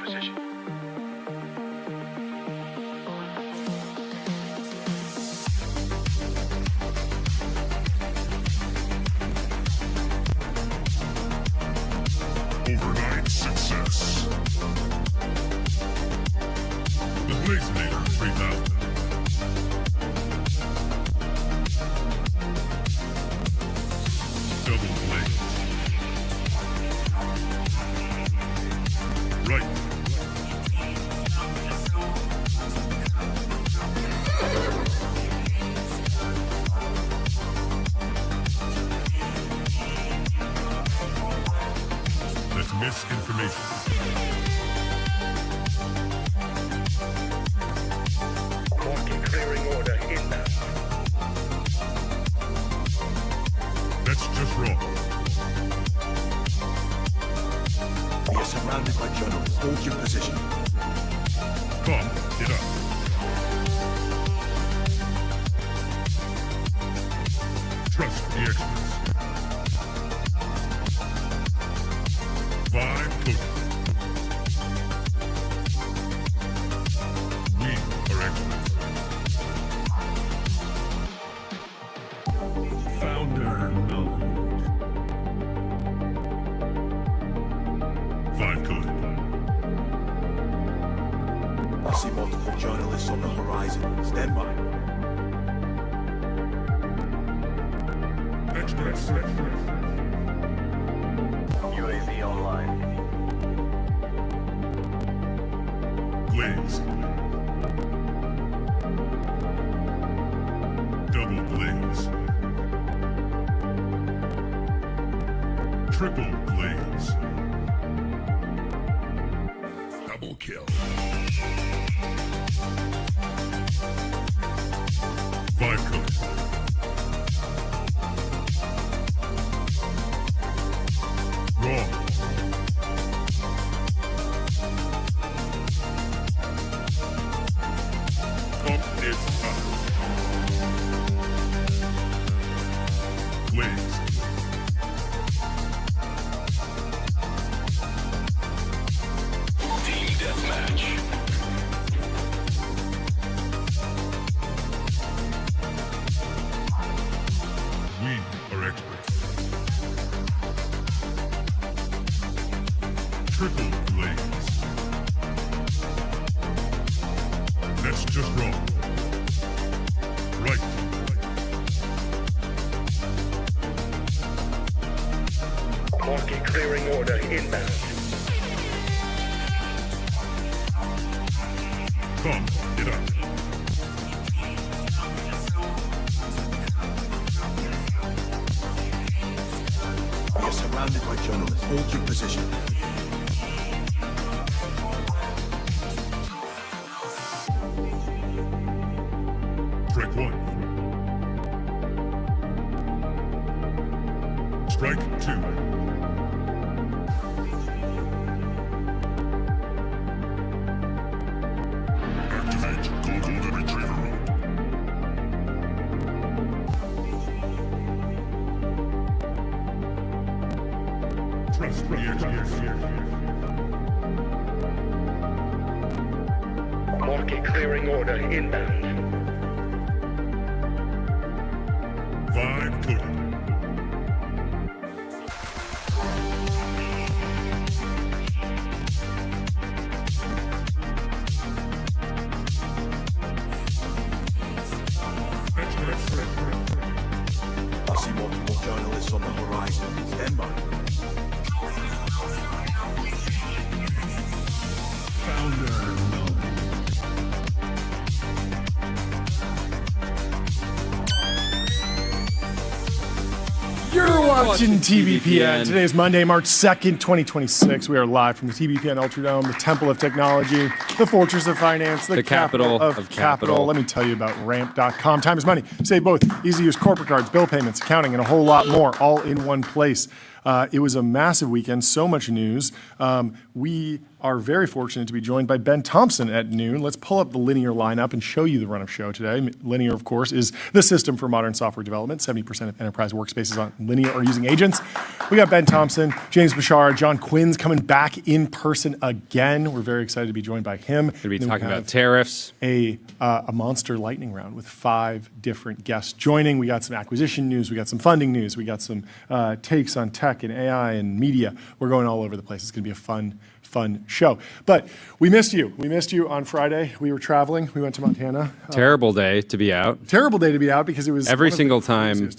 position. Overnight success. The Blazinator 3000. Double blaze. Right. That's misinformation. Marking clearing order inbound. That's just wrong. We are surrounded by journalists. Hold your position. Come, get up. Trust the experts. 5 cookies. We are experts. Founder node. 5 coded. I see multiple journalists on the horizon. Stand by. Experts. UAV online. Blaze. Double blaze. Triple blaze. Double kill. 5 code. Wrong. Pump is up. Blaze. Team deathmatch. We are experts. Triple blaze. That's just wrong. Right. Marking clearing order inbound. Come, get up. We are surrounded by journalists. Hold your position. Strike 1. Strike 2. Activate Golden Retriever mode. Trust the experts. Marking clearing order inbound. 5 coded. I see multiple journalists on the horizon. Stand by. Founder node. You're watching TBPN. Today is Monday, March 2nd, 2026. We are live from the TBPN Ultradome, the Temple of Technology, the Fortress of Finance, the capital of capital. Let me tell you about ramp.com. Time is money. Save both easy-to-use corporate cards, bill payments, accounting, and a whole lot more, all in one place. It was a massive weekend, so much news. We are very fortunate to be joined by Ben Thompson at noon. Let's pull up the Linear lineup and show you the run of show today. Linear, of course, is the system for modern software development. 70% of enterprise workspaces on Linear are using agents. We got Ben Thompson, James Beshara, John Quinn's coming back in person again. We're very excited to be joined by him. Going to be talking about tariffs. A monster lightning round with 5 different guests joining. We got some acquisition news. We got some funding news. We got some takes on tech and AI and media. We're going all over the place. It's going to be a fun show. But we missed you. We missed you on Friday. We were traveling. We went to Montana. Terrible day to be out. Terrible day to be out because it was every single time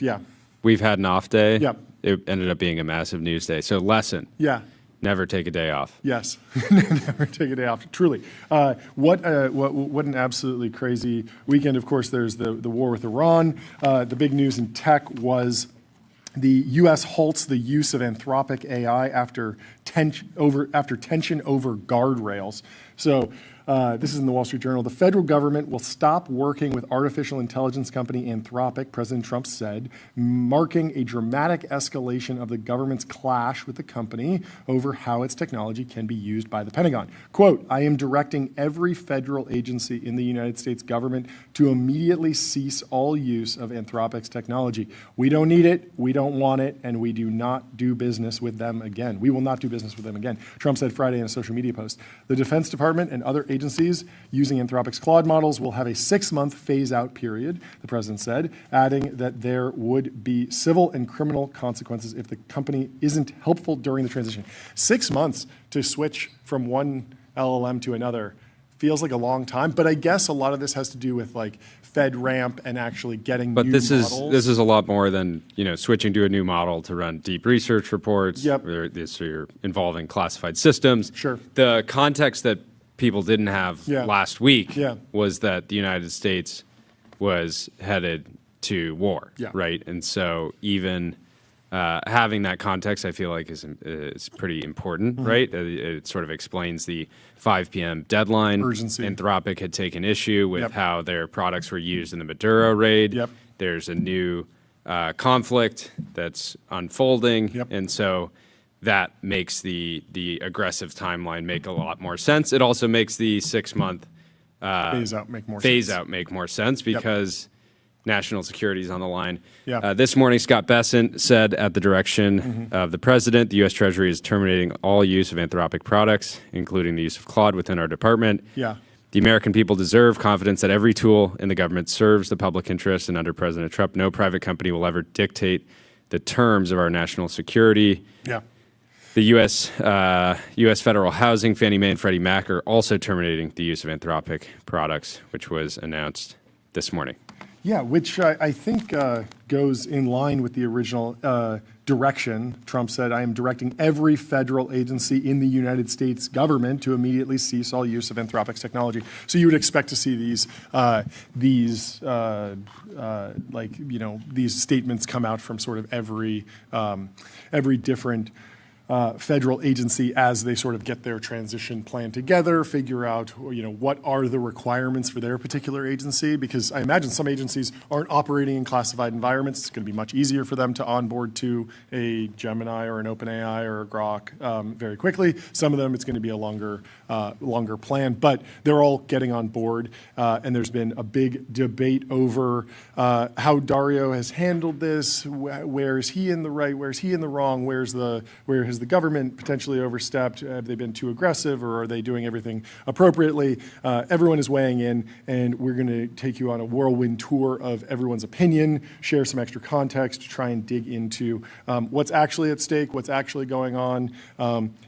we've had an off day. Yep. It ended up being a massive news day. So lesson. Yeah. Never take a day off. Yes, never take a day off. Truly, what an absolutely crazy weekend. Of course, there's the war with Iran. The big news in tech was the U.S. halts the use of Anthropic AI after tension over guardrails. So this is in the Wall Street Journal. The federal government will stop working with artificial intelligence company Anthropic, President Trump said, marking a dramatic escalation of the government's clash with the company over how its technology can be used by the Pentagon. Quote, I am directing every federal agency in the United States government to immediately cease all use of Anthropic's technology. We don't need it, we don't want it, and we do not do business with them again. We will not do business with them again. Trump said Friday in a social media post. The Defense Department and other agencies using Anthropic's Claude models will have a 6-month phase-out period, the president said, adding that there would be civil and criminal consequences if the company isn't helpful during the transition. 6 months to switch from one LLM to another feels like a long time, but I guess a lot of this has to do with like FedRAMP and actually getting new models. But this is a lot more than switching to a new model to run deep research reports. Yep. So you're involving classified systems. Sure. The context that people didn't have last week was that the United States was headed to war, right? And so even having that context, I feel like is pretty important, right? It sort of explains the 5 p.m. deadline. Urgency. Anthropic had taken issue with how their products were used in the Maduro raid. Yep. There's a new conflict that's unfolding, and so that makes the aggressive timeline make a lot more sense. It also makes the 6-month phase out make more sense because national security is on the line. Yeah. This morning, Scott Bessent said at the direction of the president, the U.S. Treasury is terminating all use of Anthropic products, including the use of Claude within our department. Yeah. The American people deserve confidence that every tool in the government serves the public interest, and under President Trump, no private company will ever dictate the terms of our national security. Yeah. The U.S. Federal Housing, Fannie Mae and Freddie Mac are also terminating the use of Anthropic products, which was announced this morning. Yeah, which I think goes in line with the original direction. Trump said, I am directing every federal agency in the United States government to immediately cease all use of Anthropic's technology. So you would expect to see these statements come out from sort of every different federal agency as they sort of get their transition plan together, figure out what are the requirements for their particular agency, because I imagine some agencies aren't operating in classified environments. It's going to be much easier for them to onboard to a Gemini or an OpenAI or a Grok very quickly. Some of them it's going to be a longer plan, but they're all getting on board, and there's been a big debate over how Dario has handled this. Where is he in the right? Where is he in the wrong? Where has the government potentially overstepped? Have they been too aggressive, or are they doing everything appropriately? Everyone is weighing in, and we're going to take you on a whirlwind tour of everyone's opinion, share some extra context, try and dig into what's actually at stake, what's actually going on.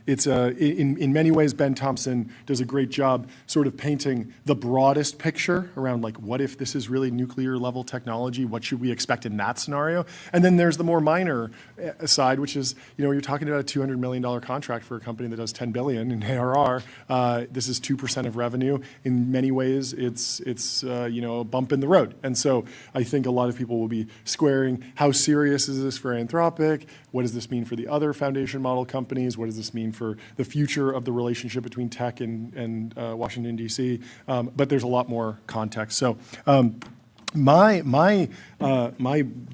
It's in many ways, Ben Thompson does a great job sort of painting the broadest picture around like, what if this is really nuclear level technology? What should we expect in that scenario? And then there's the more minor side, which is, you're talking about a $200 million contract for a company that does $10 billion in ARR. This is 2% of revenue. In many ways, it's a bump in the road. And so I think a lot of people will be squaring, how serious is this for Anthropic? What does this mean for the other foundation model companies? What does this mean for the future of the relationship between tech and Washington, D.C.? But there's a lot more context. So The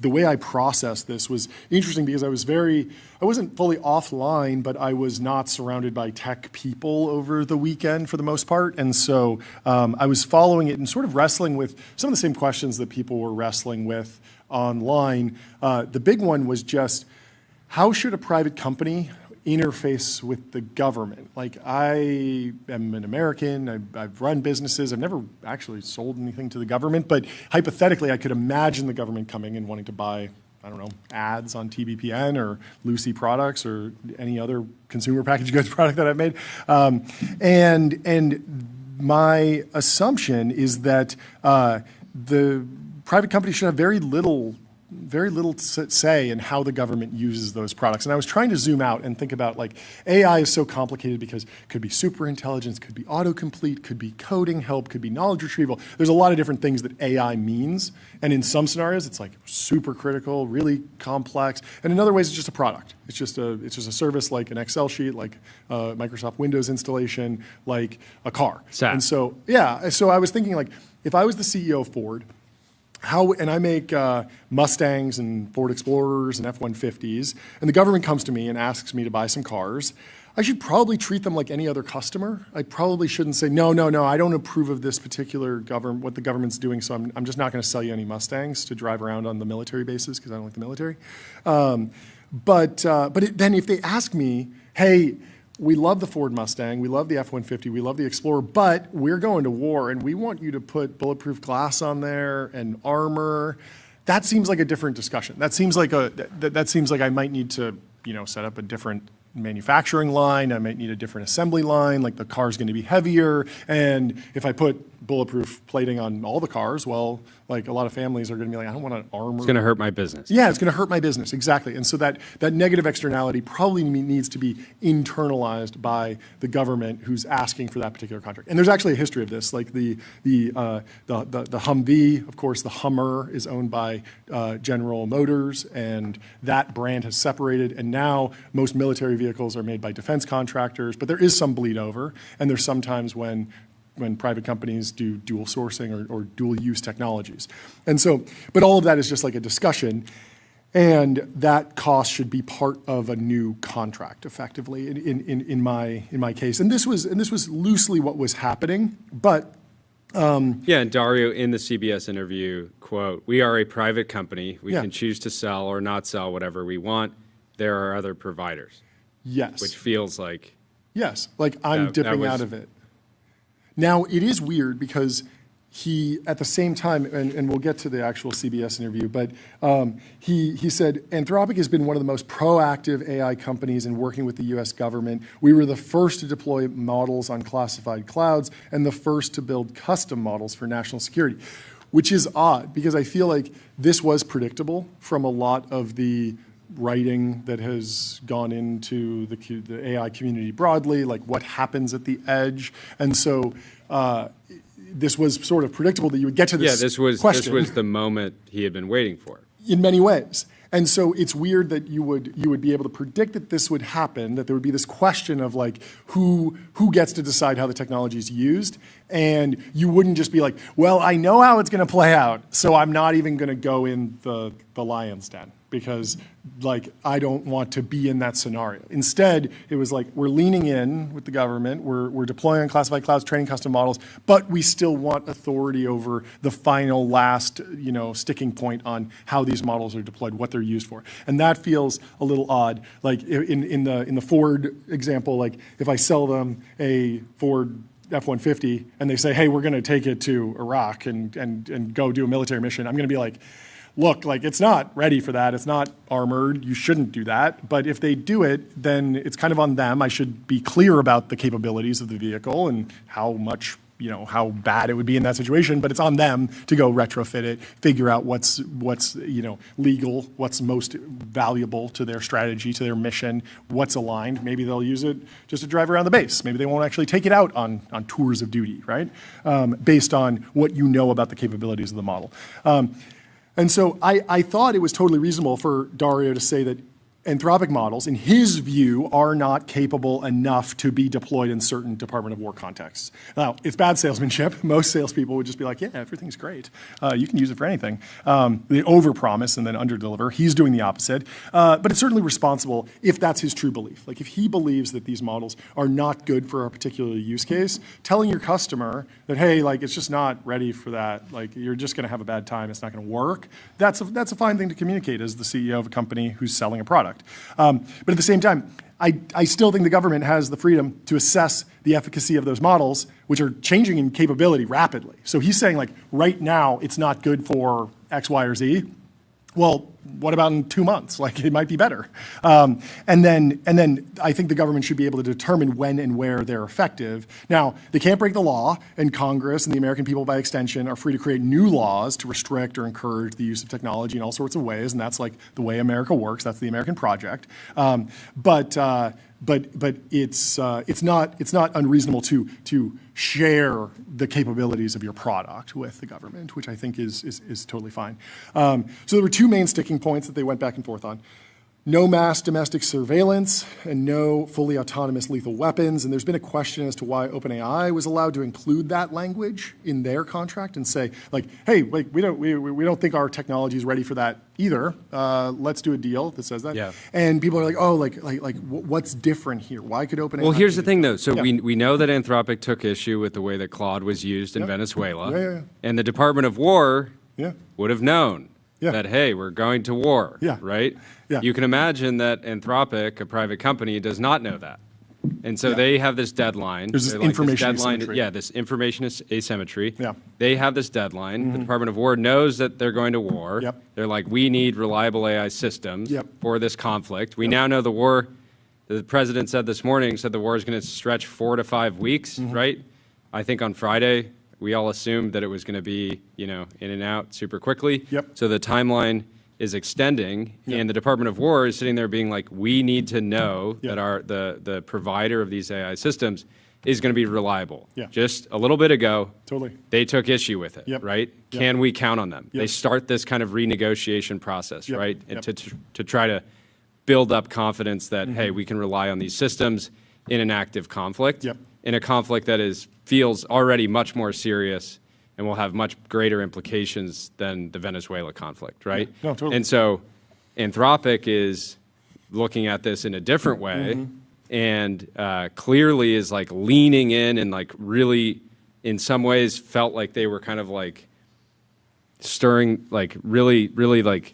way I processed this was interesting because I wasn't fully offline, but I was not surrounded by tech people over the weekend for the most part. And so I was following it and sort of wrestling with some of the same questions that people were wrestling with online. The big one was just, how should a private company interface with the government? Like, I am an American, I've run businesses, I've never actually sold anything to the government, but hypothetically I could imagine the government coming and wanting to buy, I don't know, ads on TBPN or Lucy products or any other consumer packaged goods product that I've made. And my assumption is that the private company should have very little say in how the government uses those products. And I was trying to zoom out and think about, like, AI is so complicated because it could be super intelligence, could be autocomplete, could be coding help, could be knowledge retrieval. There's a lot of different things that AI means. And in some scenarios, it's like super critical, really complex. And in other ways, it's just a product. It's just a service, like an Excel sheet, like a Microsoft Windows installation, like a car. SaaS. And so, yeah, so I was thinking, like, if I was the CEO of Ford, and I make Mustangs and Ford Explorers and F-150s, and the government comes to me and asks me to buy some cars, I should probably treat them like any other customer. I probably shouldn't say, no, I don't approve of this particular what the government's doing, so I'm just not going to sell you any Mustangs to drive around on the military bases because I don't like the military. Then if they ask me, hey, we love the Ford Mustang, we love the F-150, we love the Explorer, but we're going to war and we want you to put bulletproof glass on there and armor. That seems like a different discussion. That seems like I might need to, set up a different manufacturing line. I might need a different assembly line. Like, the car's going to be heavier, and if I put bulletproof plating on all the cars, well, like, a lot of families are going to be like, I don't want an armor. It's going to hurt my business. Yeah, it's going to hurt my business, exactly. And so that negative externality probably needs to be internalized by the government who's asking for that particular contract. And there's actually a history of this. Like, the Humvee, of course, the Hummer is owned by General Motors, and that brand has separated. And now most military vehicles are made by defense contractors, but there is some bleed over, and there's sometimes when private companies do dual sourcing or dual use technologies. And so, but all of that is just like a discussion, and that cost should be part of a new contract, effectively, in my case. And this was loosely what was happening, but yeah, and Dario in the CBS interview, quote, "We are a private company. We can choose to sell or not sell whatever we want. There are other providers." Yes. Which feels like... Yes, like I'm dipping out of it. Now, it is weird because he, at the same time, and we'll get to the actual CBS interview, but he said, Anthropic has been one of the most proactive AI companies in working with the US government. We were the first to deploy models on classified clouds and the first to build custom models for national security, which is odd because I feel like this was predictable from a lot of the writing that has gone into the AI community broadly, like what happens at the edge. And so this was sort of predictable that you would get to this question. This was the moment he had been waiting for. In many ways. And so it's weird that you would be able to predict that this would happen, that there would be this question of, like, who gets to decide how the technology is used, and you wouldn't just be like, well, I know how it's going to play out, so I'm not even going to go in the lion's den because, like, I don't want to be in that scenario. Instead, it was like, we're leaning in with the government, we're deploying on classified clouds, training custom models, but we still want authority over the final last, sticking point on how these models are deployed, what they're used for. And that feels a little odd. Like in the Ford example, like if I sell them a Ford F-150 and they say, hey, we're going to take it to Iraq and go do a military mission, I'm going to be like, look, like, it's not ready for that. It's not armored. You shouldn't do that. But if they do it, then it's kind of on them. I should be clear about the capabilities of the vehicle and how much, how bad it would be in that situation. But it's on them to go retrofit it, figure out what's legal, what's most valuable to their strategy, to their mission, what's aligned. Maybe they'll use it just to drive around the base. Maybe they won't actually take it out on tours of duty, right? Based on what you know about the capabilities of the model. And so I thought it was totally reasonable for Dario to say that Anthropic models, in his view, are not capable enough to be deployed in certain Department of War contexts. Now, it's bad salesmanship. Most salespeople would just be like, yeah, everything's great. You can use it for anything. They overpromise and then underdeliver. He's doing the opposite. But it's certainly responsible if that's his true belief. Like if he believes that these models are not good for a particular use case, telling your customer that, hey, like it's just not ready for that, like you're just going to have a bad time, it's not going to work, that's a fine thing to communicate as the CEO of a company who's selling a product. But at the same time, I still think the government has the freedom to assess the efficacy of those models, which are changing in capability rapidly. So he's saying like, right now, it's not good for X, Y, or Z. Well, what about in 2 months? Like it might be better. And then I think the government should be able to determine when and where they're effective. Now, they can't break the law, and Congress and the American people by extension are free to create new laws to restrict or encourage the use of technology in all sorts of ways, and that's like the way America works. That's the American project. But it's not unreasonable to share the capabilities of your product with the government, which I think is totally fine. So there were two main sticking points that they went back and forth on. No mass domestic surveillance and no fully autonomous lethal weapons. And there's been a question as to why OpenAI was allowed to include that language in their contract and say, like, hey, like, we don't think our technology is ready for that either. Let's do a deal that says that. Yeah. And people are like, oh, what's different here? Why could OpenAI? Well, here's the thing, though. So we know that Anthropic took issue with the way that Claude was used in Venezuela. And the Department of War would have known that, hey, we're going to war, right? Yeah. You can imagine that Anthropic, a private company, does not know that. And so they have this deadline. There's this information asymmetry. Yeah, this information asymmetry. Yeah. They have this deadline. The Department of War knows that they're going to war. Yep. They're like, we need reliable AI systems for this conflict. We now know the war, the president said this morning, said the war is going to stretch 4 to 5 weeks, right? I think on Friday, we all assumed that it was going to be, in and out super quickly. Yep. So the timeline is extending, and the Department of War is sitting there being like, we need to know that the provider of these AI systems is going to be reliable. Yeah. Just a little bit ago, they took issue with it, right? Yep. Can we count on them? They start this kind of renegotiation process, right? And to try to build up confidence that, hey, we can rely on these systems in an active conflict, in a conflict that feels already much more serious and will have much greater implications than the Venezuela conflict, right? Yeah. No, totally. And so Anthropic is looking at this in a different way and clearly is like leaning in and like really, in some ways, felt like they were kind of like stirring, like really like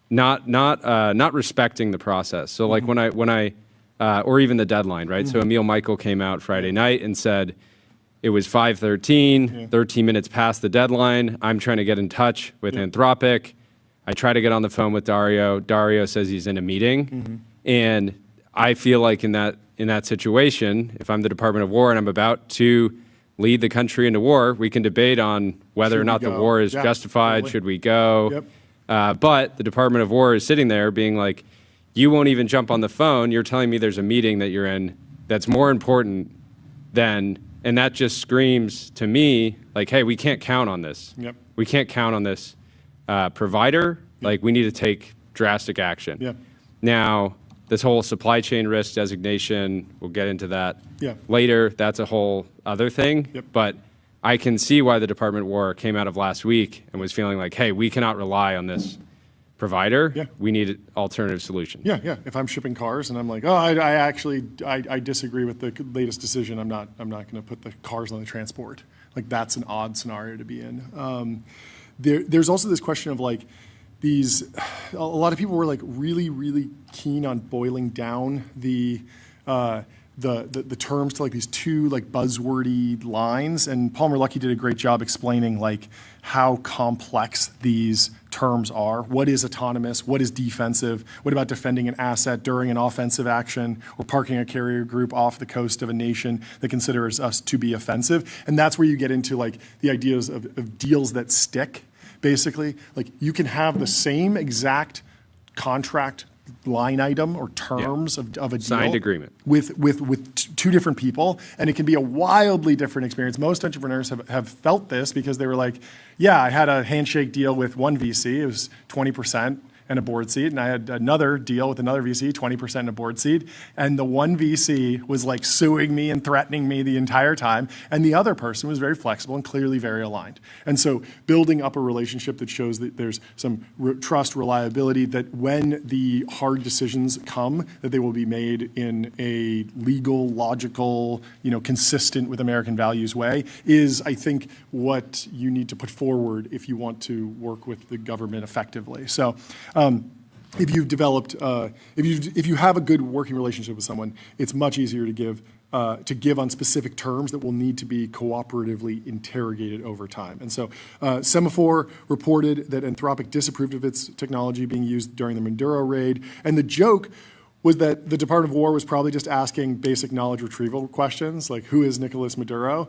not respecting the process. So like when I or even the deadline, right? So Emil Michael came out Friday night and said, it was 5:13, 13 minutes past the deadline. I'm trying to get in touch with Anthropic. I try to get on the phone with Dario. Dario says he's in a meeting. And I feel like in that situation, if I'm the Department of War and I'm about to lead the country into war, we can debate on whether or not the war is justified. Should we go? But the Department of War is sitting there being like, you won't even jump on the phone. You're telling me there's a meeting that you're in that's more important than... And that just screams to me like, hey, we can't count on this. We can't count on this provider. Like, we need to take drastic action. Now, this whole supply chain risk designation, we'll get into that later. That's a whole other thing. But I can see why the Department of War came out of last week and was feeling like, hey, we cannot rely on this provider. We need an alternative solution. If I'm shipping cars and I'm like, oh, I disagree with the latest decision. I'm not going to put the cars on the transport. Like that's an odd scenario to be in. There's also this question of like these. A lot of people were like really keen on boiling down the terms to like these two like buzzwordy lines, and Palmer Luckey did a great job explaining like how complex these terms are. What is autonomous? What is defensive? What about defending an asset during an offensive action or parking a carrier group off the coast of a nation that considers us to be offensive? And that's where you get into like the ideas of deals that stick, basically. Like you can have the same exact contract line item or terms of a deal signed agreement with two different people, and it can be a wildly different experience. Most entrepreneurs have felt this because they were like, yeah, I had a handshake deal with one VC, it was 20%, and a board seat. And I had another deal with another VC, 20% and a board seat. And the one VC was like suing me and threatening me the entire time. And the other person was very flexible and clearly very aligned. And so building up a relationship that shows that there's some trust, reliability, that when the hard decisions come, that they will be made in a legal, logical, consistent with American values way is, I think, what you need to put forward if you want to work with the government effectively. So if you've developed, if you have a good working relationship with someone, it's much easier to give on specific terms that will need to be cooperatively interrogated over time. And so Semaphore reported that Anthropic disapproved of its technology being used during the Maduro raid. And the joke was that the Department of War was probably just asking basic knowledge retrieval questions, like who is Nicolas Maduro?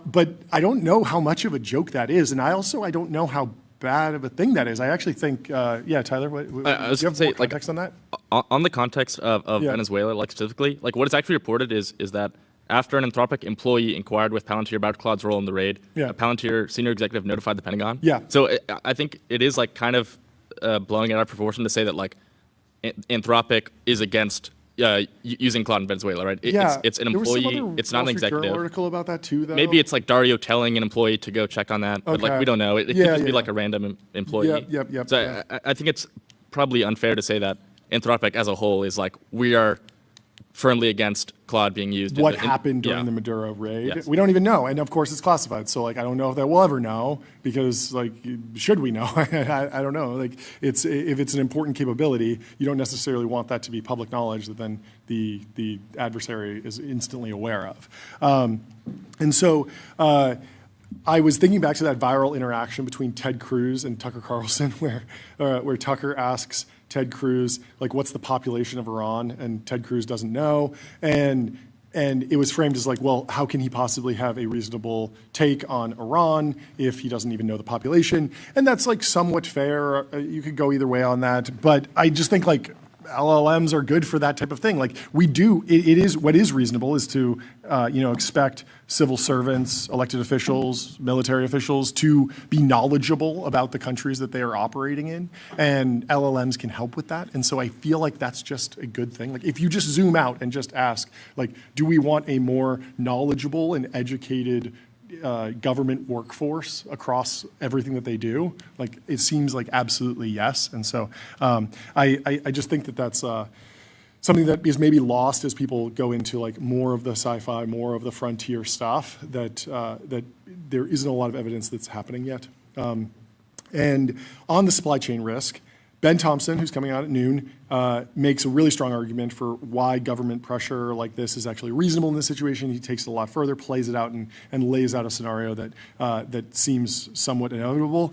But I don't know how much of a joke that is. And I don't know how bad of a thing that is. I actually think, Tyler, I was do you have say, more context on that? On the context of Venezuela, specifically, what is actually reported is that after an Anthropic employee inquired with Palantir about Claude's role in the raid, a Palantir senior executive notified the Pentagon. Yeah. So I think it is kind of blowing it out of proportion to say that Anthropic is against using Claude in Venezuela, right? It's an employee. It's not an executive. Journal article about that too, though. Maybe it's Dario telling an employee to go check on that, but we don't know. It could just be a random employee. Yep. So I think it's probably unfair to say that Anthropic as a whole is we are firmly against Claude being used. What happened during the Maduro raid? Yes. We don't even know, and of course it's classified. So I don't know if that we'll ever know because should we know? I don't know. If it's an important capability, you don't necessarily want that to be public knowledge that then the adversary is instantly aware of. And so I was thinking back to that viral interaction between Ted Cruz and Tucker Carlson, where Tucker asks Ted Cruz, what's the population of Iran? And Ted Cruz doesn't know. And it was framed as well, how can he possibly have a reasonable take on Iran if he doesn't even know the population? And that's somewhat fair. You could go either way on that. But I just think LLMs are good for that type of thing. It is what is reasonable is to expect civil servants, elected officials, military officials to be knowledgeable about the countries that they are operating in, and LLMs can help with that. And so I feel that's just a good thing. If you just zoom out and just ask, do we want a more knowledgeable and educated government workforce across everything that they do? It seems absolutely yes. And so I just think that's something that is maybe lost as people go into more of the sci-fi, more of the frontier stuff, that there isn't a lot of evidence that's happening yet. And on the supply chain risk, Ben Thompson, who's coming out at noon, makes a really strong argument for why government pressure like this is actually reasonable in this situation. He takes it a lot further, plays it out, and lays out a scenario that seems somewhat inevitable.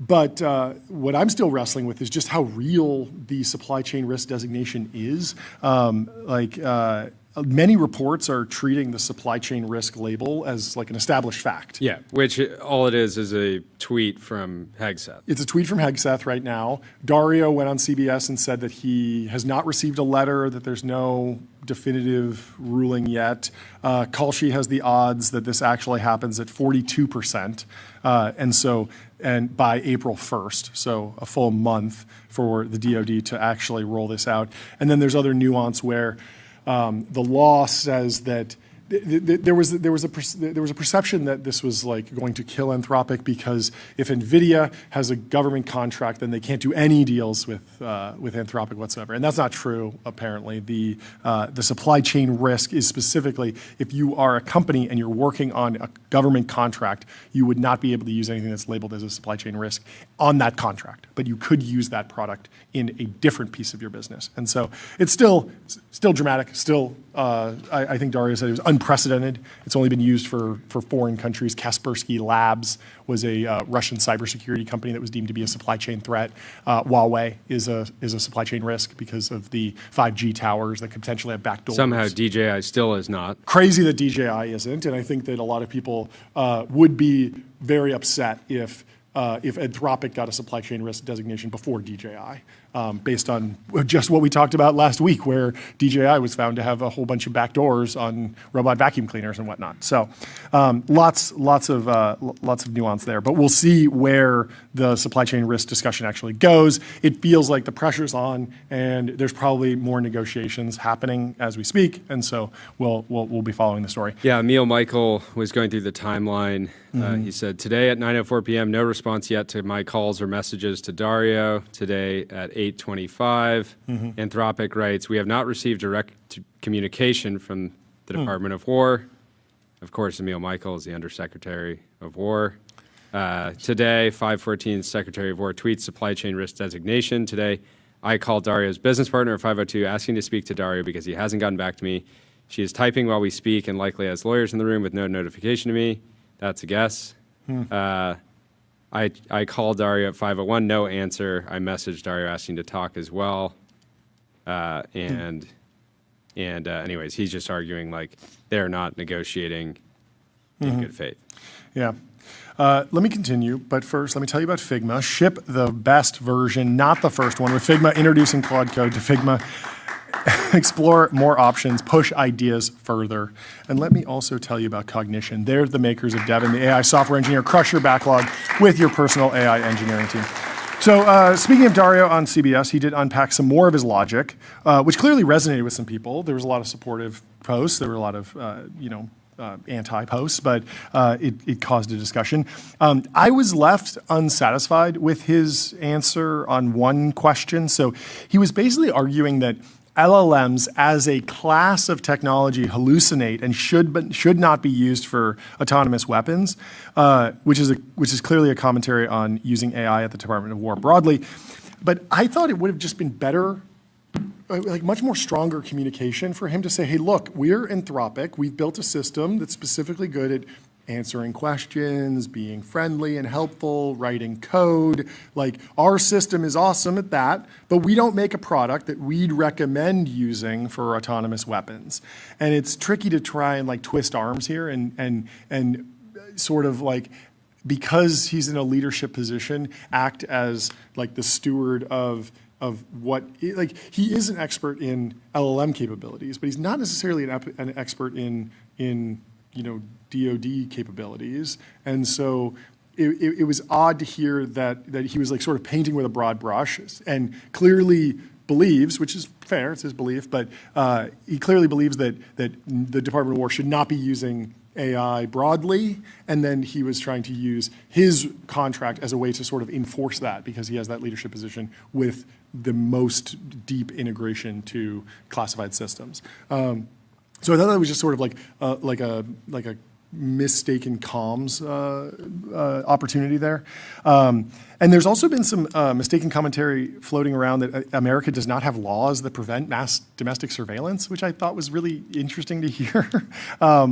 But what I'm still wrestling with is just how real the supply chain risk designation is. Many reports are treating the supply chain risk label as an established fact. Yeah, which all it is a tweet from Hegseth. It's a tweet from Hegseth right now. Dario went on CBS and said that he has not received a letter, that there's no definitive ruling yet. Kalshi has the odds that this actually happens at 42%. And by April 1st, so a full month for the DoD to actually roll this out. And then there's other nuance where the law says that there was a perception that this was going to kill Anthropic because if NVIDIA has a government contract, then they can't do any deals with Anthropic whatsoever, and that's not true. Apparently, the supply chain risk is specifically if you are a company and you're working on a government contract, you would not be able to use anything that's labeled as a supply chain risk on that contract, but you could use that product in a different piece of your business, and so it's still dramatic. Still, I think Dario said it was unprecedented. It's only been used for foreign countries. Kaspersky Labs was a Russian cybersecurity company that was deemed to be a supply chain threat. Huawei is a supply chain risk because of the 5G towers that could potentially have backdoors. Somehow DJI still is not. Crazy that DJI isn't, and I think that a lot of people would be very upset if Anthropic got a supply chain risk designation before DJI. based on just what we talked about last week, where DJI was found to have a whole bunch of backdoors on robot vacuum cleaners and whatnot. So lots of nuance there. But we'll see where the supply chain risk discussion actually goes. It feels like the pressure's on, and there's probably more negotiations happening as we speak. And so we'll be following the story. Yeah, Emil Michael was going through the timeline. He said, today at 9:04 p.m., no response yet to my calls or messages to Dario. Today at 8:25, Anthropic writes, we have not received direct communication from the Department of War. Of course, Emil Michael is the Undersecretary of War. Today, 5:14, Secretary of War tweets supply chain risk designation. Today, I called Dario's business partner at 5:02 asking to speak to Dario because he hasn't gotten back to me. She is typing while we speak and likely has lawyers in the room with no notification to me. That's a guess. I called Dario at 5:01, no answer. I messaged Dario asking to talk as well. Anyways, he's just arguing like they're not negotiating in good faith. Yeah. Let me continue, but first let me tell you about Figma. Ship the best version, not the first one, with Figma introducing Claude Code to Figma. Explore more options, push ideas further. And let me also tell you about Cognition. They're the makers of Devin, the AI software engineer. Crush your backlog with your personal AI engineering team. So speaking of Dario on CBS, he did unpack some more of his logic, which clearly resonated with some people. There was a lot of supportive posts. There were a lot of, anti-posts, but it caused a discussion. I was left unsatisfied with his answer on one question. So he was basically arguing that LLMs as a class of technology hallucinate and should not be used for autonomous weapons, which is clearly a commentary on using AI at the Department of War broadly. But I thought it would have just been better, like much more stronger communication for him to say, hey, look, we're Anthropic. We've built a system that's specifically good at answering questions, being friendly and helpful, writing code. Like, our system is awesome at that, but we don't make a product that we'd recommend using for autonomous weapons. And it's tricky to try and like twist arms here and sort of like, because he's in a leadership position, act as like the steward of what, like, he is an expert in LLM capabilities, but he's not necessarily an expert in DoD capabilities. And so it was odd to hear that he was like sort of painting with a broad brush and clearly believes, which is fair, it's his belief, but he clearly believes that the Department of War should not be using AI broadly, and then he was trying to use his contract as a way to sort of enforce that because he has that leadership position with the most deep integration to classified systems. So I thought that was just sort of like a mistaken comms opportunity there. And there's also been some mistaken commentary floating around that America does not have laws that prevent mass domestic surveillance, which I thought was really interesting to hear.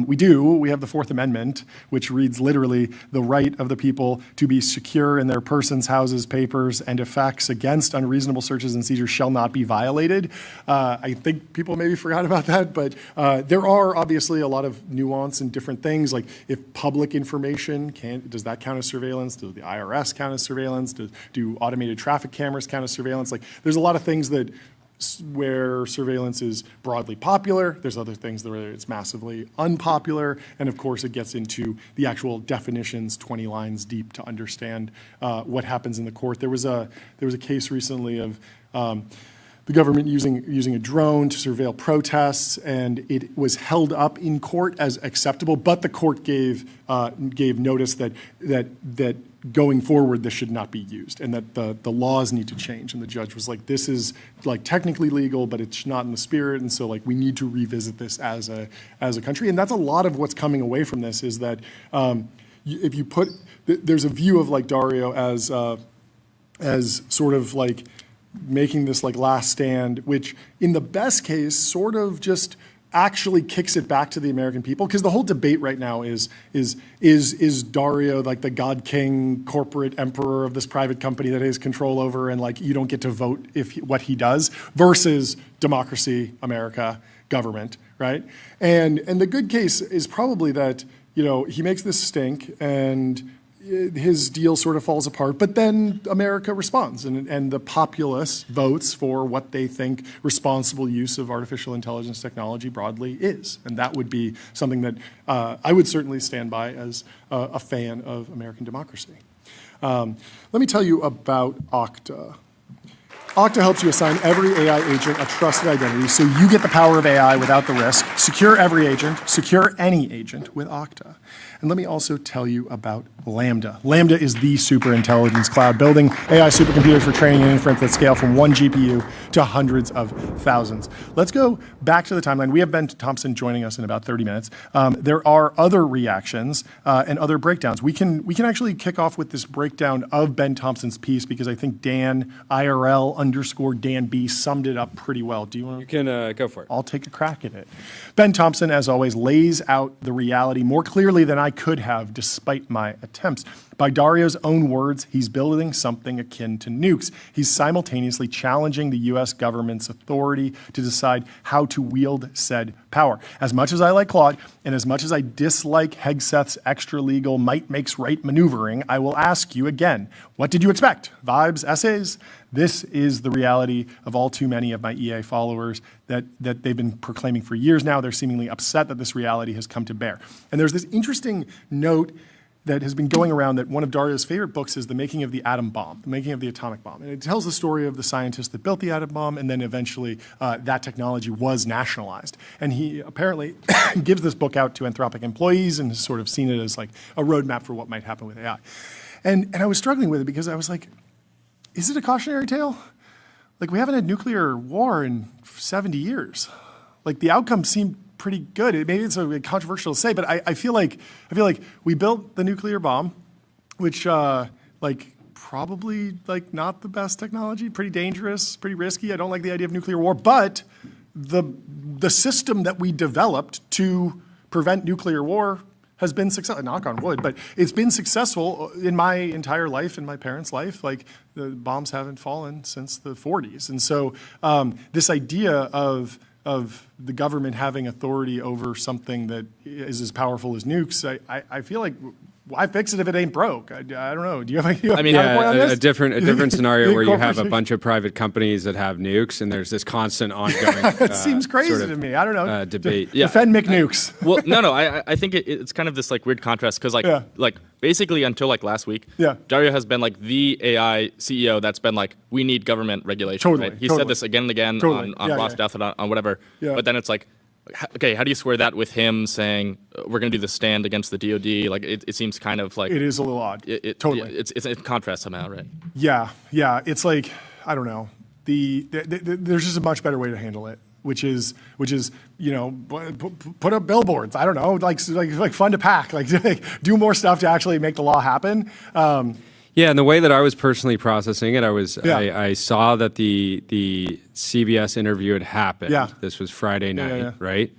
We do. We have the Fourth Amendment, which reads literally, the right of the people to be secure in their persons, houses, papers, and effects against unreasonable searches and seizures shall not be violated. I think people maybe forgot about that, but there are obviously a lot of nuance and different things, like if public information, does that count as surveillance? Does the IRS count as surveillance? Do automated traffic cameras count as surveillance? Like, there's a lot of things where surveillance is broadly popular. There's other things where it's massively unpopular. And of course, it gets into the actual definitions 20 lines deep to understand what happens in the court. There was a case recently of the government using a drone to surveil protests, and it was held up in court as acceptable, but the court gave notice that going forward this should not be used, and that the laws need to change. And the judge was like, this is like technically legal, but it's not in the spirit, and so like we need to revisit this as a country. And that's a lot of what's coming away from this, is that if you put, there's a view of like Dario as sort of like making this like last stand, which in the best case sort of just actually kicks it back to the American people, because the whole debate right now is Dario like the God King corporate emperor of this private company that he has control over, and like you don't get to vote what he does, versus democracy, America, government, right? And the good case is probably that he makes this stink, and his deal sort of falls apart, but then America responds, and the populace votes for what they think responsible use of artificial intelligence technology broadly is. And that would be something that I would certainly stand by as a fan of American democracy. Let me tell you about Okta. Okta helps you assign every AI agent a trusted identity so you get the power of AI without the risk. Secure every agent, secure any agent with Okta. And let me also tell you about Lambda. Lambda is the superintelligence cloud, building AI supercomputers for training and inference that scale from one GPU to hundreds of thousands. Let's go back to the timeline. We have Ben Thompson joining us in about 30 minutes. There are other reactions and other breakdowns. We can actually kick off with this breakdown of Ben Thompson's piece because I think Dan IRL_Dan B summed it up pretty well. Do you want to? You can go for it. I'll take a crack at it. Ben Thompson, as always, lays out the reality more clearly than I could have, despite my attempts. By Dario's own words, he's building something akin to nukes. He's simultaneously challenging the U.S. government's authority to decide how to wield said power. As much as I like Claude, and as much as I dislike Hegseth's extra-legal might-makes-right maneuvering, I will ask you again, what did you expect? Vibes, essays? This is the reality of all too many of my EA followers that they've been proclaiming for years now. They're seemingly upset that this reality has come to bear. And there's this interesting note that has been going around that one of Dario's favorite books is The Making of the Atom Bomb, The Making of the Atomic Bomb. And it tells the story of the scientist that built the atom bomb, and then eventually that technology was nationalized. And he apparently gives this book out to Anthropic employees and has sort of seen it as like a roadmap for what might happen with AI. And I was struggling with it because I was like, is it a cautionary tale? Like, we haven't had nuclear war in 70 years. Like, the outcome seemed pretty good. Maybe it's a controversial to say, but I feel like we built the nuclear bomb, which probably not the best technology, pretty dangerous, pretty risky. I don't like the idea of nuclear war, but the system that we developed to prevent nuclear war has been successful, knock on wood, but it's been successful in my entire life, in my parents' life. Like, the bombs haven't fallen since the 40s. And so this idea of the government having authority over something that is as powerful as nukes, I feel like, why fix it if it ain't broke? I don't know. Do you have a point on this? A different scenario where you have a bunch of private companies that have nukes, and there's this constant ongoing. It seems crazy to me. I don't know. Debate. Defend McNukes. Well, no. I think it's kind of this weird contrast because basically until last week, Dario has been the AI CEO that's been we need government regulation. Totally. Right? He said this again and again on Ross Death and on whatever. Yeah. But then it's okay, how do you square that with him saying we're going to do the stand against the DoD? It seems kind of it is a little odd. Totally, it's a contrast somehow, right? Yeah. It's I don't know. There's just a much better way to handle it, which is put up billboards. I don't know, like fun to pack, do more stuff to actually make the law happen. Yeah, and the way that I was personally processing it, I saw that the CBS interview had happened. Yeah. This was Friday night, right?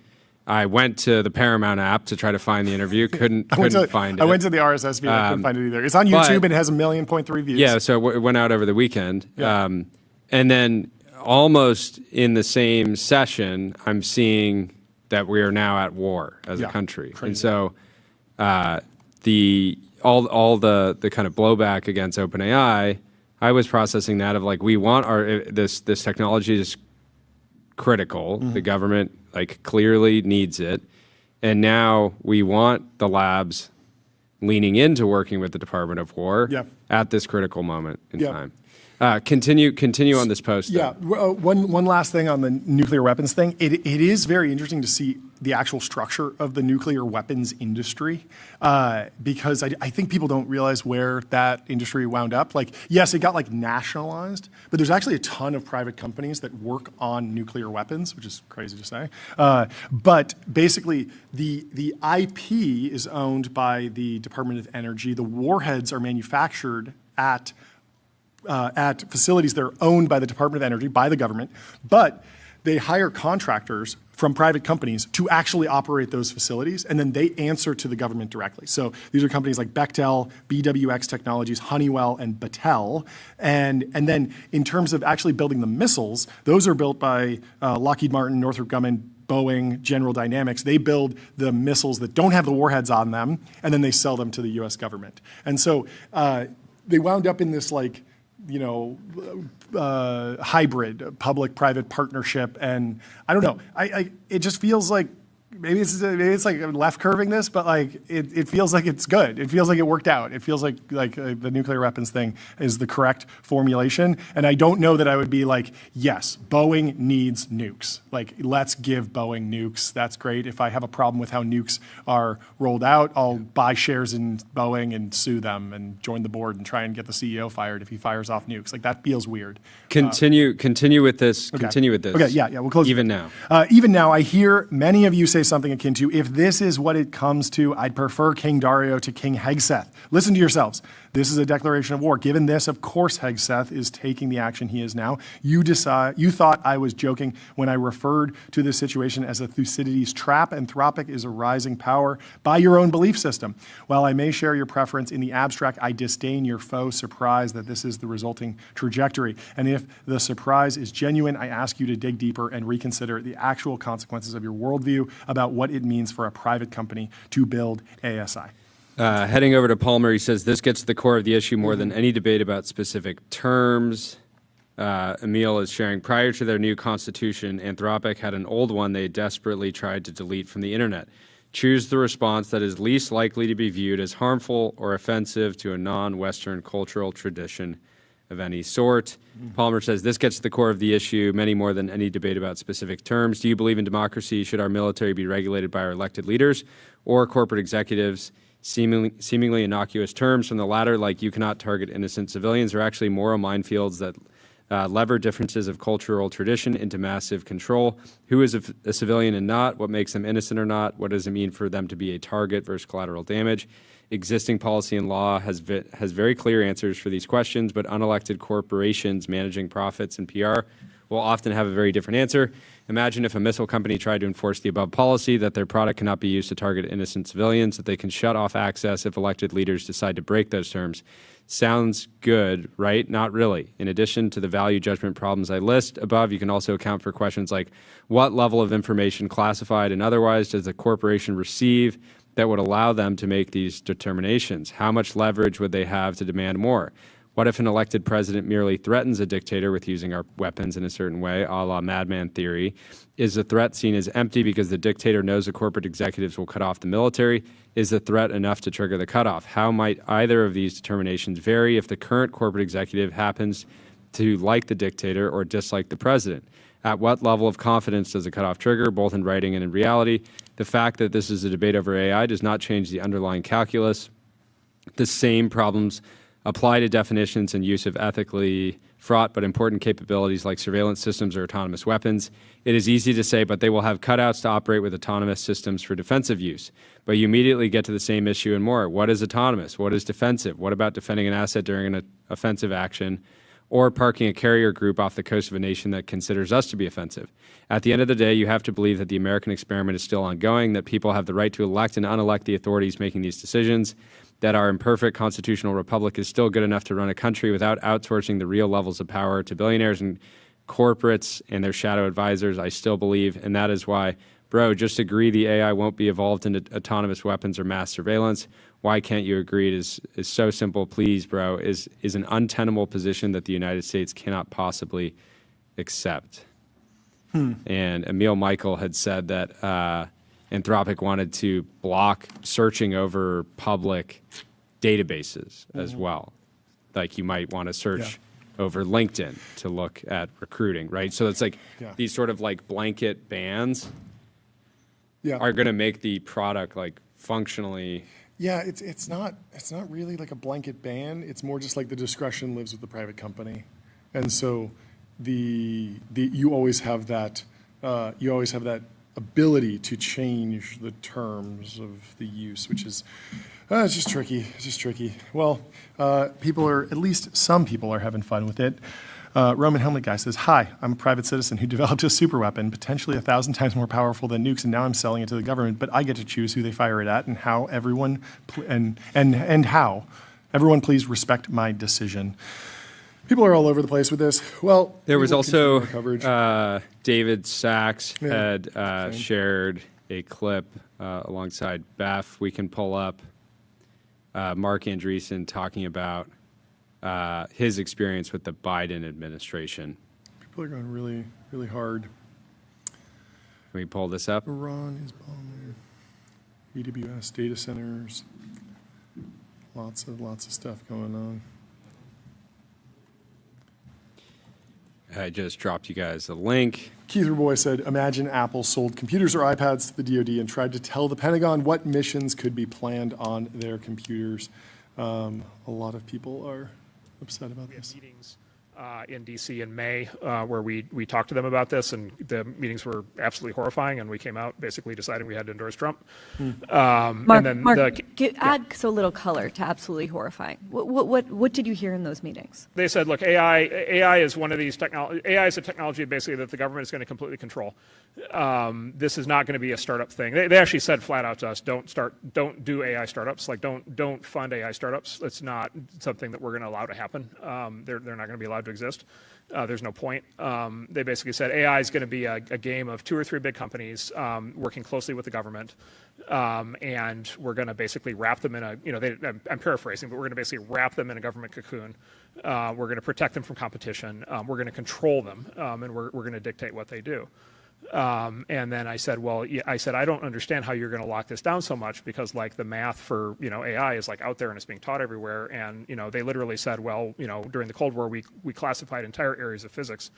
I went to the Paramount app to try to find the interview. Couldn't find it. I went to the RSS feed. I couldn't find it either. It's on YouTube and it has 1.3 million views. Yeah, so it went out over the weekend. Yeah. And then almost in the same session, I'm seeing that we are now at war as a country. Crazy. And so all the kind of blowback against OpenAI, I was processing that of we want this technology is critical. Mm-hmm. The government clearly needs it, and now we want the labs leaning into working with the Department of War at this critical moment in time. Continue on this post. Yeah. One last thing on the nuclear weapons thing. It is very interesting to see the actual structure of the nuclear weapons industry because I think people don't realize where that industry wound up. Yes, it got nationalized, but there's actually a ton of private companies that work on nuclear weapons, which is crazy to say. But basically, the IP is owned by the Department of Energy. The warheads are manufactured at facilities that are owned by the Department of Energy, by the government, but they hire contractors from private companies to actually operate those facilities, and then they answer to the government directly. So these are companies like Bechtel, BWX Technologies, Honeywell, and Battelle. And then in terms of actually building the missiles, those are built by Lockheed Martin, Northrop Grumman, Boeing, General Dynamics, they build the missiles that don't have the warheads on them, and then they sell them to the U.S. government. And so they wound up in this hybrid public-private partnership, and I don't know. It just feels like maybe it's like left curving this, but like it feels like it's good. It feels like it worked out. It feels like the nuclear weapons thing is the correct formulation. And I don't know that I would be like, yes, Boeing needs nukes. Like, let's give Boeing nukes. That's great. If I have a problem with how nukes are rolled out, I'll buy shares in Boeing and sue them and join the board and try and get the CEO fired if he fires off nukes. Like, that feels weird. Continue with this. Okay. Continue with this. Okay, yeah, we'll close. Even now. Even now, I hear many of you say something akin to, if this is what it comes to, I'd prefer King Dario to King Hegseth. Listen to yourselves. This is a declaration of war. Given this, of course, Hegseth is taking the action he is now. You thought I was joking when I referred to this situation as a Thucydides trap. Anthropic is a rising power by your own belief system. While I may share your preference in the abstract, I disdain your faux surprise that this is the resulting trajectory. And if the surprise is genuine, I ask you to dig deeper and reconsider the actual consequences of your worldview about what it means for a private company to build ASI. Heading over to Palmer, he says, this gets to the core of the issue more than any debate about specific terms. Emil is sharing, prior to their new constitution, Anthropic had an old one they desperately tried to delete from the internet. Choose the response that is least likely to be viewed as harmful or offensive to a non-Western cultural tradition of any sort. Palmer says, this gets to the core of the issue, many more than any debate about specific terms. Do you believe in democracy? Should our military be regulated by our elected leaders or corporate executives? Seemingly innocuous terms from the latter, like you cannot target innocent civilians, are actually moral minefields that lever differences of cultural tradition into massive control. Who is a civilian and not? What makes them innocent or not? What does it mean for them to be a target versus collateral damage? Existing policy and law has very clear answers for these questions, but unelected corporations managing profits and PR will often have a very different answer. Imagine if a missile company tried to enforce the above policy, that their product cannot be used to target innocent civilians, that they can shut off access if elected leaders decide to break those terms. Sounds good, right? Not really. In addition to the value judgment problems I list above, you can also account for questions like, what level of information, classified and otherwise, does the corporation receive that would allow them to make these determinations? How much leverage would they have to demand more? What if an elected president merely threatens a dictator with using our weapons in a certain way, a la madman theory? Is the threat seen as empty because the dictator knows the corporate executives will cut off the military? Is the threat enough to trigger the cutoff? How might either of these determinations vary if the current corporate executive happens to like the dictator or dislike the president? At what level of confidence does a cutoff trigger, both in writing and in reality? The fact that this is a debate over AI does not change the underlying calculus. The same problems apply to definitions and use of ethically fraught but important capabilities like surveillance systems or autonomous weapons. It is easy to say, but they will have cutouts to operate with autonomous systems for defensive use. But you immediately get to the same issue and more. What is autonomous? What is defensive? What about defending an asset during an offensive action, or parking a carrier group off the coast of a nation that considers us to be offensive? At the end of the day, you have to believe that the American experiment is still ongoing, that people have the right to elect and unelect the authorities making these decisions, that our imperfect constitutional republic is still good enough to run a country without outsourcing the real levels of power to billionaires and corporates and their shadow advisors. I still believe, and that is why, bro, just agree the AI won't be evolved into autonomous weapons or mass surveillance. Why can't you agree? It is so simple, please, bro, is an untenable position that the United States cannot possibly accept. And Emil Michael had said that Anthropic wanted to block searching over public databases as well. Like you might want to search over LinkedIn to look at recruiting, right? So it's like these sort of like blanket bans are going to make the product like functionally. Yeah, it's not really like a blanket ban. It's more just like the discretion lives with the private company, and so you always have that ability to change the terms of the use, which is it's just tricky. It's just tricky. Well, at least some people are having fun with it. Roman Helmet Guy says, hi, I'm a private citizen who developed a super weapon, potentially 1,000 times more powerful than nukes, and now I'm selling it to the government, but I get to choose who they fire it at and how everyone, and how. Everyone please respect my decision. People are all over the place with this. Well, there was also coverage. David Sachs had shared a clip alongside Beth. We can pull up Mark Andreessen talking about his experience with the Biden administration. People are going really, really hard. Can we pull this up? Iran is bombing AWS data centers. Lots of stuff going on. I just dropped you guys a link. Keith Boy said, imagine Apple sold computers or iPads to the DoD and tried to tell the Pentagon what missions could be planned on their computers. A lot of people are upset about this. Meetings in D.C. in May where we talked to them about this, and the meetings were absolutely horrifying, and we came out basically deciding we had to endorse Trump. Mark, add so little color to absolutely horrifying. What did you hear in those meetings? They said, look, AI is one of these AI is a technology basically that the government is going to completely control. This is not going to be a startup thing. They actually said flat out to us, don't do AI startups. Like don't fund AI startups. It's not something that we're going to allow to happen. They're not going to be allowed to exist. There's no point. They basically said AI is going to be a game of 2 or 3 big companies working closely with the government, and we're going to basically wrap them in a, I'm paraphrasing, but we're going to basically wrap them in a government cocoon. We're going to protect them from competition. We're going to control them, and we're going to dictate what they do. And then I said, I don't understand how you're going to lock this down so much, because like the math for, AI is like out there and it's being taught everywhere. And, they literally said, during the Cold War, we classified entire areas of physics,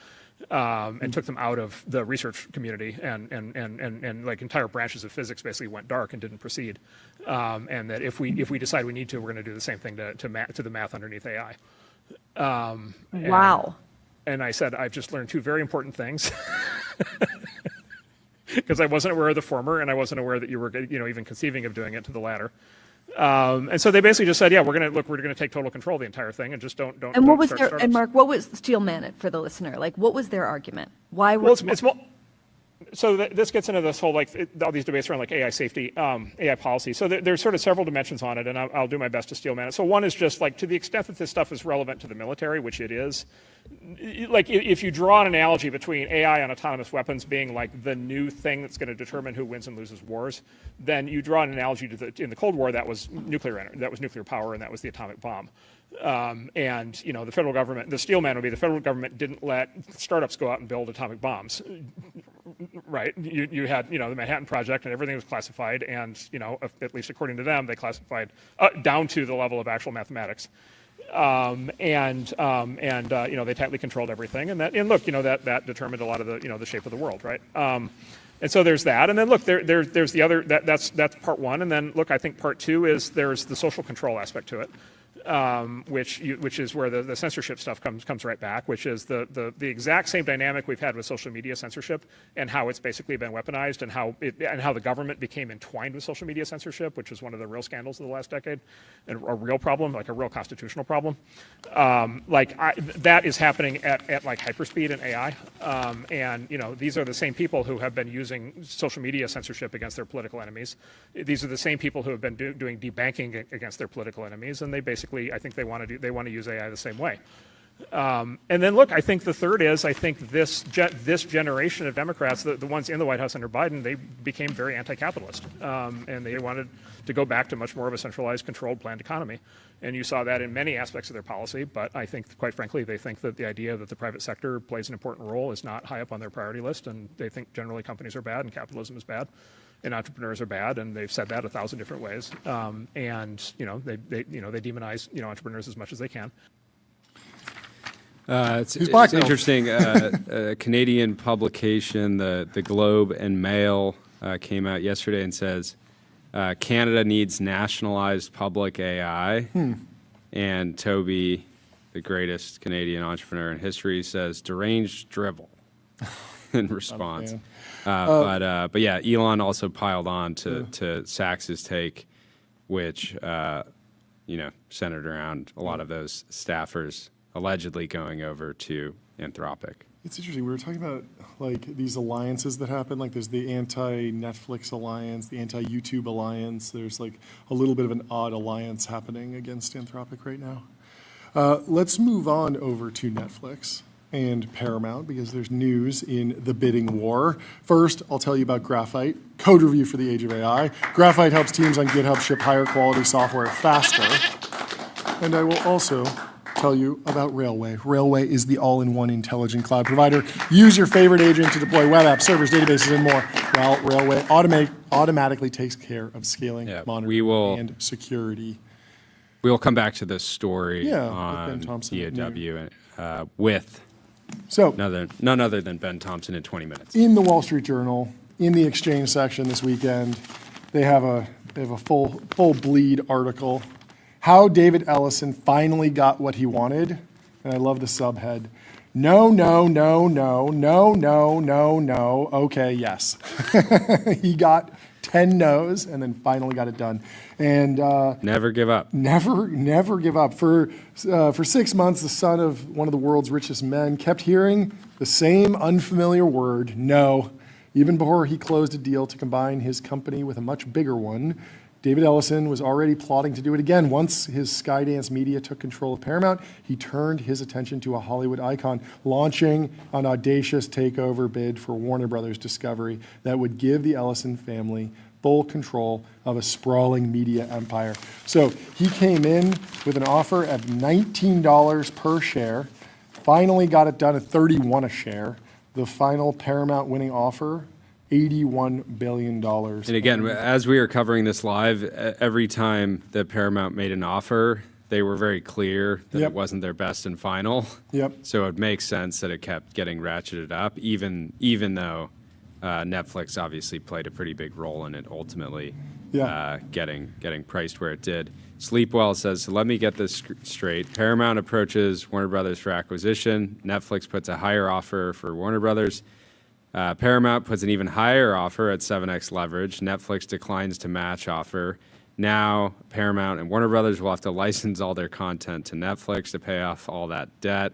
and took them out of the research community, and like entire branches of physics basically went dark and didn't proceed. And that if we decide we need to, we're going to do the same thing to the math underneath AI. Wow. And I said, I've just learned 2 very important things. Because I wasn't aware of the former, and I wasn't aware that you were, even conceiving of doing it to the latter. And so they basically just said, we're going to take total control of the entire thing, and just don't. And what was their, and Mark, what was Steelman it for the listener? Like, what was their argument? Why was so this gets into this whole all these debates around like AI safety, AI policy. So there's sort of several dimensions on it, and I'll do my best to steelman it. So one is just like, to the extent that this stuff is relevant to the military, which it is. Like if you draw an analogy between AI and autonomous weapons being like the new thing that's going to determine who wins and loses wars, then you draw an analogy to in the Cold War that was nuclear power, and that was the atomic bomb. And the federal government, the steelman would be the federal government didn't let startups go out and build atomic bombs, right? You had the Manhattan Project, and everything was classified, and at least according to them, they classified down to the level of actual mathematics. They tightly controlled everything, and that determined a lot of the shape of the world, right? And so there's that, and then look, there's the other that's part one, and then look, I think part 2 is there's the social control aspect to it. Which is where the censorship stuff comes right back, which is the exact same dynamic we've had with social media censorship, and how it's basically been weaponized, and how the government became entwined with social media censorship, which is one of the real scandals of the last decade, and a real problem, like a real constitutional problem. That is happening at like hyperspeed in AI, and these are the same people who have been using social media censorship against their political enemies. These are the same people who have been doing debanking against their political enemies, and they basically, I think they want to use AI the same way. And then look, I think the third is, I think this generation of Democrats, the ones in the White House under Biden, they became very anti-capitalist, and they wanted to go back to much more of a centralized, controlled, planned economy. And you saw that in many aspects of their policy, but I think, quite frankly, they think that the idea that the private sector plays an important role is not high up on their priority list, and they think generally companies are bad and capitalism is bad, and entrepreneurs are bad, and they've said that 1,000 different ways. They demonize entrepreneurs as much as they can. It's interesting. A Canadian publication, the Globe and Mail, came out yesterday and says Canada needs nationalized public AI. And Toby, the greatest Canadian entrepreneur in history, says deranged drivel in response. But yeah, Elon also piled on to Sachs's take, which centered around a lot of those staffers allegedly going over to Anthropic. It's interesting. We were talking about like these alliances that happen. Like there's the anti-Netflix alliance, the anti-YouTube alliance. There's like a little bit of an odd alliance happening against Anthropic right now. Let's move on over to Netflix and Paramount because there's news in the bidding war. First, I'll tell you about Graphite, code review for the age of AI. Graphite helps teams on GitHub ship higher quality software faster. And I will also tell you about Railway. Railway is the all-in-one intelligent cloud provider. Use your favorite agent to deploy web apps, servers, databases, and more, while Railway automatically takes care of scaling, monitoring, and security. We will come back to this story on Ben Thompson DoW with none other than Ben Thompson in 20 minutes. In the Wall Street Journal, in the Exchange section this weekend, they have a full bleed article. How David Ellison finally got what he wanted, and I love the subhead. No. Okay, yes. He got 10 no's and then finally got it done. And never give up. Never give up. For 6 months, the son of one of the world's richest men kept hearing the same unfamiliar word, no. Even before he closed a deal to combine his company with a much bigger one, David Ellison was already plotting to do it again. Once his Skydance Media took control of Paramount, he turned his attention to a Hollywood icon, launching an audacious takeover bid for Warner Brothers Discovery that would give the Ellison family full control of a sprawling media empire. So he came in with an offer of $19 per share, finally got it done at $31 a share. The final Paramount winning offer, $81 billion. And again, as we were covering this live, every time that Paramount made an offer, they were very clear that it wasn't their best and final. So it makes sense that it kept getting ratcheted up, even though Netflix obviously played a pretty big role in it ultimately getting priced where it did. Sleepwell says, so let me get this straight. Paramount approaches Warner Brothers for acquisition. Netflix puts a higher offer for Warner Brothers. Paramount puts an even higher offer at 7x leverage. Netflix declines to match offer. Now, Paramount and Warner Brothers will have to license all their content to Netflix to pay off all that debt.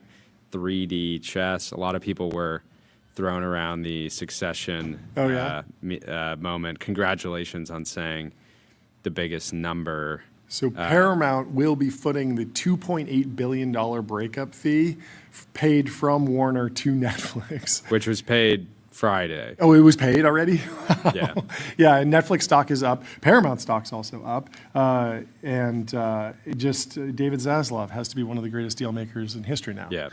3D chess. A lot of people were throwing around the Succession moment. Congratulations on saying the biggest number. So Paramount will be footing the $2.8 billion breakup fee paid from Warner to Netflix. Which was paid Friday. Oh, it was paid already? Yeah. Yeah, and Netflix stock is up. Paramount stock's also up. And David Zaslav has to be one of the greatest deal makers in history now. Yeah.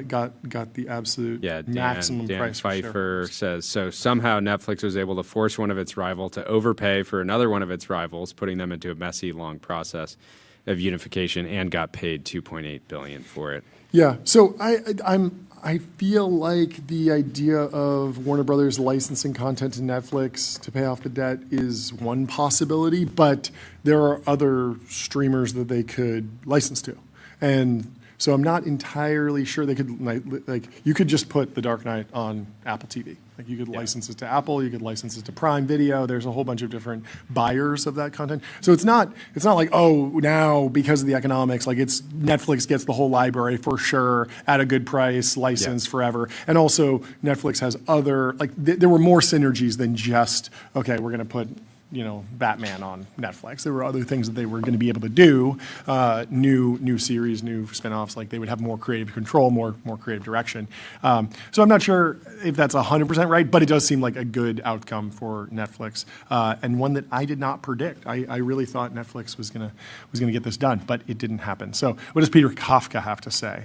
Got the absolute maximum Dan price. Pfeiffer says, so somehow Netflix was able to force one of its rivals to overpay for another one of its rivals, putting them into a messy, long process of unification, and got paid $2.8 billion for it. Yeah, so I feel like the idea of Warner Brothers licensing content to Netflix to pay off the debt is one possibility, but there are other streamers that they could license to. And so I'm not entirely sure they could, like you could just put The Dark Knight on Apple TV. Like you could license it to Apple, you could license it to Prime Video. There's a whole bunch of different buyers of that content. So it's not like, oh, now because of the economics, like it's Netflix gets the whole library for sure at a good price, licensed forever. And also Netflix has other, like there were more synergies than just, okay, we're going to put Batman on Netflix. There were other things that they were going to be able to do, new series, new spinoffs. Like they would have more creative control, more creative direction. So I'm not sure if that's 100% right, but it does seem like a good outcome for Netflix, and one that I did not predict. I really thought Netflix was gonna get this done, but it didn't happen. So what does Peter Kafka have to say?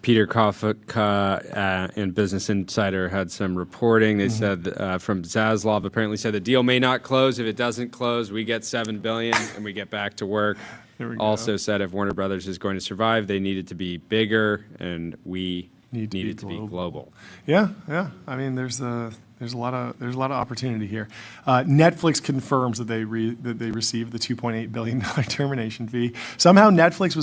Peter Kafka in Business Insider had some reporting. They said from Zaslav apparently said the deal may not close. If it doesn't close, we get $7 billion and we get back to work. Also said if Warner Brothers is going to survive, they needed to be bigger, and we needed to be global. Yeah. I mean, there's a lot of opportunity here. Netflix confirms that they received the $2.8 billion termination fee. Somehow Netflix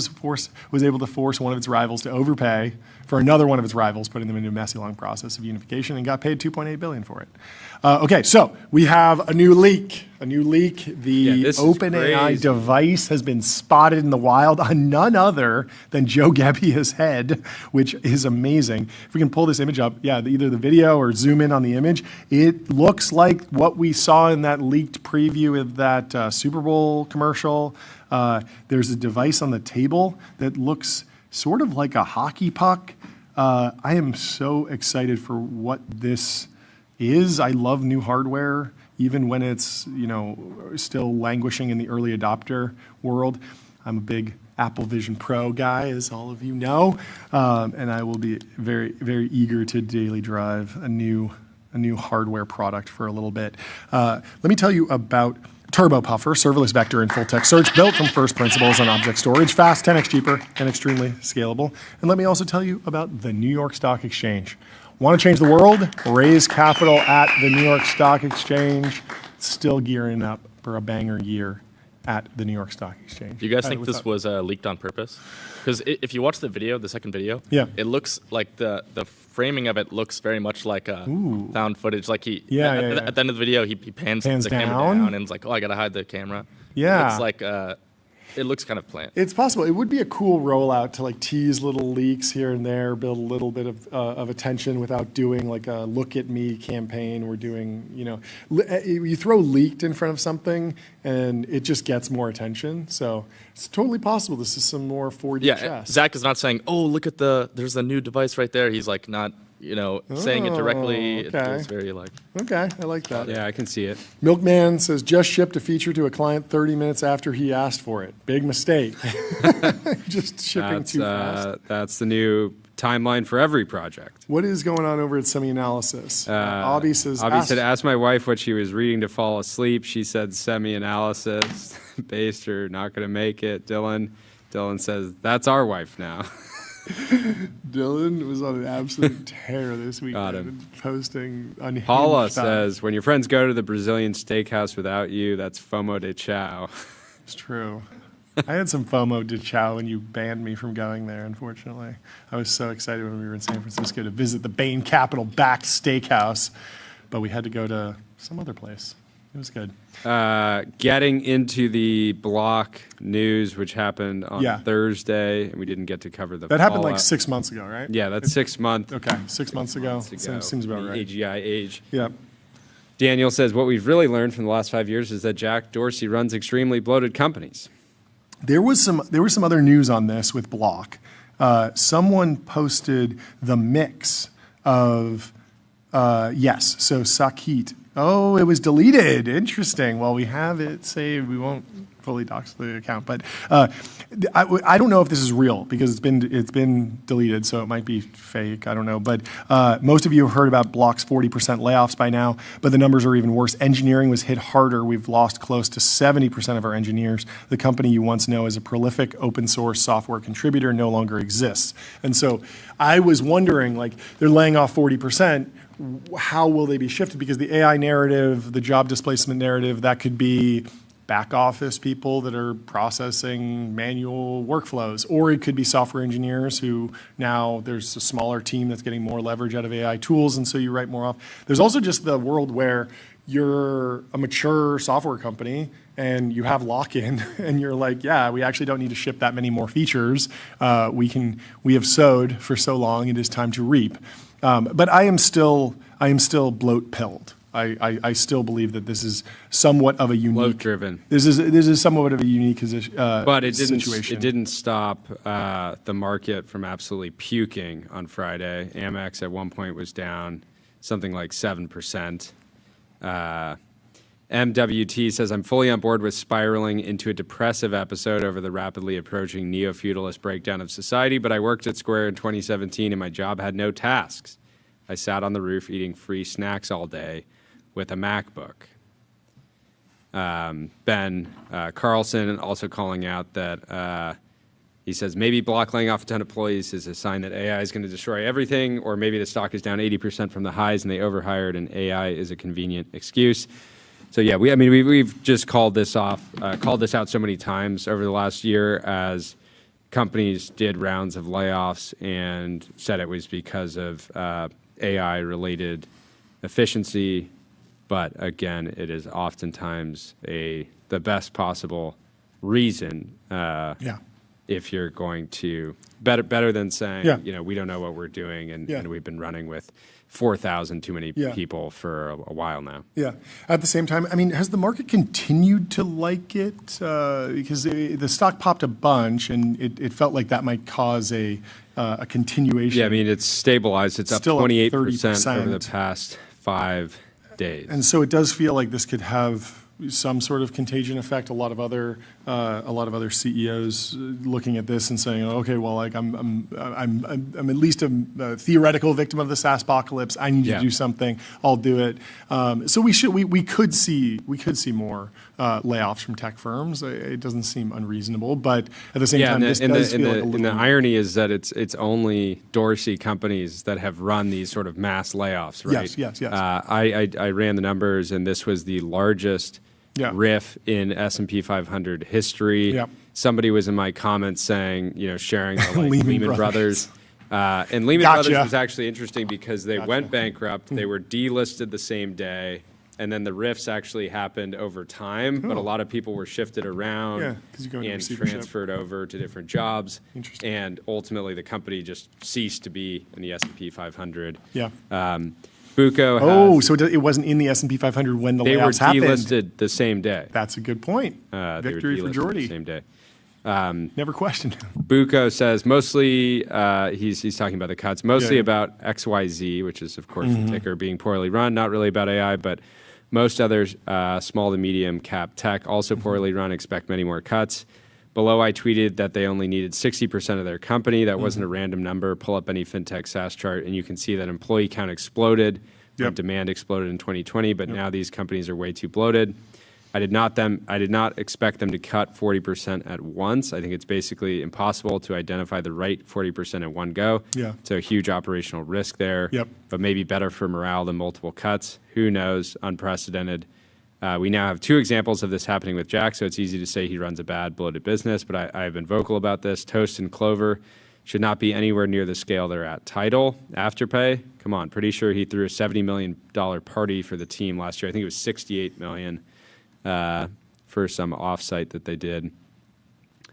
was able to force one of its rivals to overpay for another one of its rivals, putting them into a messy, long process of unification, and got paid $2.8 billion for it. Okay, so we have a new leak A new leak. The OpenAI device has been spotted in the wild on none other than Joe Gebbia's head, which is amazing. If we can pull this image up, either the video or zoom in on the image, it looks like what we saw in that leaked preview of that Super Bowl commercial. There's a device on the table that looks sort of like a hockey puck. I am so excited for what this is. I love new hardware, even when it's, still languishing in the early adopter world. I'm a big Apple Vision Pro guy, as all of you know, and I will be very, very eager to daily drive a new hardware product for a little bit. Let me tell you about Turbo Puffer, serverless vector and full-text search built from first principles on object storage, fast, 10x cheaper, and extremely scalable. And let me also tell you about the New York Stock Exchange. Want to change the world? Raise capital at the New York Stock Exchange. Still gearing up for a banger year at the New York Stock Exchange. Do you guys think this was leaked on purpose? Because if you watch the video, the second video, it looks like the framing of it looks very much like found footage. Like at the end of the video, he pans the camera down and it's like, oh, I got to hide the camera. Yeah. It looks like it looks kind of planned. It's possible. It would be a cool rollout to like tease little leaks here and there, build a little bit of attention without doing like a look at me campaign. We're doing, you throw leaked in front of something and it just gets more attention. So it's totally possible. This is some more 4D chess. Zach is not saying, oh, look at there's a new device right there. He's like not, saying it directly. Okay. It's very like. Okay, I like that. Yeah, I can see it. Milkman says, just shipped a feature to a client 30 minutes after he asked for it. Big mistake. Just shipping too fast. That's the new timeline for every project. What is going on over at Semi-Analysis? Abby says, said, ask my wife what she was reading to fall asleep. She said Semi-Analysis. Based her, not going to make it. Dylan says, that's our wife now. Dylan was on an absolute tear this week. Got him. Posting unhinged Paula stuff. says, when your friends go to the Brazilian steakhouse without you, that's FOMO de chao. It's true. I had some FOMO de chao when you banned me from going there, unfortunately. I was so excited when we were in San Francisco to visit the Bain Capital-backed steakhouse, but we had to go to some other place. It was good. Getting into the block news, which happened on Thursday, and we didn't get to cover the That happened like 6 months ago, right? Yeah, that's 6 months. Okay, 6 months ago. Seems about right. AGI age. Yep. Daniel says, what we've really learned from the last 5 years is that Jack Dorsey runs extremely bloated companies. There was some other news on this with Block. Someone posted the mix of, so Sakit. Oh, it was deleted. Interesting. Well, we have it saved. We won't fully dox the account, but I don't know if this is real because it's been deleted, so it might be fake. I don't know, but most of you have heard about Block's 40% layoffs by now, but the numbers are even worse. Engineering was hit harder. We've lost close to 70% of our engineers. The company you once know as a prolific open source software contributor no longer exists. And so I was wondering, like, they're laying off 40%. How will they be shifted? Because the AI narrative, the job displacement narrative, that could be back office people that are processing manual workflows, or it could be software engineers who now there's a smaller team that's getting more leverage out of AI tools, and so you write more off. There's also just the world where you're a mature software company and you have lock-in and you're like, yeah, we actually don't need to ship that many more features. We have sowed for so long, it is time to reap. But I am still bloat-pilled. I still believe that this is somewhat of a unique. Bloat-driven. This is somewhat of a unique but it situation. It didn't stop the market from absolutely puking on Friday. Amex at one point was down something like 7%. MWT says, I'm fully on board with spiraling into a depressive episode over the rapidly approaching neo-feudalist breakdown of society, but I worked at Square in 2017 and my job had no tasks. I sat on the roof eating free snacks all day with a MacBook. Ben Carlson also calling out that he says, maybe Block laying off a ton of employees is a sign that AI is going to destroy everything, or maybe the stock is down 80% from the highs and they overhired and AI is a convenient excuse. So yeah, we've just called this out so many times over the last year as companies did rounds of layoffs and said it was because of AI-related efficiency But again, it is oftentimes the best possible reason. If you're going to better than saying, we don't know what we're doing, and we've been running with 4,000 too many people for a while now. Yeah. At the same time, I mean, has the market continued to like it? Because the stock popped a bunch, and it felt like that might cause a continuation. Yeah, I mean, it's stabilized. It's still up 28% over the past 5 days. And so it does feel like this could have some sort of contagion effect. A lot of other CEOs looking at this and saying, okay, well, like I'm at least a theoretical victim of the SaaS apocalypse. I need to do something. I'll do it. So we could see more layoffs from tech firms. It doesn't seem unreasonable, but at the same time, this does feel like a little. And the irony is that it's only Dorsey companies that have run these sort of mass layoffs, right? Yes. I ran the numbers, and this was the largest RIF in S&P 500 history. Yep. Somebody was in my comments saying, sharing the Lehman Brothers. And Lehman Brothers was actually interesting because they went bankrupt. They were delisted the same day. And then the RIFs actually happened over time. But a lot of people were shifted around and transferred over to different jobs. And ultimately, the company just ceased to be in the S&P 500. Yeah. Buco so it wasn't in the S&P 500 when the layoffs happened. They were delisted the same day. That's a good point. Victory for Jordy. The same day. Never questioned him. Buco says mostly, he's talking about the cuts, mostly about XYZ, which is, of course, the ticker being poorly run, not really about AI, but most others, small to medium cap tech, also poorly run, expect many more cuts. Below, I tweeted that they only needed 60% of their company. That wasn't a random number. Pull up any fintech SaaS chart, and you can see that employee count exploded. Demand exploded in 2020, but now these companies are way too bloated. I did not expect them to cut 40% at once. I think it's basically impossible to identify the right 40% at one go. So a huge operational risk there, but maybe better for morale than multiple cuts. Who knows? Unprecedented. We now have 2 examples of this happening with Jack, so it's easy to say he runs a bad, bloated business, but I've been vocal about this. Toast and Clover should not be anywhere near the scale they're at. Tidal, Afterpay, come on, pretty sure he threw a $70 million party for the team last year. I think it was $68 million for some offsite that they did.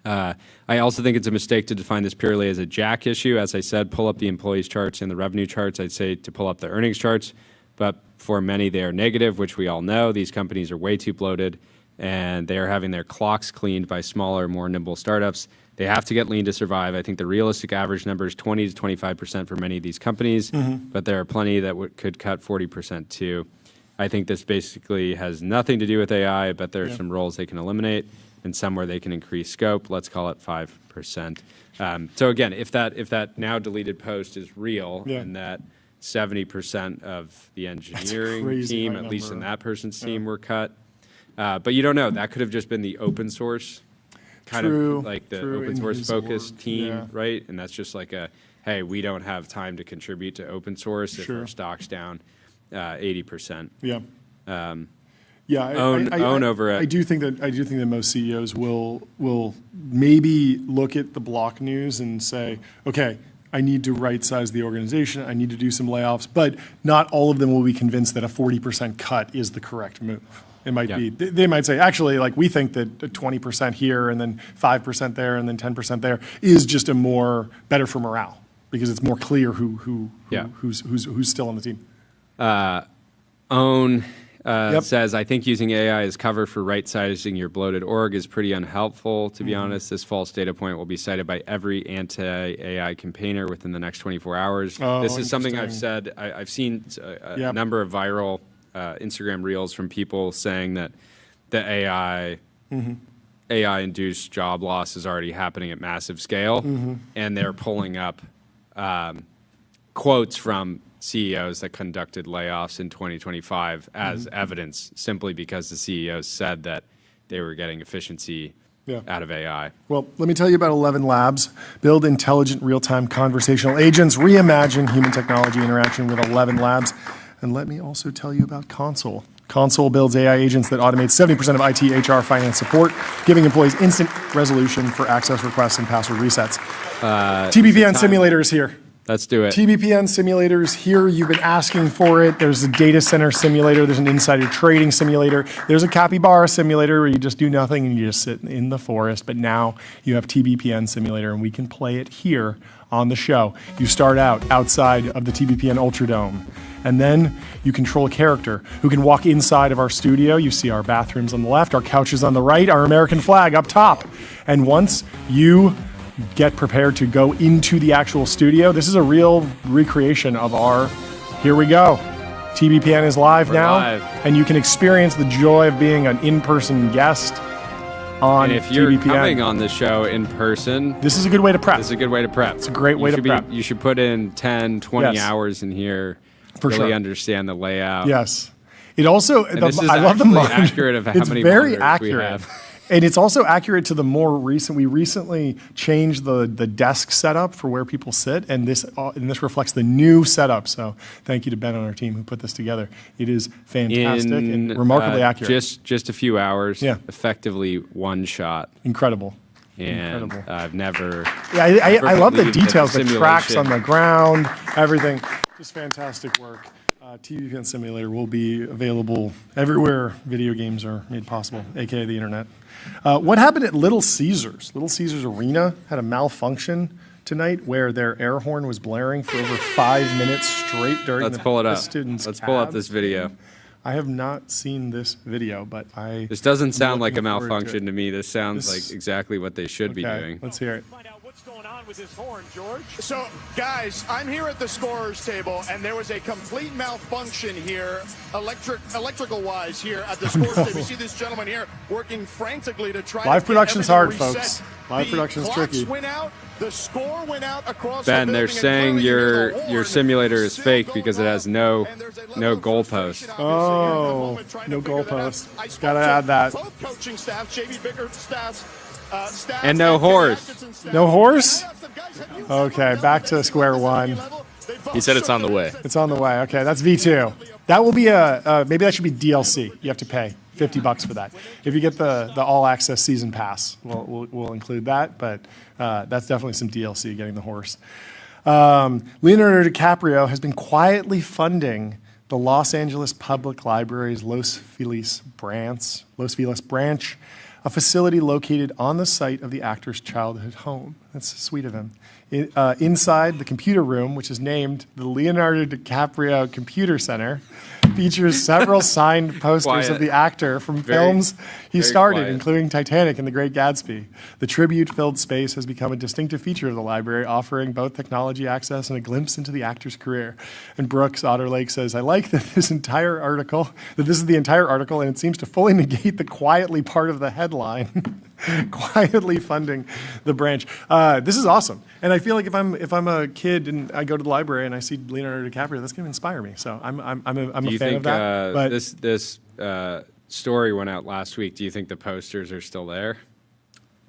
I also think it's a mistake to define this purely as a Jack issue. As I said, pull up the employees charts and the revenue charts. I'd say to pull up the earnings charts, but for many, they are negative, which we all know. These companies are way too bloated, and they are having their clocks cleaned by smaller, more nimble startups. They have to get lean to survive. I think the realistic average number is 20 to 25% for many of these companies, but there are plenty that could cut 40% too. I think this basically has nothing to do with AI, but there are some roles they can eliminate and some where they can increase scope. Let's call it 5%. So again, if that now deleted post is real and that 70% of the engineering team, at least in that person's team, were cut. But you don't know. That could have just been the open source, of like the open source focused team, right? And that's just like hey, we don't have time to contribute to open source if our stock's down 80%. I do think that most CEOs will maybe look at the block news and say, okay, I need to right-size the organization. I need to do some layoffs, but not all of them will be convinced that a 40% cut is the correct move. It might be. They might say, actually, like we think that 20% here and then 5% there and then 10% there is just better for morale because it's more clear who's still on the team. Says, I think using AI as cover for right-sizing your bloated org is pretty unhelpful, to be honest. This false data point will be cited by every anti-AI campaigner within the next 24 hours. This is something I've said. I've seen a number of viral Instagram reels from people saying that the AI-induced job loss is already happening at massive scale, and they're pulling up quotes from CEOs that conducted layoffs in 2025 as evidence, simply because the CEOs said that they were getting efficiency out of AI. Well, let me tell you about 11 Labs. Build intelligent real-time conversational agents. Reimagine human technology interaction with 11 Labs. And let me also tell you about Console. Console builds AI agents that automate 70% of IT, HR, finance support, giving employees instant resolution for access requests and password resets. TBPN Simulator is here. Let's do it. TBPN simulators here. You've been asking for it. There's a data center simulator. There's an insider trading simulator. There's a capybara simulator where you just do nothing and you just sit in the forest. But now you have TBPN simulator, and we can play it here on the show. You start out outside of the TBPN Ultra Dome, and then you control a character who can walk inside of our studio. You see our bathrooms on the left, our couches on the right, our American flag up top. And once you get prepared to go into the actual studio, this is a real recreation of our, here we go. TBPN is live now, and you can experience the joy of being an in-person guest on and if you're TBPN. coming on the show in person, this is a good way to prep. It's a good way to prep. It's a great way to prep. You should put in 10, 20 hours in here, for really sure. understand the layout. It also, I love the monitor. Accurate of how it's many very monitors accurate. we have. And it's also accurate to the more recent. We recently changed the desk setup for where people sit, and this reflects the new setup. So thank you to Ben on our team who put this together. It is fantastic and remarkably accurate. Just a few hours. Yeah. Effectively one shot. Incredible. And Incredible. I've never. Yeah, I love the details, the simulation. tracks on the ground, everything. Just fantastic work. TBPN Simulator will be available everywhere video games are made possible, aka the internet. What happened at Little Caesars? Little Caesars Arena had a malfunction tonight where their air horn was blaring for over 5 minutes straight during the students' Let's pull up this video. I have not seen this video, but This doesn't sound like a malfunction to me. This sounds like exactly what they should be doing. Let's hear it. With his horn, George. So, guys, I'm here at the scorer's table, and there was a complete malfunction here, electrical-wise, here at the scorer's table. We see this gentleman here working frantically to try. Live to production's get hard, reset. folks. Live production's tricky. Went out, the score went out across Ben, the they're building, saying and your simulator is fake because it has no goalpost. Oh, no goalpost. Gotta add that. Both coaching staff, JB Bicker's staff. And no horse. No horse? Okay, back to square one. He said it's on the way. It's on the way. Okay, that's V2. That will be maybe that should be DLC. You have to pay $50 for that. If you get the all access season pass, we'll include that. But that's definitely some DLC getting the horse. Leonardo DiCaprio has been quietly funding the Los Angeles Public Library's Los Feliz branch, a facility located on the site of the actor's childhood home. That's sweet of him. Inside the computer room, which is named the Leonardo DiCaprio Computer Center, features several signed posters of the actor from films he starred in, including Titanic and The Great Gatsby. The tribute-filled space has become a distinctive feature of the library, offering both technology access and a glimpse into the actor's career. And Brooks Otter Lake says, I like that this is the entire article, and it seems to fully negate the quietly part of the headline. Quietly funding the branch. This is awesome, and I feel like if I'm a kid and I go to the library and I see Leonardo DiCaprio, that's going to inspire me. So I'm a fan of that. But this story went out last week. Do you think the posters are still there?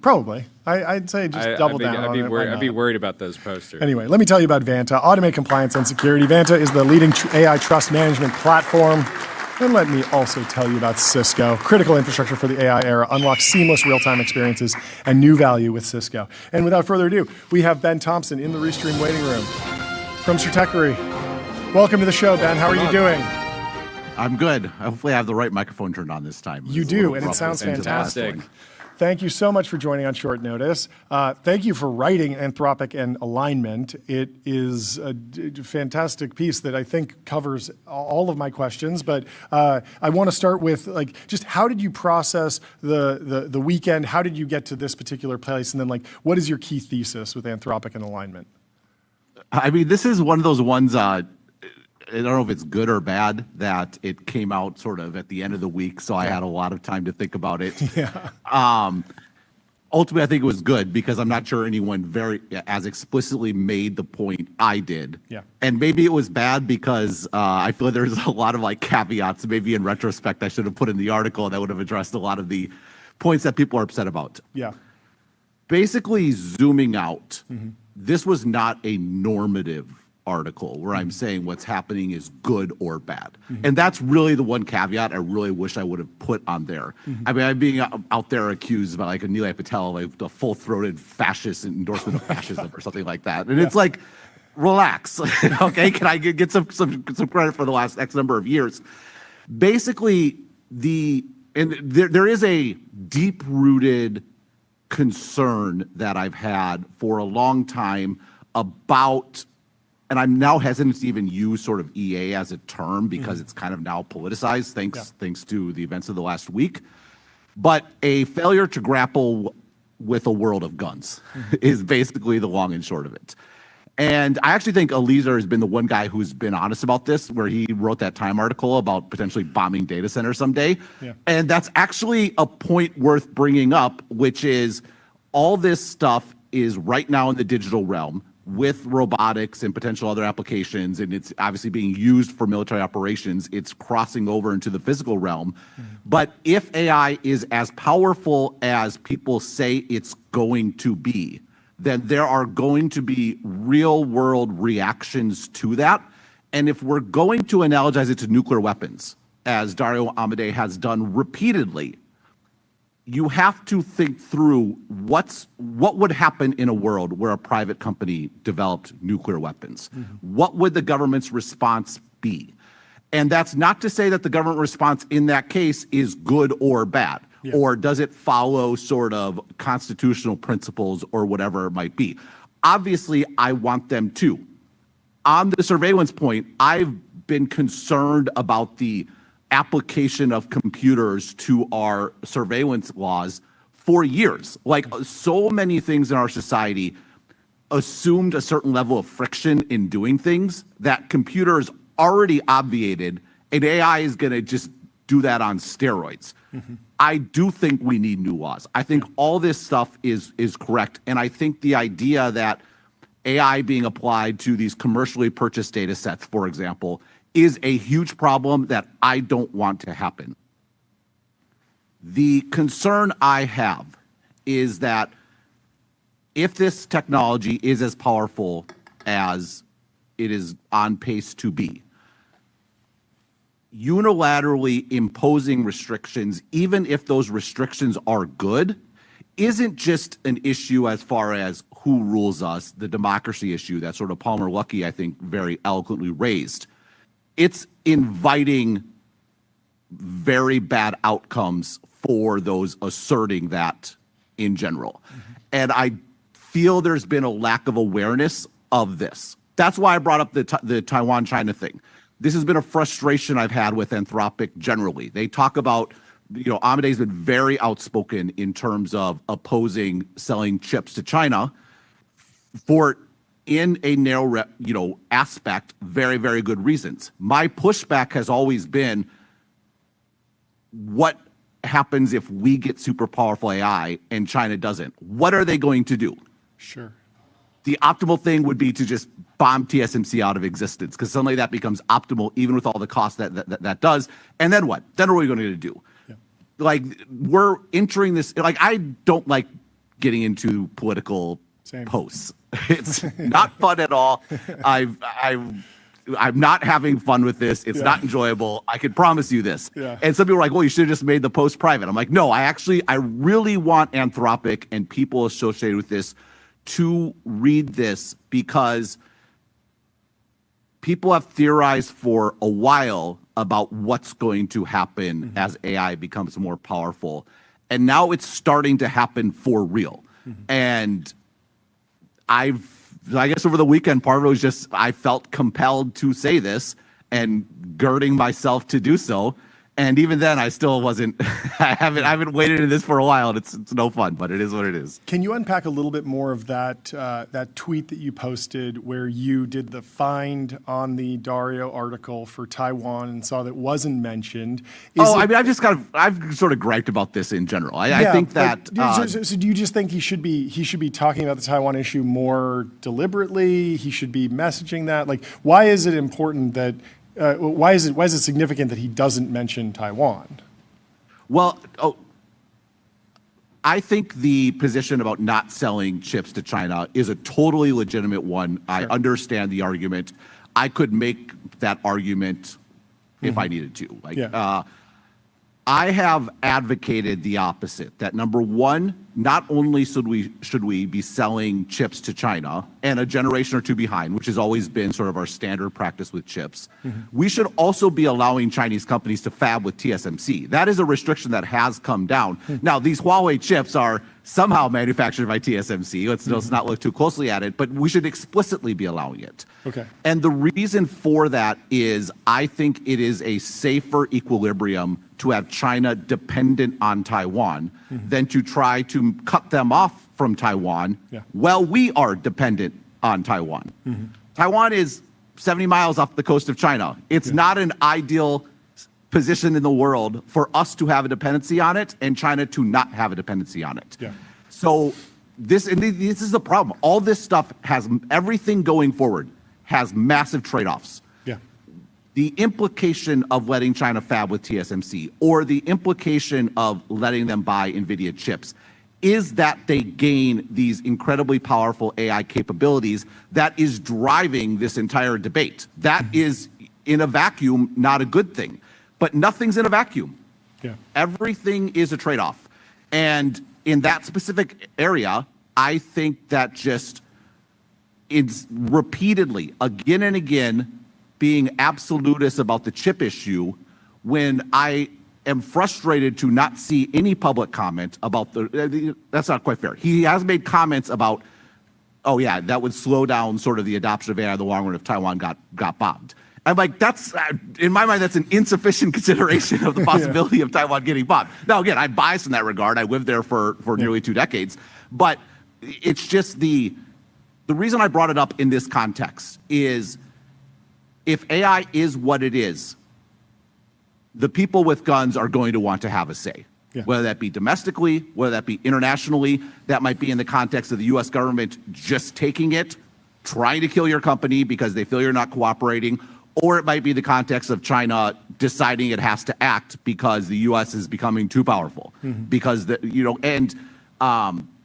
Probably. I'd say just double down. I'd be worried about those posters. Anyway, let me tell you about Vanta. Automate compliance and security. Vanta is the leading AI trust management platform. And let me also tell you about Cisco. Critical infrastructure for the AI era. Unlock seamless real-time experiences and new value with Cisco. And without further ado, we have Ben Thompson in the Restream waiting room from Stratechery. Welcome to the show, Ben. How are you doing? I'm good. Hopefully I have the right microphone turned on this time. You do, and it sounds fantastic. Thank you so much for joining on short notice. Thank you for writing Anthropic and Alignment. It is a fantastic piece that I think covers all of my questions, but I want to start with just how did you process the weekend? How did you get to this particular place? And then what is your key thesis with Anthropic and Alignment? I mean, this is one of those ones, I don't know if it's good or bad that it came out sort of at the end of the week, so I had a lot of time to think about it. Ultimately, I think it was good because I'm not sure anyone as explicitly made the point I did. And maybe it was bad because I feel there's a lot of caveats. Maybe in retrospect, I should have put in the article that would have addressed a lot of the points that people are upset about. Basically, zooming out, this was not a normative article where I'm saying what's happening is good or bad. And that's really the one caveat I really wish I would have put on there. I mean, I'm being out there accused by a Nilay Patel, a full-throated fascist endorsement of fascism or something like that. And it's relax. Okay, can I get some credit for the last X number of years? Basically, there is a deep-rooted concern that I've had for a long time about, and I'm now hesitant to even use sort of EA as a term because it's kind of now politicized thanks to the events of the last week, but a failure to grapple with a world of guns is basically the long and short of it. And I actually think Eliezer has been the one guy who's been honest about this, where he wrote that Time article about potentially bombing data centers someday. Yeah. And that's actually a point worth bringing up, which is all this stuff is right now in the digital realm with robotics and potential other applications, and it's obviously being used for military operations. It's crossing over into the physical realm. But if AI is as powerful as people say it's going to be, then there are going to be real-world reactions to that. And if we're going to analogize it to nuclear weapons, as Dario Amodei has done repeatedly, you have to think through what would happen in a world where a private company developed nuclear weapons. What would the government's response be? And that's not to say that the government response in that case is good or bad. Yeah. Or does it follow sort of constitutional principles or whatever it might be? Obviously, I want them to. On the surveillance point, I've been concerned about the application of computers to our surveillance laws for years. Like, so many things in our society assumed a certain level of friction in doing things that computers already obviated, and AI is going to just do that on steroids. I do think we need new laws. I think all this stuff is correct. And I think the idea that AI being applied to these commercially purchased data sets, for example, is a huge problem that I don't want to happen. The concern I have is that if this technology is as powerful as it is on pace to be, unilaterally imposing restrictions, even if those restrictions are good, isn't just an issue as far as who rules us, the democracy issue that sort of Palmer Luckey, I think, very eloquently raised. It's inviting very bad outcomes for those asserting that in general. And I feel there's been a lack of awareness of this. That's why I brought up the Taiwan-China thing. This has been a frustration I've had with Anthropic generally. They talk about, Amodei's been very outspoken in terms of opposing selling chips to China for, in a narrow, aspect, very, very good reasons. My pushback has always been, what happens if we get super powerful AI and China doesn't? What are they going to do? Sure. The optimal thing would be to just bomb TSMC out of existence, because suddenly that becomes optimal, even with all the costs that does. And then what? Then what are we going to do? Yeah. Like, we're entering this. Like, I don't like getting into political posts. It's not fun at all. I'm not having fun with this. It's not enjoyable. I can promise you this. Yeah. And some people are like, well, you should have just made the post private. I'm like, no, I really want Anthropic and people associated with this to read this, because people have theorized for a while about what's going to happen as AI becomes more powerful. And now it's starting to happen for real. And I guess over the weekend, part of it was just I felt compelled to say this and girding myself to do so. And even then, I still wasn't. I haven't waded into this for a while, and it's no fun, but it is what it is. Can you unpack a little bit more of that tweet that you posted, where you did the find on the Dario article for Taiwan and saw that wasn't mentioned? I've sort of griped about this in general. I think that. So do you just think he should be talking about the Taiwan issue more deliberately? He should be messaging that. Like, why is it important that? Why is it significant that he doesn't mention Taiwan? Well, I think the position about not selling chips to China is a totally legitimate one. Sure. I understand the argument. I could make that argument if I needed to. I have advocated the opposite, that number one, not only should we be selling chips to China and a generation or two behind, which has always been sort of our standard practice with chips, we should also be allowing Chinese companies to fab with TSMC. That is a restriction that has come down. Now, these Huawei chips are somehow manufactured by TSMC. Let's not look too closely at it, but we should explicitly be allowing it. Okay. And the reason for that is I think it is a safer equilibrium to have China dependent on Taiwan than to try to cut them off from Taiwan while we are dependent on Taiwan. Taiwan is 70 miles off the coast of China. It's not an ideal position in the world for us to have a dependency on it and China to not have a dependency on it. So this is the problem. All this stuff has everything going forward has massive trade-offs. The implication of letting China fab with TSMC or the implication of letting them buy NVIDIA chips is that they gain these incredibly powerful AI capabilities that is driving this entire debate. That is, in a vacuum, not a good thing. But nothing's in a vacuum. Everything is a trade-off. And in that specific area, I think that just it's repeatedly, again and again, being absolutist about the chip issue when I am frustrated to not see any public comment about that's not quite fair. He has made comments about, oh yeah, that would slow down sort of the adoption of AI in the long run if Taiwan got bombed. I'm like, that's, in my mind, that's an insufficient consideration of the possibility of Taiwan getting bombed. Now, again, I'm biased in that regard. I lived there for nearly 2 decades. But it's just the reason I brought it up in this context is if AI is what it is, the people with guns are going to want to have a say. Whether that be domestically, whether that be internationally, that might be in the context of the US government just taking it, trying to kill your company because they feel you're not cooperating, or it might be the context of China deciding it has to act because the US is becoming too powerful. Because,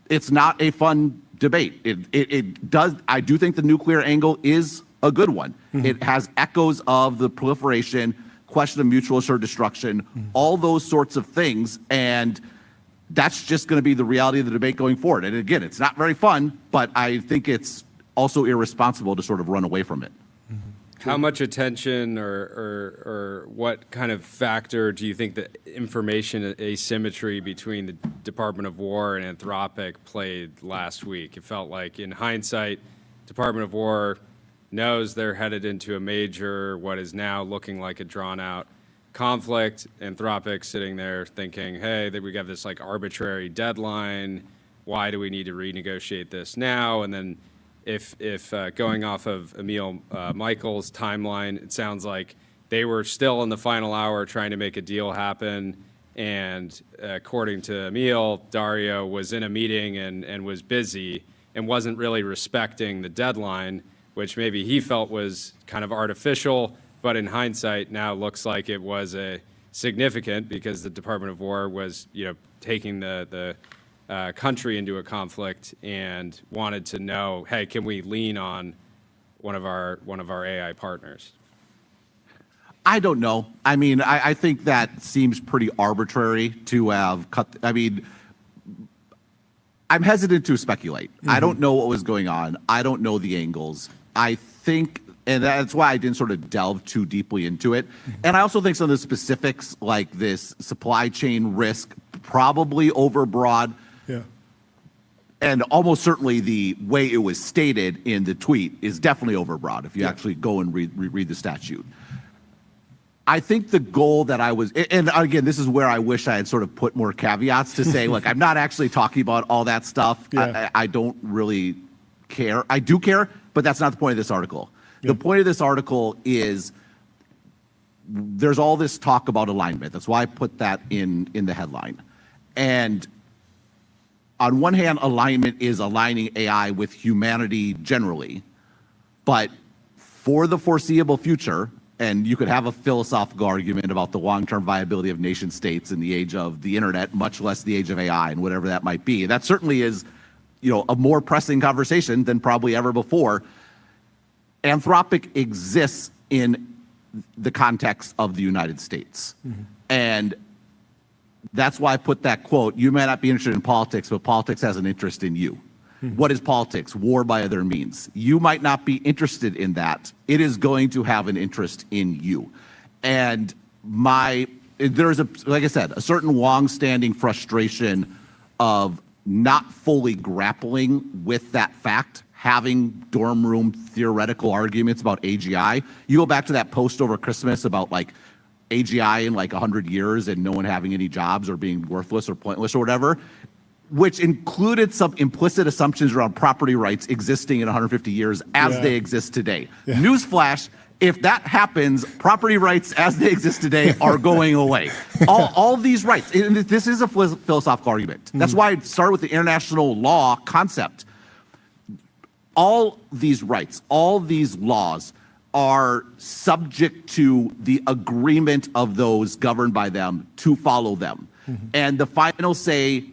it's not a fun debate. I do think the nuclear angle is a good one. It has echoes of the proliferation, question of mutual assured destruction, all those sorts of things. And that's just going to be the reality of the debate going forward. And again, it's not very fun, but I think it's also irresponsible to sort of run away from it. How much attention or what kind of factor do you think the information asymmetry between the Department of War and Anthropic played last week? It felt like, in hindsight, Department of War knows they're headed into a major, what is now looking like a drawn-out conflict. Anthropic sitting there thinking, hey, we got this like arbitrary deadline. Why do we need to renegotiate this now? And then if going off of Emil Michael's timeline, it sounds like they were still in the final hour trying to make a deal happen. And according to Emil, Dario was in a meeting and was busy and wasn't really respecting the deadline, which maybe he felt was kind of artificial, but in hindsight now looks like it was a significant because the Department of War was, taking the country into a conflict and wanted to know, hey, can we lean on one of our AI partners? I don't know. I mean, I think that seems pretty arbitrary to have cut. I mean, I'm hesitant to speculate. I don't know what was going on. I don't know the angles. I think, and that's why I didn't sort of delve too deeply into it. And I also think some of the specifics, like this supply chain risk, probably overbroad. And almost certainly the way it was stated in the tweet is definitely overbroad if you actually go and read the statute. I think the goal that I was, and again, this is where I wish I had sort of put more caveats to say, look, I'm not actually talking about all that stuff. I don't really care. I do care, but that's not the point of this article. The point of this article is there's all this talk about alignment. That's why I put that in the headline. And on one hand, alignment is aligning AI with humanity generally, but for the foreseeable future, and you could have a philosophical argument about the long-term viability of nation states in the age of the internet, much less the age of AI and whatever that might be. That certainly is, a more pressing conversation than probably ever before. Anthropic exists in the context of the United States. And That's why I put that quote, you may not be interested in politics, but politics has an interest in you. What is politics? War by other means. You might not be interested in that. It is going to have an interest in you. And there's like I said, a certain long-standing frustration of not fully grappling with that fact, having dorm room theoretical arguments about AGI. You go back to that post over Christmas about like AGI in like 100 years and no one having any jobs or being worthless or pointless or whatever, which included some implicit assumptions around property rights existing in 150 years as they exist today. Newsflash, if that happens, property rights as they exist today are going away. All these rights, and this is a philosophical argument. That's why I started with the international law concept. All these rights, all these laws are subject to the agreement of those governed by them to follow them. And the final say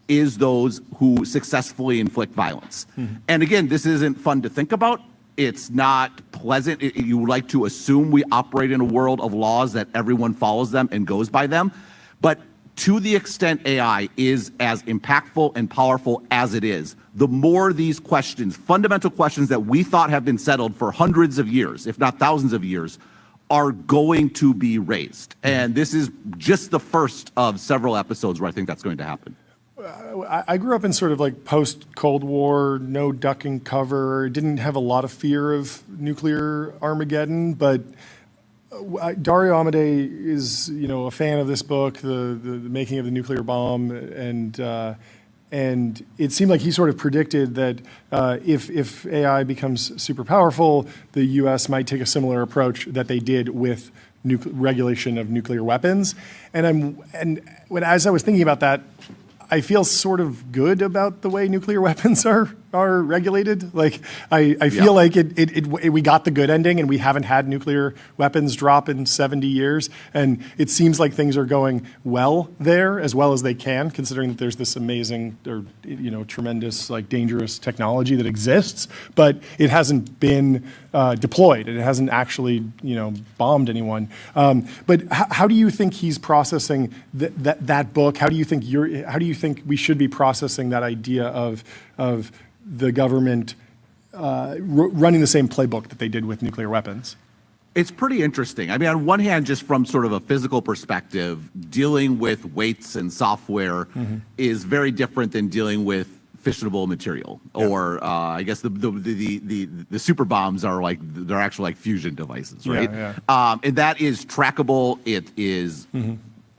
is those who successfully inflict violence. And again, this isn't fun to think about. It's not pleasant. You would like to assume we operate in a world of laws that everyone follows them and goes by them. But to the extent AI is as impactful and powerful as it is, the more these questions, fundamental questions that we thought have been settled for hundreds of years, if not thousands of years, are going to be raised. And this is just the first of several episodes where I think that's going to happen. I grew up in sort of like post-Cold War, no duck and cover, didn't have a lot of fear of nuclear Armageddon, but Dario Amodei is, a fan of this book, the making of the nuclear bomb, and it seemed like he sort of predicted that if AI becomes super powerful, the U.S. might take a similar approach that they did with regulation of nuclear weapons. And as I was thinking about that, I feel sort of good about the way nuclear weapons are regulated. Like I feel like we got the good ending, and we haven't had nuclear weapons drop in 70 years, and it seems like things are going well there as well as they can, considering that there's this amazing or tremendous like dangerous technology that exists, but it hasn't been deployed. It hasn't actually bombed anyone. But how do you think he's processing that book? How do you think we should be processing that idea of the government running the same playbook that they did with nuclear weapons? It's pretty interesting. I mean, on one hand, just from sort of a physical perspective, dealing with weights and software is very different than dealing with fissionable material, or I guess the super bombs are like they're actually like fusion devices, right? And that is trackable. It is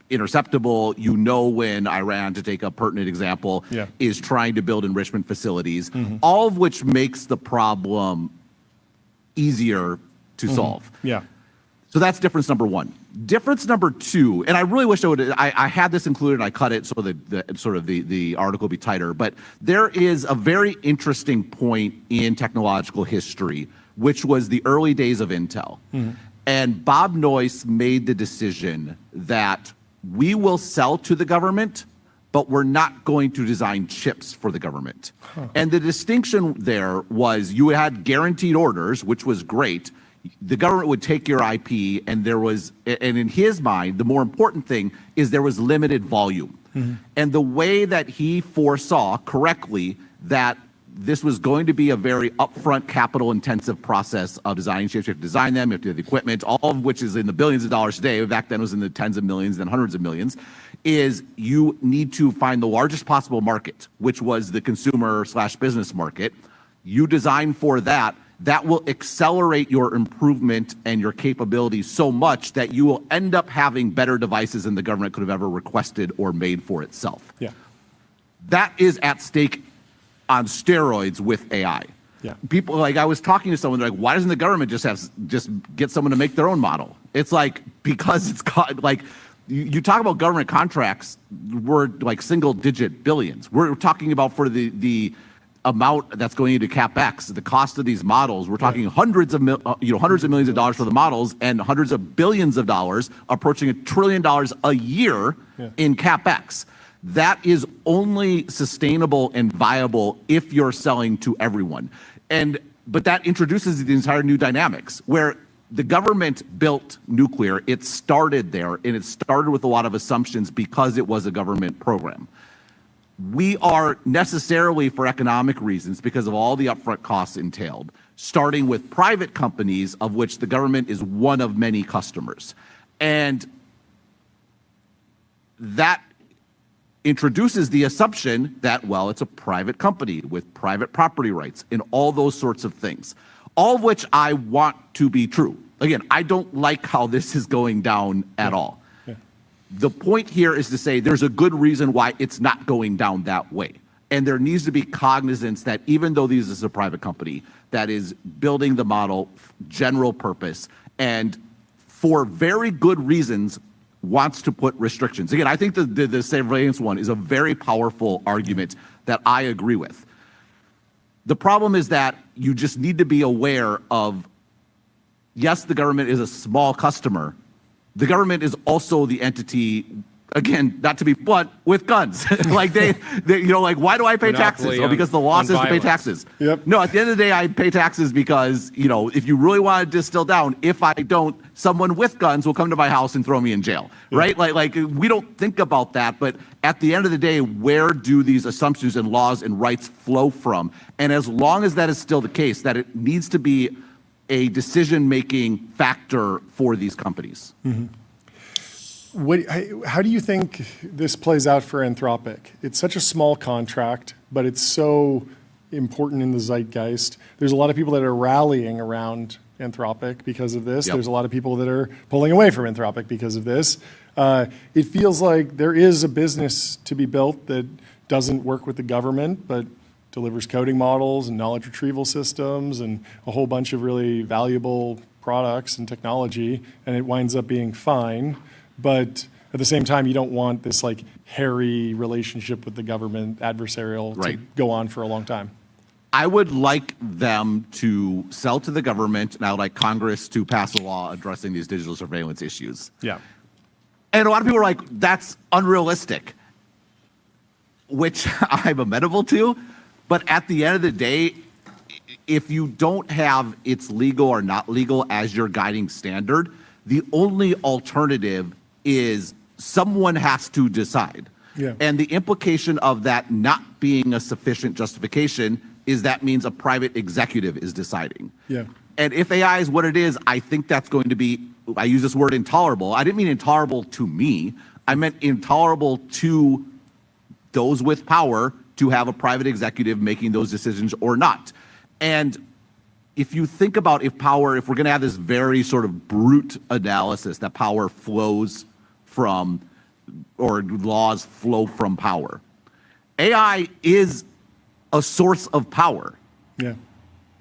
interceptable. When Iran, to take a pertinent example, is trying to build enrichment facilities, all of which makes the problem easier to solve. So that's difference number one. Difference number two, and I really wish I had this included and I cut it so that the article would be tighter, but there is a very interesting point in technological history, which was the early days of Intel. And Bob Noyce made the decision that we will sell to the government, but we're not going to design chips for the government. And the distinction there was you had guaranteed orders, which was great. The government would take your IP, and in his mind, the more important thing is there was limited volume. And the way that he foresaw correctly that this was going to be a very upfront, capital-intensive process of designing chips. You have to design them, you have to have the equipment, all of which is in the billions of dollars today. Back then it was in the tens of millions, then hundreds of millions. Is you need to find the largest possible market, which was the consumer/business market. You design for that. That will accelerate your improvement and your capabilities so much that you will end up having better devices than the government could have ever requested or made for itself. That is at stake on steroids with AI. People, like I was talking to someone, they're like, why doesn't the government just get someone to make their own model? It's like, because it's like, you talk about government contracts, we're like single digit billions. We're talking about for the amount that's going into CapEx, the cost of these models, we're talking hundreds of millions of dollars for the models and hundreds of billions of dollars, approaching $1 trillion a year in CapEx. That is only sustainable and viable if you're selling to everyone. But that introduces the entire new dynamics where the government built nuclear. It started there, and it started with a lot of assumptions because it was a government program. We are necessarily, for economic reasons, because of all the upfront costs entailed, starting with private companies, of which the government is one of many customers. And that introduces the assumption that, well, it's a private company with private property rights and all those sorts of things, all of which I want to be true. Again, I don't like how this is going down at all. The point here is to say there's a good reason why it's not going down that way. And there needs to be cognizance that even though this is a private company that is building the model general purpose and for very good reasons wants to put restrictions. Again, I think the surveillance one is a very powerful argument that I agree with. The problem is that you just need to be aware of, yes, the government is a small customer. The government is also the entity, again, not to be blunt, with guns. Like they, like, why do I pay taxes? Oh, because the law says to pay taxes. Yep. No, at the end of the day, I pay taxes because, if you really want to distill down, if I don't, someone with guns will come to my house and throw me in jail, right? Like we don't think about that, but at the end of the day, where do these assumptions and laws and rights flow from? And as long as that is still the case, that it needs to be a decision-making factor for these companies. How do you think this plays out for Anthropic? It's such a small contract, but it's so important in the zeitgeist. There's a lot of people that are rallying around Anthropic because of this. Yep. There's a lot of people that are pulling away from Anthropic because of this. It feels like there is a business to be built that doesn't work with the government, but delivers coding models and knowledge retrieval systems and a whole bunch of really valuable products and technology, and it winds up being fine. But at the same time, you don't want this like hairy relationship with the government, adversarial, to go on for a long time. I would like them to sell to the government, and I would like Congress to pass a law addressing these digital surveillance issues. Yeah. And a lot of people are like, that's unrealistic, which I'm amenable to. But at the end of the day, if you don't have it's legal or not legal as your guiding standard, the only alternative is someone has to decide. Yeah. And the implication of that not being a sufficient justification is that means a private executive is deciding. Yeah. And if AI is what it is, I think that's going to be, I use this word intolerable. I didn't mean intolerable to me. I meant intolerable to those with power to have a private executive making those decisions or not. And if you think about if we're going to have this very sort of brute analysis that power flows from, or laws flow from power, AI is a source of power. Yeah.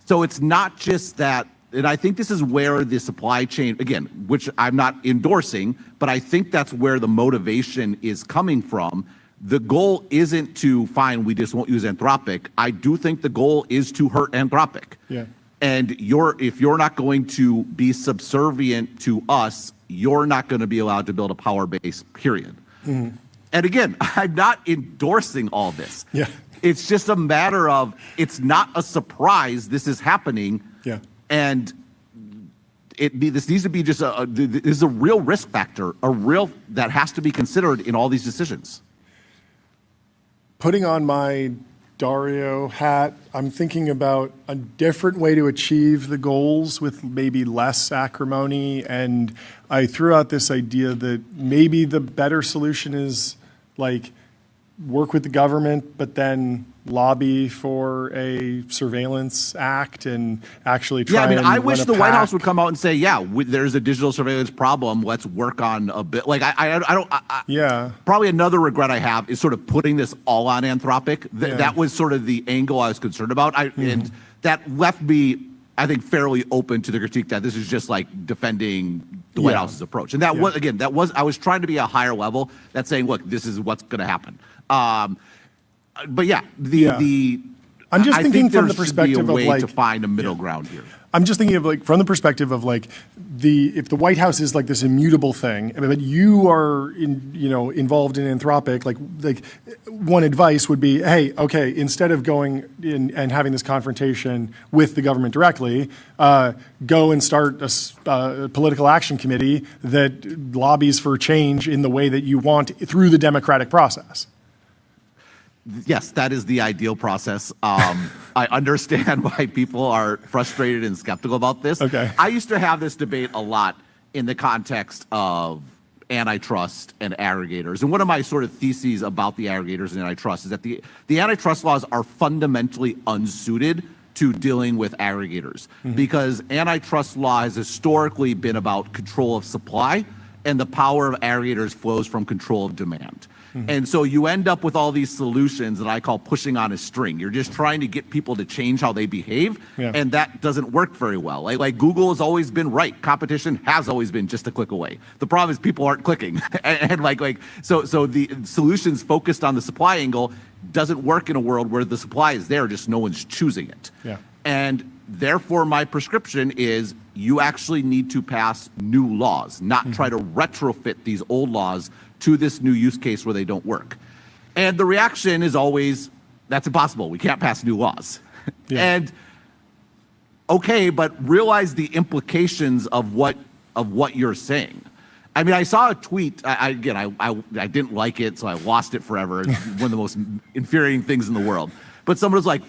So it's not just that, and I think this is where the supply chain, again, which I'm not endorsing, but I think that's where the motivation is coming from. The goal isn't to we just won't use Anthropic. I do think the goal is to hurt Anthropic. Yeah. And if you're not going to be subservient to us, you're not going to be allowed to build a power base, period. Mm-hmm. And again, I'm not endorsing all this. Yeah. It's just a matter of, it's not a surprise this is happening. Yeah. And this needs to be this is a real risk factor, that has to be considered in all these decisions. Putting on my Dario hat, I'm thinking about a different way to achieve the goals with maybe less acrimony. And I threw out this idea that maybe the better solution is like work with the government, but then lobby for a surveillance act and actually try. Yeah, I mean, and I wish the White House would come out and say, "Yeah, there's a digital surveillance problem. Let's work on a bit." Like I don't. Yeah. Probably another regret I have is sort of putting this all on Anthropic. That was sort of the angle I was concerned about. And that left me, I think, fairly open to the critique that this is just like defending the White House's approach. And that was I was trying to be a higher level. That's saying, look, this is what's going to happen. But yeah, I'm just thinking from the perspective perspective of like to find a middle ground here. I'm just thinking of like from the perspective of like if the White House is like this immutable thing, but you are involved in Anthropic, like one advice would be, hey, okay, instead of going in and having this confrontation with the government directly, go and start a political action committee that lobbies for change in the way that you want through the democratic process. Yes, that is the ideal process. I understand why people are frustrated and skeptical about this. Okay. I used to have this debate a lot in the context of antitrust and aggregators. And one of my sort of theses about the aggregators and antitrust is that the antitrust laws are fundamentally unsuited to dealing with aggregators because antitrust law has historically been about control of supply, and the power of aggregators flows from control of demand. And so you end up with all these solutions that I call pushing on a string. You're just trying to get people to change how they behave, and that doesn't work very well. Like Google has always been right. Competition has always been just a click away. The problem is people aren't clicking, and so the solutions focused on the supply angle doesn't work in a world where the supply is there, just no one's choosing it. And therefore, my prescription is you actually need to pass new laws, not try to retrofit these old laws to this new use case where they don't work. And the reaction is always, that's impossible. We can't pass new laws. And okay, but realize the implications of what you're saying. I mean, I saw a tweet. I didn't like it, so I lost it forever. It's one of the most infuriating things in the world. But someone was like,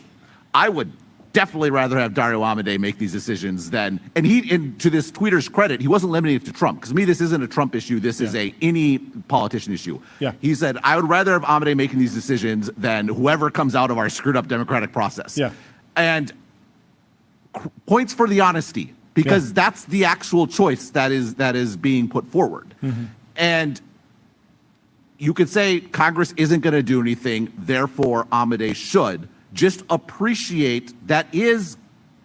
I would definitely rather have Dario Amodei make these decisions than, and to this tweeter's credit, he wasn't limiting it to Trump. Because to me, this isn't a Trump issue. This is any politician issue. He said, I would rather have Amodei making these decisions than whoever comes out of our screwed up democratic process. And points for the honesty, because that's the actual choice that is being put forward. And you could say Congress isn't going to do anything, therefore Amodei should. Just appreciate that is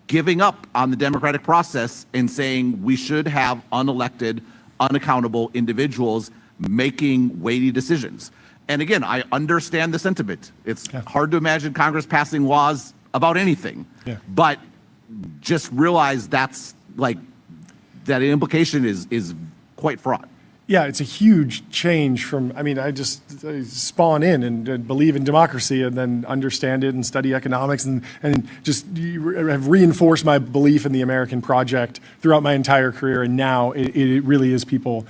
giving up on the democratic process and saying we should have unelected, unaccountable individuals making weighty decisions. And again, I understand the sentiment. It's hard to imagine Congress passing laws about anything, but just realize that's like that implication is quite fraught. Yeah, it's a huge change from, I mean, I spawn in and believe in democracy and then understand it and study economics and just have reinforced my belief in the American project throughout my entire career. And now it really is people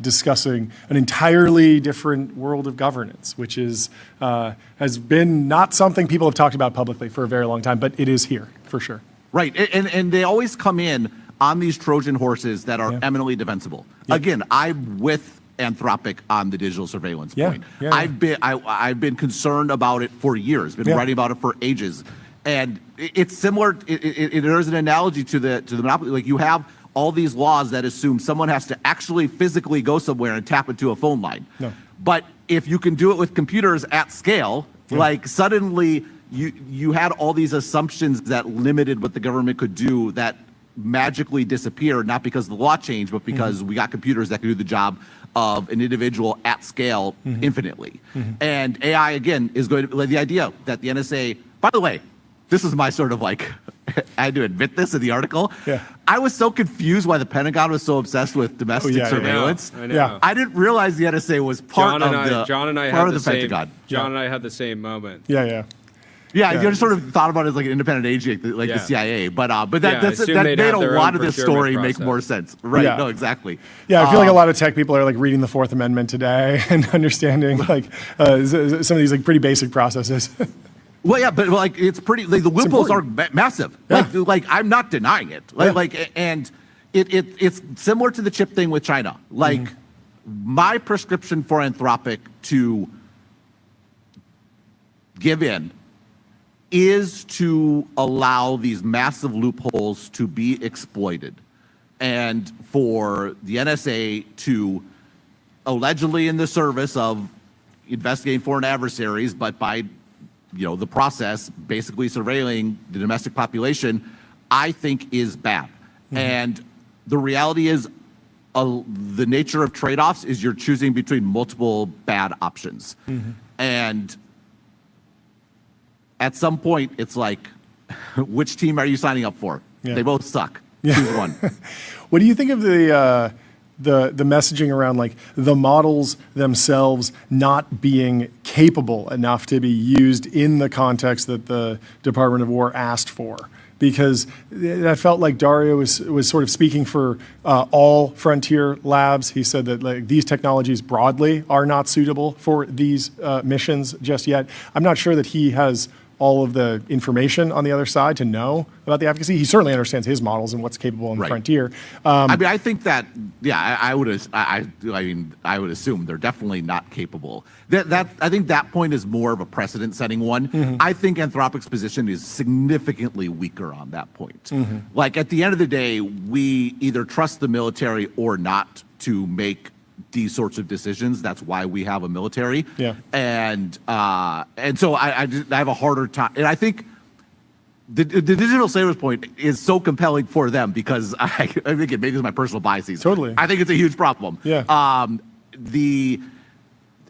discussing an entirely different world of governance, which is has been not something people have talked about publicly for a very long time, but it is here for sure. Right, and they always come in on these Trojan horses that are eminently defensible. Again, I'm with Anthropic on the digital surveillance point. I've been concerned about it for years, been writing about it for ages. And it's similar, there's an analogy to the monopoly. Like you have all these laws that assume someone has to actually physically go somewhere and tap into a phone line. But if you can do it with computers at scale, like suddenly you had all these assumptions that limited what the government could do that magically disappeared, not because the law changed, but because we got computers that can do the job of an individual at scale infinitely. And AI, again, is going to, like the idea that the NSA, by the way, this is my sort of like, I had to admit this in the article. I was so confused why the Pentagon was so obsessed with domestic surveillance. I know. I didn't realize the NSA was part of the Pentagon. John and I had the same moment. Yeah, you just sort of thought about it as like an independent agency, like the CIA. But that made a lot of this story make more sense. Right, no, exactly. Yeah, I feel like a lot of tech people are like reading the Fourth Amendment today and understanding like some of these like pretty basic processes. Well, yeah, but like it's pretty, like the loopholes are massive. Like I'm not denying it. And it's similar to the chip thing with China. Like my prescription for Anthropic to give in is to allow these massive loopholes to be exploited and for the NSA to allegedly in the service of investigating foreign adversaries, but by the process basically surveilling the domestic population, I think is bad. And the reality is the nature of trade-offs is you're choosing between multiple bad options. And at some point, it's like, which team are you signing up for? Yeah. They both suck. Yeah. Choose one. What do you think of the messaging around like the models themselves not being capable enough to be used in the context that the Department of War asked for? Because that felt like Dario was sort of speaking for all frontier labs. He said that like these technologies broadly are not suitable for these missions just yet. I'm not sure that he has all of the information on the other side to know about the efficacy. He certainly understands his models and what's capable in the frontier. I mean, I think that, yeah, I would assume they're definitely not capable. I think that point is more of a precedent-setting one. Mm-hmm. I think Anthropic's position is significantly weaker on that point. Mm-hmm. Like, at the end of the day, we either trust the military or not to make these sorts of decisions. That's why we have a military. Yeah. And so I have a harder time. And I think the digital savers point is so compelling for them because I think it maybe is my personal biases. Totally. I think it's a huge problem. Yeah.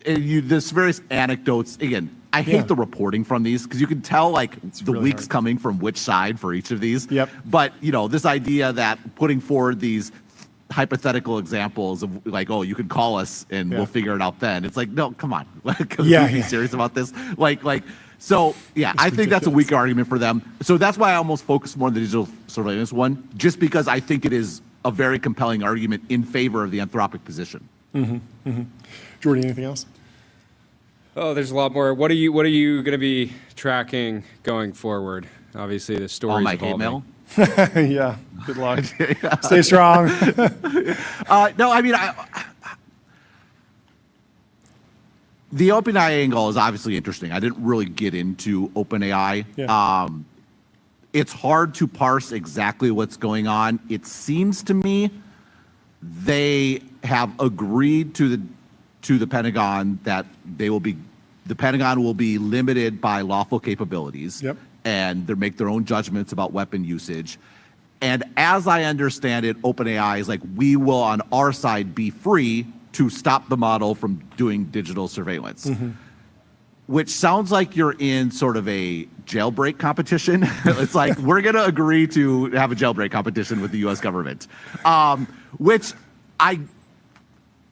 This various anecdotes, again, I hate the reporting from these because you can tell like it's the really leaks coming from which side for each of these. Yep. But this idea that putting forward these hypothetical examples of like, oh, you can call us and we'll figure it out then. It's like, no, come on. Can we be serious about this? So yeah, I think that's a weak argument for them. So that's why I almost focus more on the digital surveillance one, just because I think it is a very compelling argument in favor of the Anthropic position. Mm-hmm. Mm-hmm. Jordan, anything else? Oh, there's a lot more. What are you going to be tracking going forward? Obviously, the story's my evolving. hate mail. Yeah, good luck. Stay strong. No, I mean, the OpenAI angle is obviously interesting. I didn't really get into OpenAI. Yeah. It's hard to parse exactly what's going on. It seems to me they have agreed to the Pentagon that the Pentagon will be limited by lawful capabilities. Yep. And they make their own judgments about weapon usage. And as I understand it, OpenAI is like, we will on our side be free to stop the model from doing digital surveillance. Mm-hmm. Which sounds like you're in sort of a jailbreak competition. It's like, we're going to agree to have a jailbreak competition with the US government. Which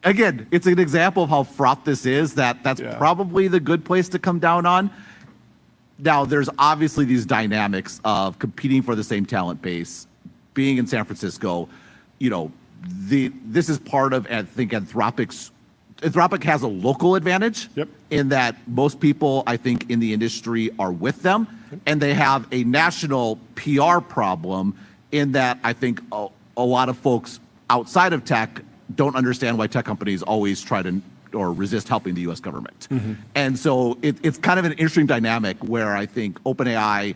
again, it's an example of how fraught this is, that's probably the good place to come down on. Now, there's obviously these dynamics of competing for the same talent base, being in San Francisco. This is part of, I think, Anthropic has a local advantage in that most people, I think, in the industry are with them, and they have a national PR problem in that I think a lot of folks outside of tech don't understand why tech companies always try to or resist helping the U.S. government. Mm-hmm. And so it's kind of an interesting dynamic where I think OpenAI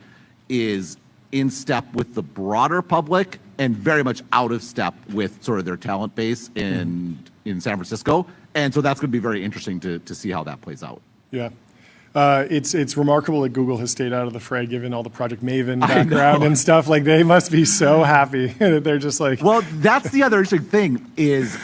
is in step with the broader public and very much out of step with sort of their talent base in San Francisco. And so that's going to be very interesting to see how that plays out. Yeah. It's remarkable that Google has stayed out of the fray, given all the Project Maven background and stuff. Like, they must be so happy that they're just like... Well, that's the other interesting thing is...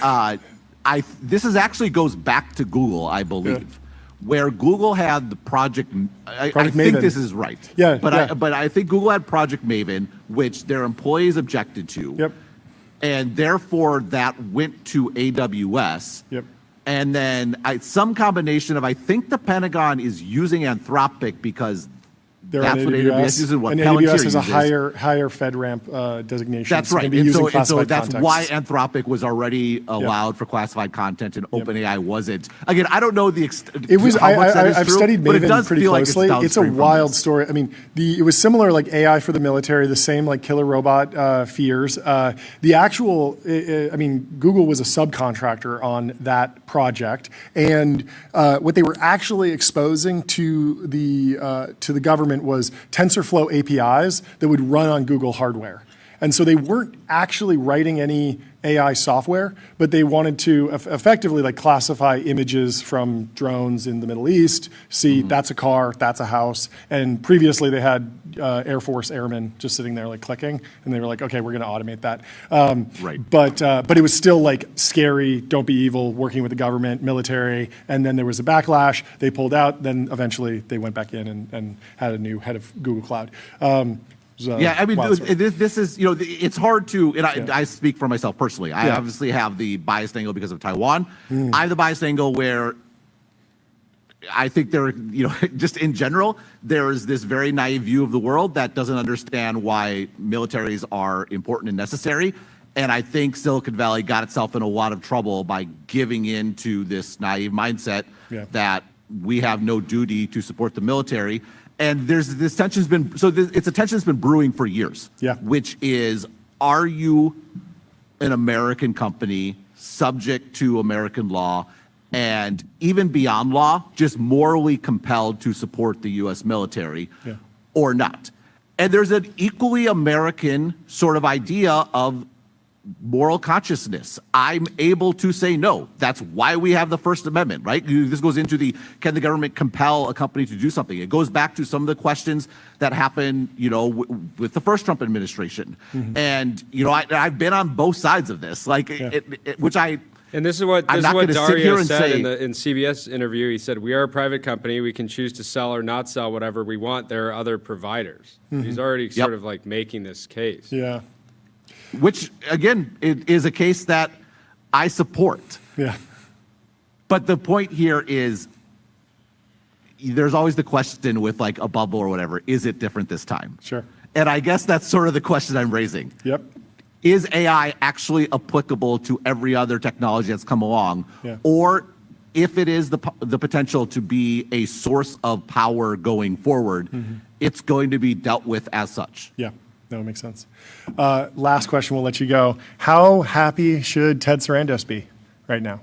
this actually goes back to Google, I believe, where Google had the Project I think this is right. Yeah. But I think Google had Project Maven, which their employees objected to. Yep. And therefore that went to AWS. Yep. And then some combination of, I think the Pentagon is using Anthropic because that's what AWS uses and what Palantir AWS has uses. a higher FedRAMP designation. That's right. And so that's why Anthropic was already allowed for classified content and OpenAI wasn't. Again, I don't know the extent. I've studied Maven pretty closely. It's a wild story. I mean, it was similar, like AI for the military, the same like killer robot fears. The actual, Google was a subcontractor on that project, and what they were actually exposing to the government was TensorFlow APIs that would run on Google hardware. And so they weren't actually writing any AI software, but they wanted to effectively like classify images from drones in the Middle East, see that's a car, that's a house. And previously they had Air Force airmen just sitting there like clicking, and they were like, okay, we're going to automate that. Right. But it was still like scary, don't be evil, working with the government, military, and then there was a backlash. They pulled out, then eventually they went back in and had a new head of Google Cloud. Yeah, I mean, this is, you know, it's hard to, and I speak for myself personally. I obviously have the biased angle because of Taiwan. I have the biased angle where I think there, you know, just in general, there is this very naive view of the world that doesn't understand why militaries are important and necessary. And I think Silicon Valley got itself in a lot of trouble by giving in to this naive mindset that we have no duty to support the military. And there's this tension's been, it's a tension that's been brewing for years. Which is, are you an American company subject to American law and even beyond law, just morally compelled to support the U.S. military or not? And there's an equally American sort of idea of moral consciousness. I'm able to say no. That's why we have the First Amendment, right? This goes into can the government compel a company to do something? It goes back to some of the questions that happened, you know, with the first Trump administration. And, you know, I've been on both sides of this, like, which I... And this is what Dario said in CBS interview. He said, we are a private company. We can choose to sell or not sell whatever we want. There are other providers. He's already sort of like making this case. Yeah. Which, again, it is a case that I support. Yeah. But the point here is there's always the question with like a bubble or whatever, is it different this time? Sure. And I guess that's sort of the question I'm raising. Yep. Is AI actually applicable to every other technology that's come along? Or if it is the potential to be a source of power going forward, it's going to be dealt with as such. Yeah. No, it makes sense. Last question, we'll let you go. How happy should Ted Sarandos be right now?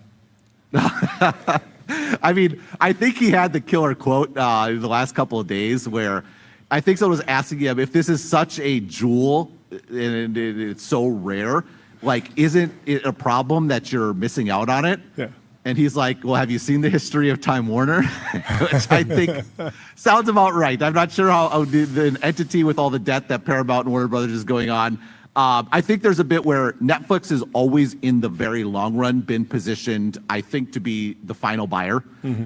I mean, I think he had the killer quote in the last couple of days where I think someone was asking him, if this is such a jewel and it's so rare, like, isn't it a problem that you're missing out on it? Yeah. And he's like, well, have you seen the history of Time Warner? Which I think sounds about right. I'm not sure how the entity with all the debt that Paramount and Warner Brothers is going on. I think there's a bit where Netflix has always, in the very long run, been positioned, I think, to be the final buyer.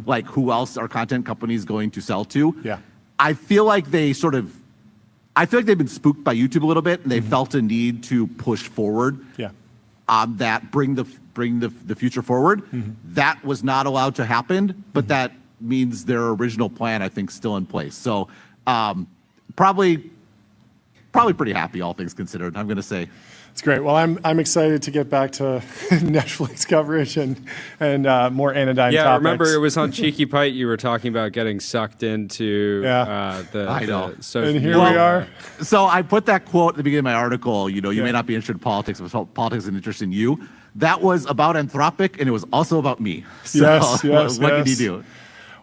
Like, who else are content companies going to sell to? Yeah. I feel like they've been spooked by YouTube a little bit, and they felt a need to push forward. Yeah. That bring the future forward. That was not allowed to happen, but that means their original plan, I think, still in place. So probably pretty happy, all things considered, I'm going to say. It's great. Well, I'm excited to get back to Netflix coverage and more anodyne topics. Yeah, remember it was on Cheeky Pite you were talking about getting sucked into I know. And here we are. So I put that quote at the beginning of my article, you know, you may not be interested in politics, but politics is an interest in you. That was about Anthropic, and it was also about me. So what can you do?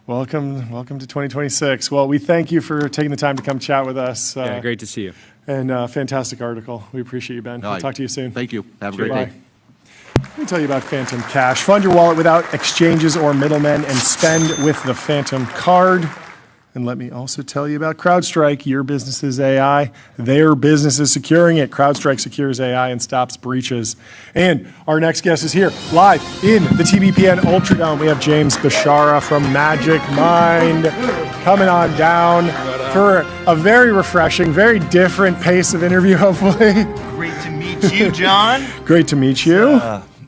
Welcome to 2026. Well, we thank you for taking the time to come chat with us. Yeah, great to see you. And fantastic article. We appreciate you, Ben. We'll talk to you soon. Thank you. Have a great day. Let me tell you about Phantom Cash. Fund your wallet without exchanges or middlemen and spend with the Phantom card. And let me also tell you about CrowdStrike, your business's AI. Their business is securing it. CrowdStrike secures AI and stops breaches. And our next guest is here, live in the TBPN Ultradome. We have James Beshara from Magic Mind coming on down for a very refreshing, very different pace of interview, hopefully. Great to meet you, John. Great to meet you.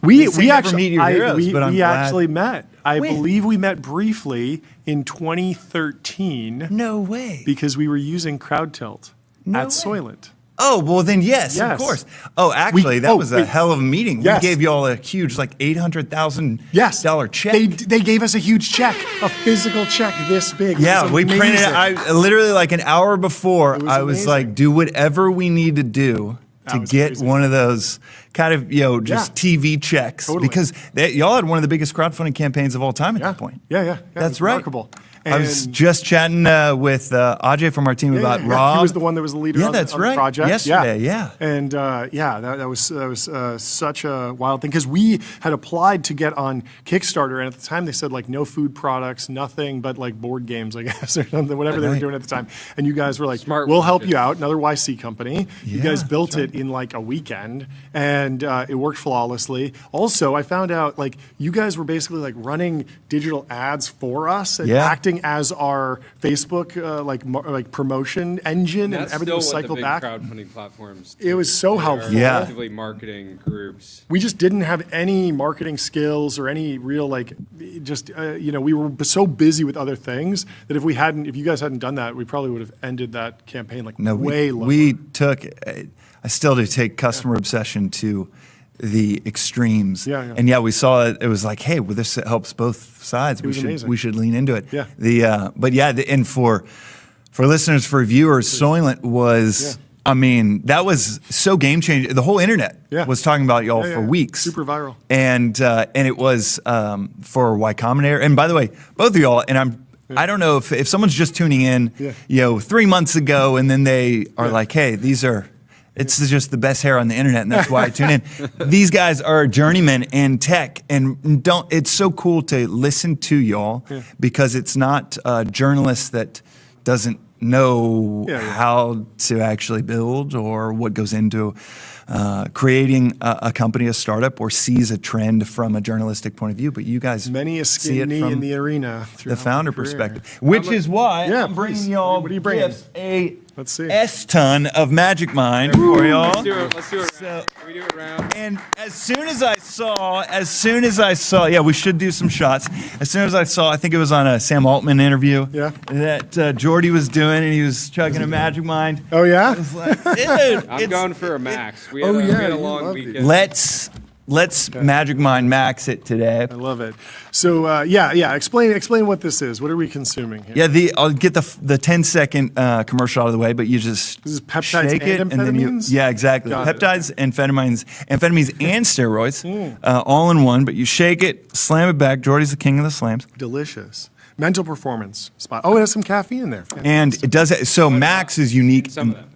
We actually meet your heroes, but I'm glad. Actually met. I believe we met briefly in 2013. No way. Because we were using CrowdTilt at Soylent. Oh, well then yes, of course. Oh, actually, that was a hell of a meeting. Yes. We gave you all a huge, like $800,000 check. They gave us a huge check, a physical check this big. Yeah, we printed it. I literally, like an hour before, I was like, do whatever we need to do to get amazing. One of those kind of, just TV checks. Totally. Because y'all had one of the biggest crowdfunding campaigns of all time at that point. Yeah. That's right. Remarkable. I was just chatting with Ajay from our team about Rob. He was the one that was the leader on the project. Yesterday, yeah. And that was such a wild thing because we had applied to get on Kickstarter, and at the time they said like no food products, nothing but like board games, I guess, or something, whatever they were doing at the time. And you guys were like, we'll help you out, another YC company. You guys built it in like a weekend, and it worked flawlessly. Also, I found out like you guys were basically like running digital ads for us and acting as our Facebook like promotion engine, and everything was cycled back. Crowdfunding platforms. It was so helpful. Actively marketing groups. We just didn't have any marketing skills or any real we were so busy with other things that if you guys hadn't done that, we probably would have ended that campaign way lower. I still do take customer obsession to the extremes. And we saw it. It was like, hey, well, this helps both sides. We should lean into it. And for listeners, for viewers, Soylent was. I mean, that was so game changing. The whole internet was talking about y'all for weeks. Super viral. And it was for Y Combinator. And by the way, both of y'all, and I don't know if someone's just tuning in, 3 months ago, and then they are like, hey, it's just the best hair on the internet, and that's why I tune in. These guys are journeymen in tech, and it's so cool to listen to y'all because it's not a journalist that doesn't know how to actually build or what goes into creating a company, a startup, or sees a trend from a journalistic point of view. But you guys see it from in the arena, the founder perspective, which is why I'm bringing y'all what are you bringing? Let's see. S-ton of Magic Mind for y'all. Let's do it. Can we do it round? And as soon as I saw, we should do some shots. As soon as I saw, I think it was on a Sam Altman interview that Jordy was doing, and he was chugging a Magic Mind. Oh, yeah? I was like, dude, I'm going for a max. We had a long weekend. Let's Magic Mind max it today. I love it. So explain what this is. What are we consuming here? Yeah, I'll get the 10-second commercial out of the way, but you just this is peptides shake it, and then exactly. Peptides, amphetamines and steroids, all in one. But you shake it, slam it back. Jordy's the king of the slams. Delicious. Mental performance spot. Oh, it has some caffeine in there. And it does. So Max is unique. Some of them.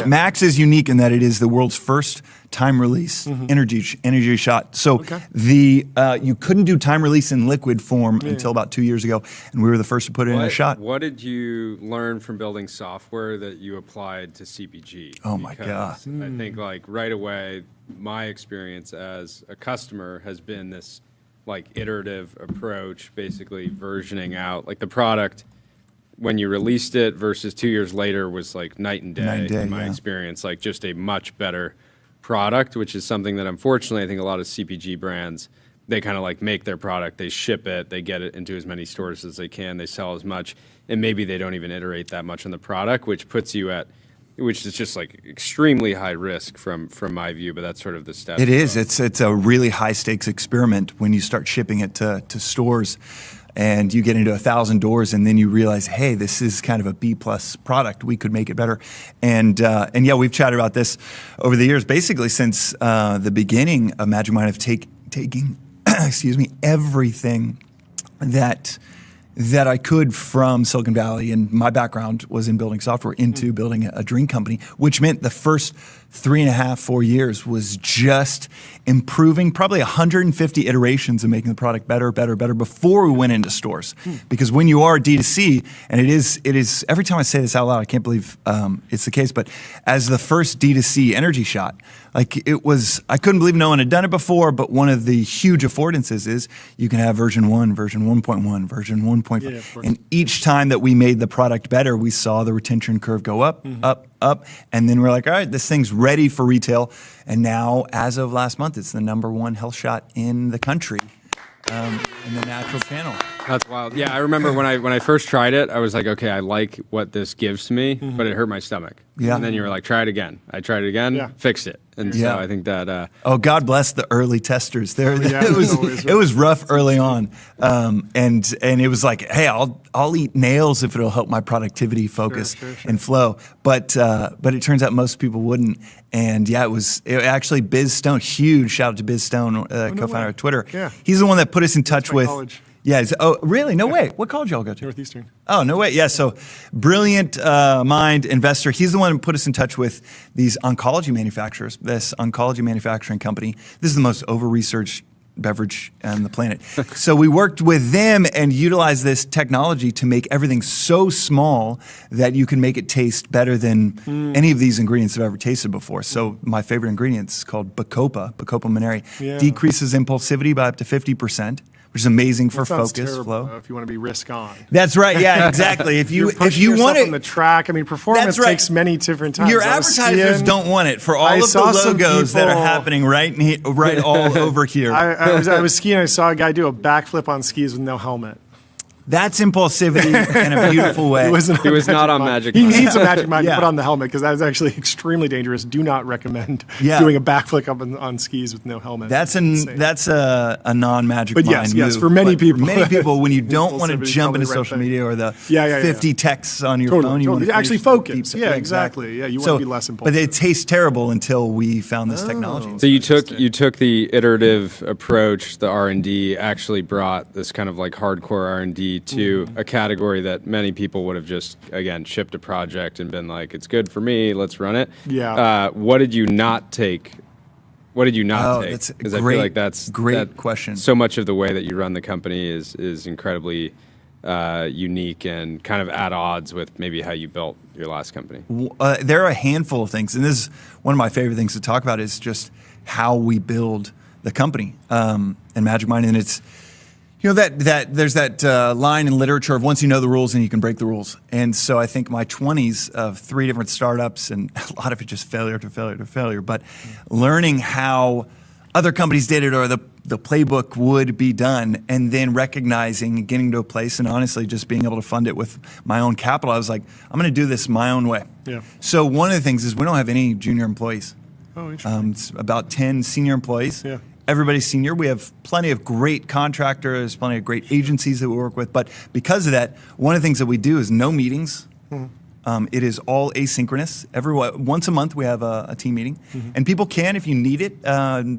Max is unique in that it is the world's first time release energy shot. So you couldn't do time release in liquid form until about 2 years ago, and we were the first to put it in a shot. What did you learn from building software that you applied to CPG? Oh my God! I think right away, my experience as a customer has been this iterative approach, basically versioning out the product. When you released it versus 2 years later was night and day in my experience, just a much better product, which is something that unfortunately I think a lot of CPG brands, they kind of make their product, they ship it, they get it into as many stores as they can, they sell as much, and maybe they don't even iterate that much on the product, which puts you at, which is just extremely high risk from my view, but that's sort of the step. It is. It's a really high stakes experiment when you start shipping it to stores. And you get into 1,000 doors, and then you realize, hey, this is kind of a B+ product. We could make it better. And we've chatted about this over the years, basically since the beginning of Magic Mind of taking, everything that I could from Silicon Valley, and my background was in building software, into building a drink company, which meant the first 3.5, 4 years was just improving, probably 150 iterations of making the product better before we went into stores. Because when you are D2C, and it is every time I say this out loud, I can't believe it's the case, but as the first D2C energy shot, I couldn't believe no one had done it before, but one of the huge affordances is you can have version 1, version 1.1, version 1.5. And each time that we made the product better, we saw the retention curve go up, up, and then we're like, all right, this thing's ready for retail. And now, as of last month, it's the #1 health shot in the country in the natural channel. That's wild. Yeah, I remember when I first tried it, I was like, okay, I like what this gives me, but it hurt my stomach. Yeah. And then you were like, try it again. I tried it again, fixed it. And so I think that. God bless the early testers. It was rough early on, and it was like, hey, I'll eat nails if it'll help my productivity focus and flow. But it turns out most people wouldn't. And it actually Biz Stone. Huge shout out to Biz Stone, co-founder of Twitter. Yeah. He's the one that put us in touch with. College. Yeah. Oh, really? No way. What college y'all go to? Northeastern. Oh, no way. Yeah. So brilliant mind investor. He's the one who put us in touch with these oncology manufacturers, this oncology manufacturing company. This is the most over-researched beverage on the planet. So we worked with them and utilized this technology to make everything so small that you can make it taste better than any of these ingredients I've ever tasted before. So my favorite ingredient is called Bacopa Moneri. Yeah. Decreases impulsivity by up to 50%. Which is amazing for focus flow. If you want to be risk on. That's right. Yeah, exactly. If you want it on the track, I mean, performance takes many different times. Your advertisers don't want it for all of the logos that are happening right all over here. I was skiing. I saw a guy do a backflip on skis with no helmet. That's impulsivity in a beautiful way. He was not on Magic Mind. He needs a Magic Mind to put on the helmet because that is actually extremely dangerous. Do not recommend doing a backflip up on skis with no helmet. That's a non-Magic Mind yes, move. For many people. Many people, when you don't want to jump into social media or the 50 texts on your phone, you want to actually focus. Yeah, exactly. Yeah, you want to be less impulsive. But it tastes terrible until we found this technology. So you took the iterative approach, the R&D, actually brought this kind of like hardcore R&D to a category that many people would have just, again, shipped a project and been like, it's good for me, let's run it. Yeah. What did you not take? What did you not take? Because I feel like that's great question. So much of the way that you run the company is incredibly unique and kind of at odds with maybe how you built your last company. There are a handful of things, and this is one of my favorite things to talk about is just how we build the company and Magic Mind, and it's that there's that line in literature of once you know the rules and you can break the rules. And so I think my 20s of 3 different startups and a lot of it just failure to failure to failure, but learning how other companies did it or the playbook would be done and then recognizing and getting to a place and honestly just being able to fund it with my own capital. I was like, I'm going to do this my own way. Yeah. So one of the things is we don't have any junior employees. Oh, interesting. It's about 10 senior employees. Yeah. Everybody's senior. We have plenty of great contractors, plenty of great agencies that we work with. But because of that, one of the things that we do is no meetings. It is all asynchronous. Once a month, we have a team meeting. And people can, if you need it,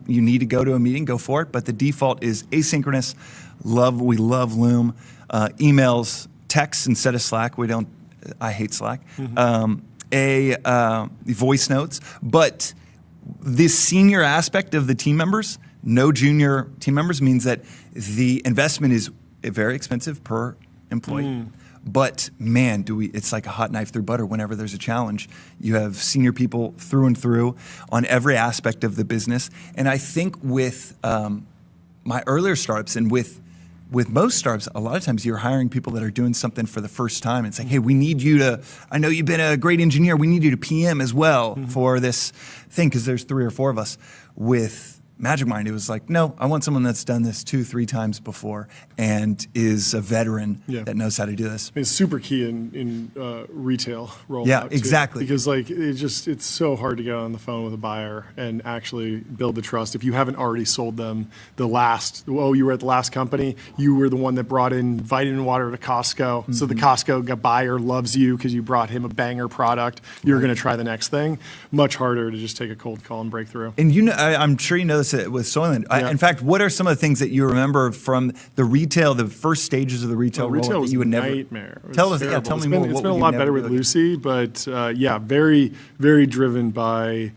you need to go to a meeting, go for it. But the default is asynchronous. We love Loom. Emails, texts instead of Slack. I hate Slack. Voice notes. But this senior aspect of the team members, no junior team members, means that the investment is very expensive per employee. But man, it's like a hot knife through butter whenever there's a challenge. You have senior people through and through on every aspect of the business. And I think with my earlier startups and with most startups, a lot of times you're hiring people that are doing something for the first time and saying, hey, we need you to, I know you've been a great engineer, we need you to PM as well for this thing, because there's 3 or 4 of us. With Magic Mind, it was like, no, I want someone that's done this 2-3 times before and is a veteran that knows how to do this. It's super key in retail rollout. Yeah, too, exactly. Because it's so hard to get on the phone with a buyer and actually build the trust. If you haven't already sold them you were at the last company, you were the one that brought in vitamin water to Costco. So the Costco buyer loves you because you brought him a banger product. You're going to try the next thing. Much harder to just take a cold call and break through. And I'm sure you know this with Soylent. In fact, what are some of the things that you remember from the first stages of the retail rollout that you would never? Nightmare. Tell me more. It's been a lot better with Lucy, but very, very driven by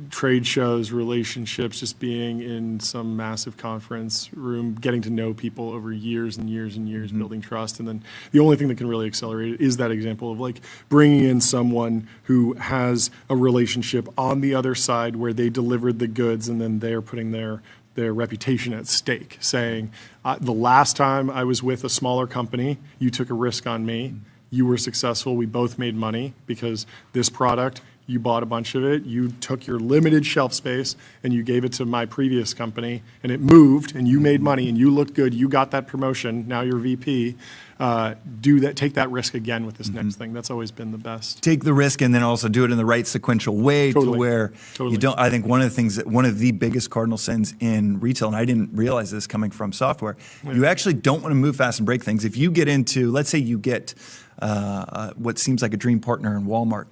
trade shows, relationships, just being in some massive conference room, getting to know people over years and years and years, building trust. And then the only thing that can really accelerate it is that example of like bringing in someone who has a relationship on the other side where they delivered the goods and then they're putting their reputation at stake, saying, the last time I was with a smaller company, you took a risk on me. You were successful. We both made money because this product, you bought a bunch of it, you took your limited shelf space and you gave it to my previous company and it moved and you made money and you looked good, you got that promotion, now you're VP. Take that risk again with this next thing. That's always been the best. Take the risk and then also do it in the right sequential way to where you don't. I think one of the biggest cardinal sins in retail, and I didn't realize this coming from software, you actually don't want to move fast and break things. If you get into, let's say you get what seems like a dream partner in Walmart,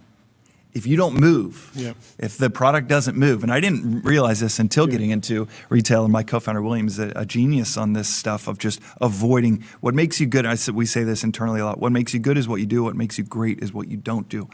if you don't move, Yep. if the product doesn't move, and I didn't realize this until getting into retail, and my co-founder William is a genius on this stuff of just avoiding what makes you good. We say this internally a lot. What makes you good is what you do. What makes you great is what you don't do.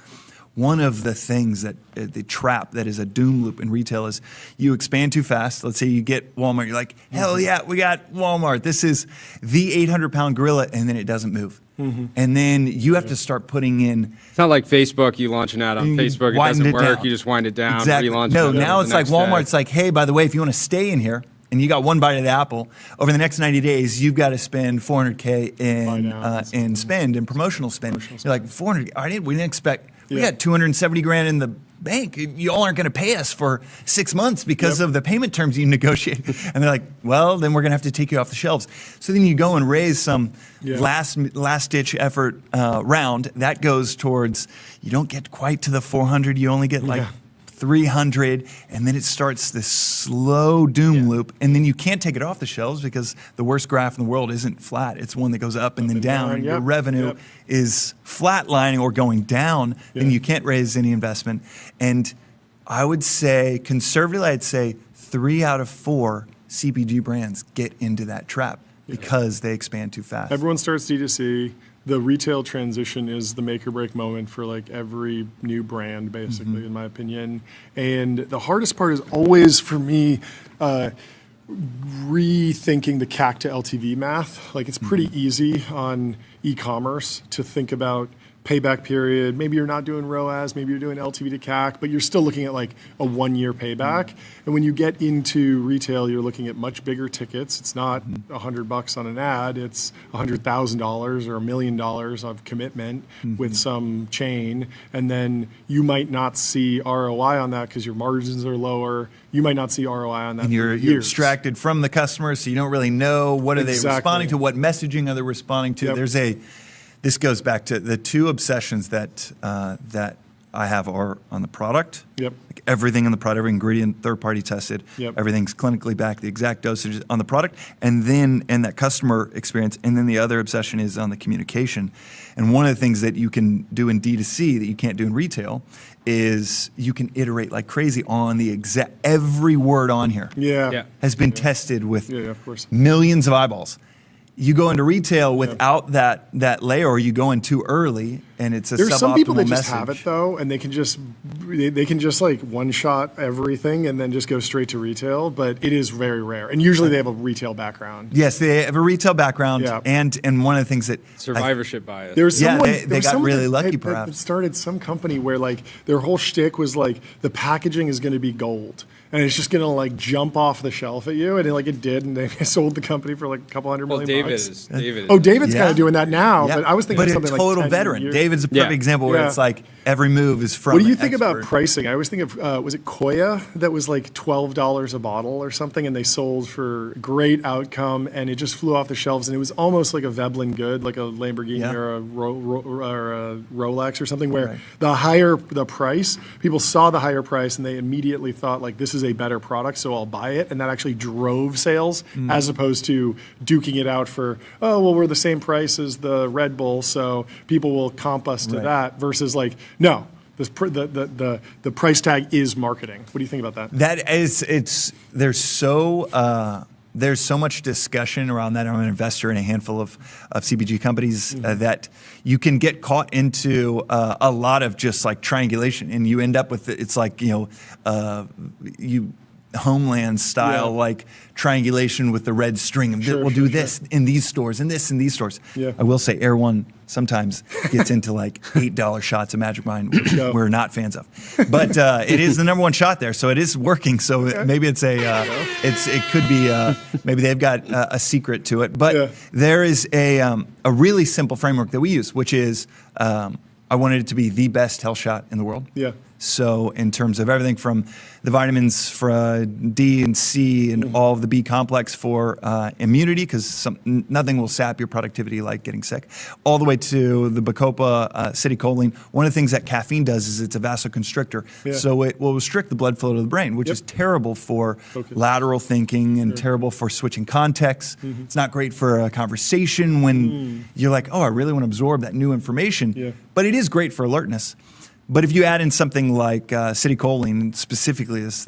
One of the things that the trap that is a doom loop in retail is you expand too fast. Let's say you get Walmart. You're like, hell yeah, we got Walmart. This is the 800-pound gorilla, and then it doesn't move. Mm-hmm. And then you have to start putting in. It's not like Facebook. You launch an ad on Facebook. It doesn't work. Down. You just wind it down. Exactly. Relaunch No, it now it's like Walmart. Day. It's like, hey, by the way, if you want to stay in here, and you got one bite of the apple, over the next 90 days, you've got to spend $400K in spend, in promotional spend. You're like, 400, we didn't expect, we got 270 grand in the bank. You all aren't going to pay us for 6 months because of the payment terms you negotiate. And they're like, well, then we're going to have to take you off the shelves. So then you go and raise some last ditch effort round. That goes towards, you don't get quite to the 400, you only get like 300, and then it starts this slow doom loop, and then you can't take it off the shelves because the worst graph in the world isn't flat. It's one that goes up and then down, and your revenue is flatlining or going down, then you can't raise any investment. And I would say, conservatively, I'd say 3 out of 4 CPG brands get into that trap because they expand too fast. Everyone starts D2C. The retail transition is the make or break moment for like every new brand, basically, in my opinion. And the hardest part is always for me rethinking the CAC to LTV math. Like it's pretty easy on e-commerce to think about payback period. Maybe you're not doing ROAS, maybe you're doing LTV to CAC, but you're still looking at like a 1-year payback. And when you get into retail, you're looking at much bigger tickets. It's not $100 on an ad, it's $100,000 or $1 million of commitment with some chain. And then you might not see ROI on that because your margins are lower. You might not see ROI on that. And you're extracted from the customer, so you don't really know what are they responding to, what messaging are they responding to. This goes back to the 2 obsessions that that I have are on the product. Like everything in the product, every ingredient, third-party tested. Everything's clinically backed, the exact dosage on the product, and that customer experience. And then the other obsession is on the communication. And one of the things that you can do in D2C that you can't do in retail is you can iterate like crazy on the exact every word on here. Has been tested with millions of eyeballs. You go into retail without that layer, or you go in too early, and it's a suboptimal message. There's some people that just have it though, and they can just like one shot everything and then just go straight to retail. But it is very rare, and usually they have a retail background. Yes, they have a retail background, and one of the things that survivorship bias. There's someone, they got really lucky, perhaps. That started some company where like their whole shtick was like the packaging is going to be gold. And it's just going to like jump off the shelf at you, and it did, and they sold the company for like a couple $100 million. David's kind of doing that now, but I was thinking of something like 10 total veteran. years. David's a perfect example where it's like every move is from. What do you think about pricing? I always think of was it Koya that was like $12 a bottle or something, and they sold for great outcome, and it just flew off the shelves, and it was almost like a Veblen good, like a Lamborghini or a Rolex or something, where the higher the price, people saw the higher price, and they immediately thought like this is a better product, so I'll buy it, and that actually drove sales as opposed to duking it out for, oh well, we're the same price as the Red Bull, so people will comp us to that, versus like, no, the price tag is marketing. What do you think about that? That is, there's so much discussion around that. I'm an investor in a handful of CPG companies that you can get caught into a lot of just like triangulation, and you end up with it's like Homeland style like triangulation with the red string. We'll do this in these stores and this in these stores. I will say Air One sometimes gets into like $8 shots of Magic Mind, which we're not fans of. But it is the #1 shot there, so it is working. So maybe it's it could be maybe they've got a secret to it. But there is a really simple framework that we use, which is I wanted it to be the best health shot in the world. So in terms of everything from the vitamins for D and C and all of the B complex for immunity, because nothing will sap your productivity like getting sick, all the way to the Bacopa citicoline. One of the things that caffeine does is it's a vasoconstrictor. So it will restrict the blood flow to the brain, which is terrible for lateral thinking and terrible for switching contexts. It's not great for a conversation when you're like, oh, I really want to absorb that new information. But it is great for alertness. But if you add in something like Citicoline, specifically this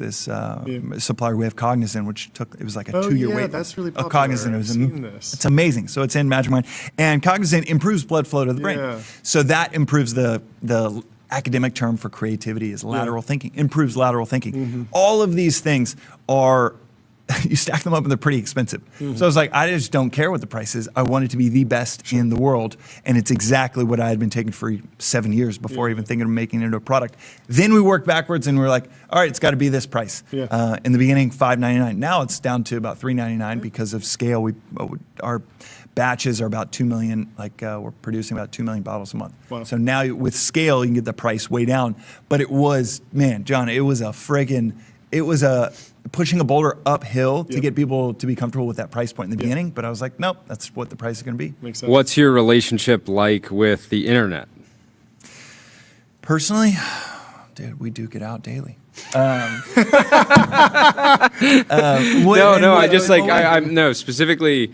supplier we have, Cognizant, which it was like a 2-year wait. That's really popular. Cognizant, it's amazing. So it's in MagicMind, and Cognizant improves blood flow to the brain. So that improves the academic term for creativity is lateral thinking, improves lateral thinking. All of these things are, you stack them up and they're pretty expensive. So I was like, I just don't care what the price is. I want it to be the best in the world. And it's exactly what I had been taking for 7 years before even thinking of making it into a product. Then we worked backwards and we were like, all right, it's got to be this price. In the beginning, $5.99. Now it's down to about $3.99 because of scale. Our batches are about 2 million, we're producing about 2 million bottles a month. Wow. So now with scale, you can get the price way down. But it was, man, John, it was pushing a boulder uphill to get people to be comfortable with that price point in the beginning. But I was like, nope, that's what the price is going to be. Makes sense. What's your relationship like with the internet? Personally, dude, we duke it out daily. Specifically,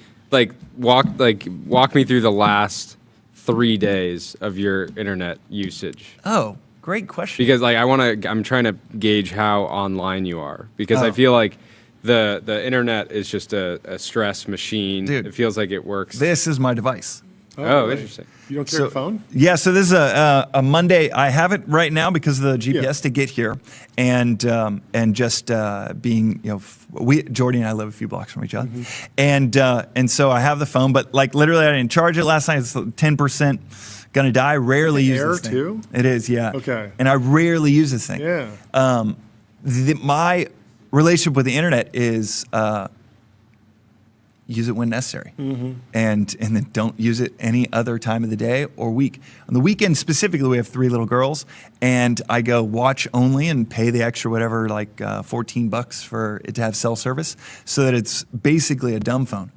walk me through the last 3 days of your internet usage. Oh, great question. Because I'm trying to gauge how online you are, because I feel like the internet is just a stress machine. Dude, it feels like it works. This is my device. Oh, interesting. You don't carry a phone? Yeah, so this is a Monday. I have it right now because of the GPS to get here, and just being, Jordy and I live a few blocks from each other, and so I have the phone, but literally I didn't charge it last night. It's 10%. Gonna die. Rarely use this thing. Too? It is, yeah. Okay. And I rarely use this thing. Yeah. My relationship with the internet is use it when necessary, and then don't use it any other time of the day or week. On the weekend specifically, we have 3 little girls, and I go watch only and pay the extra whatever, $14 for it to have cell service, so that it's basically a dumb phone.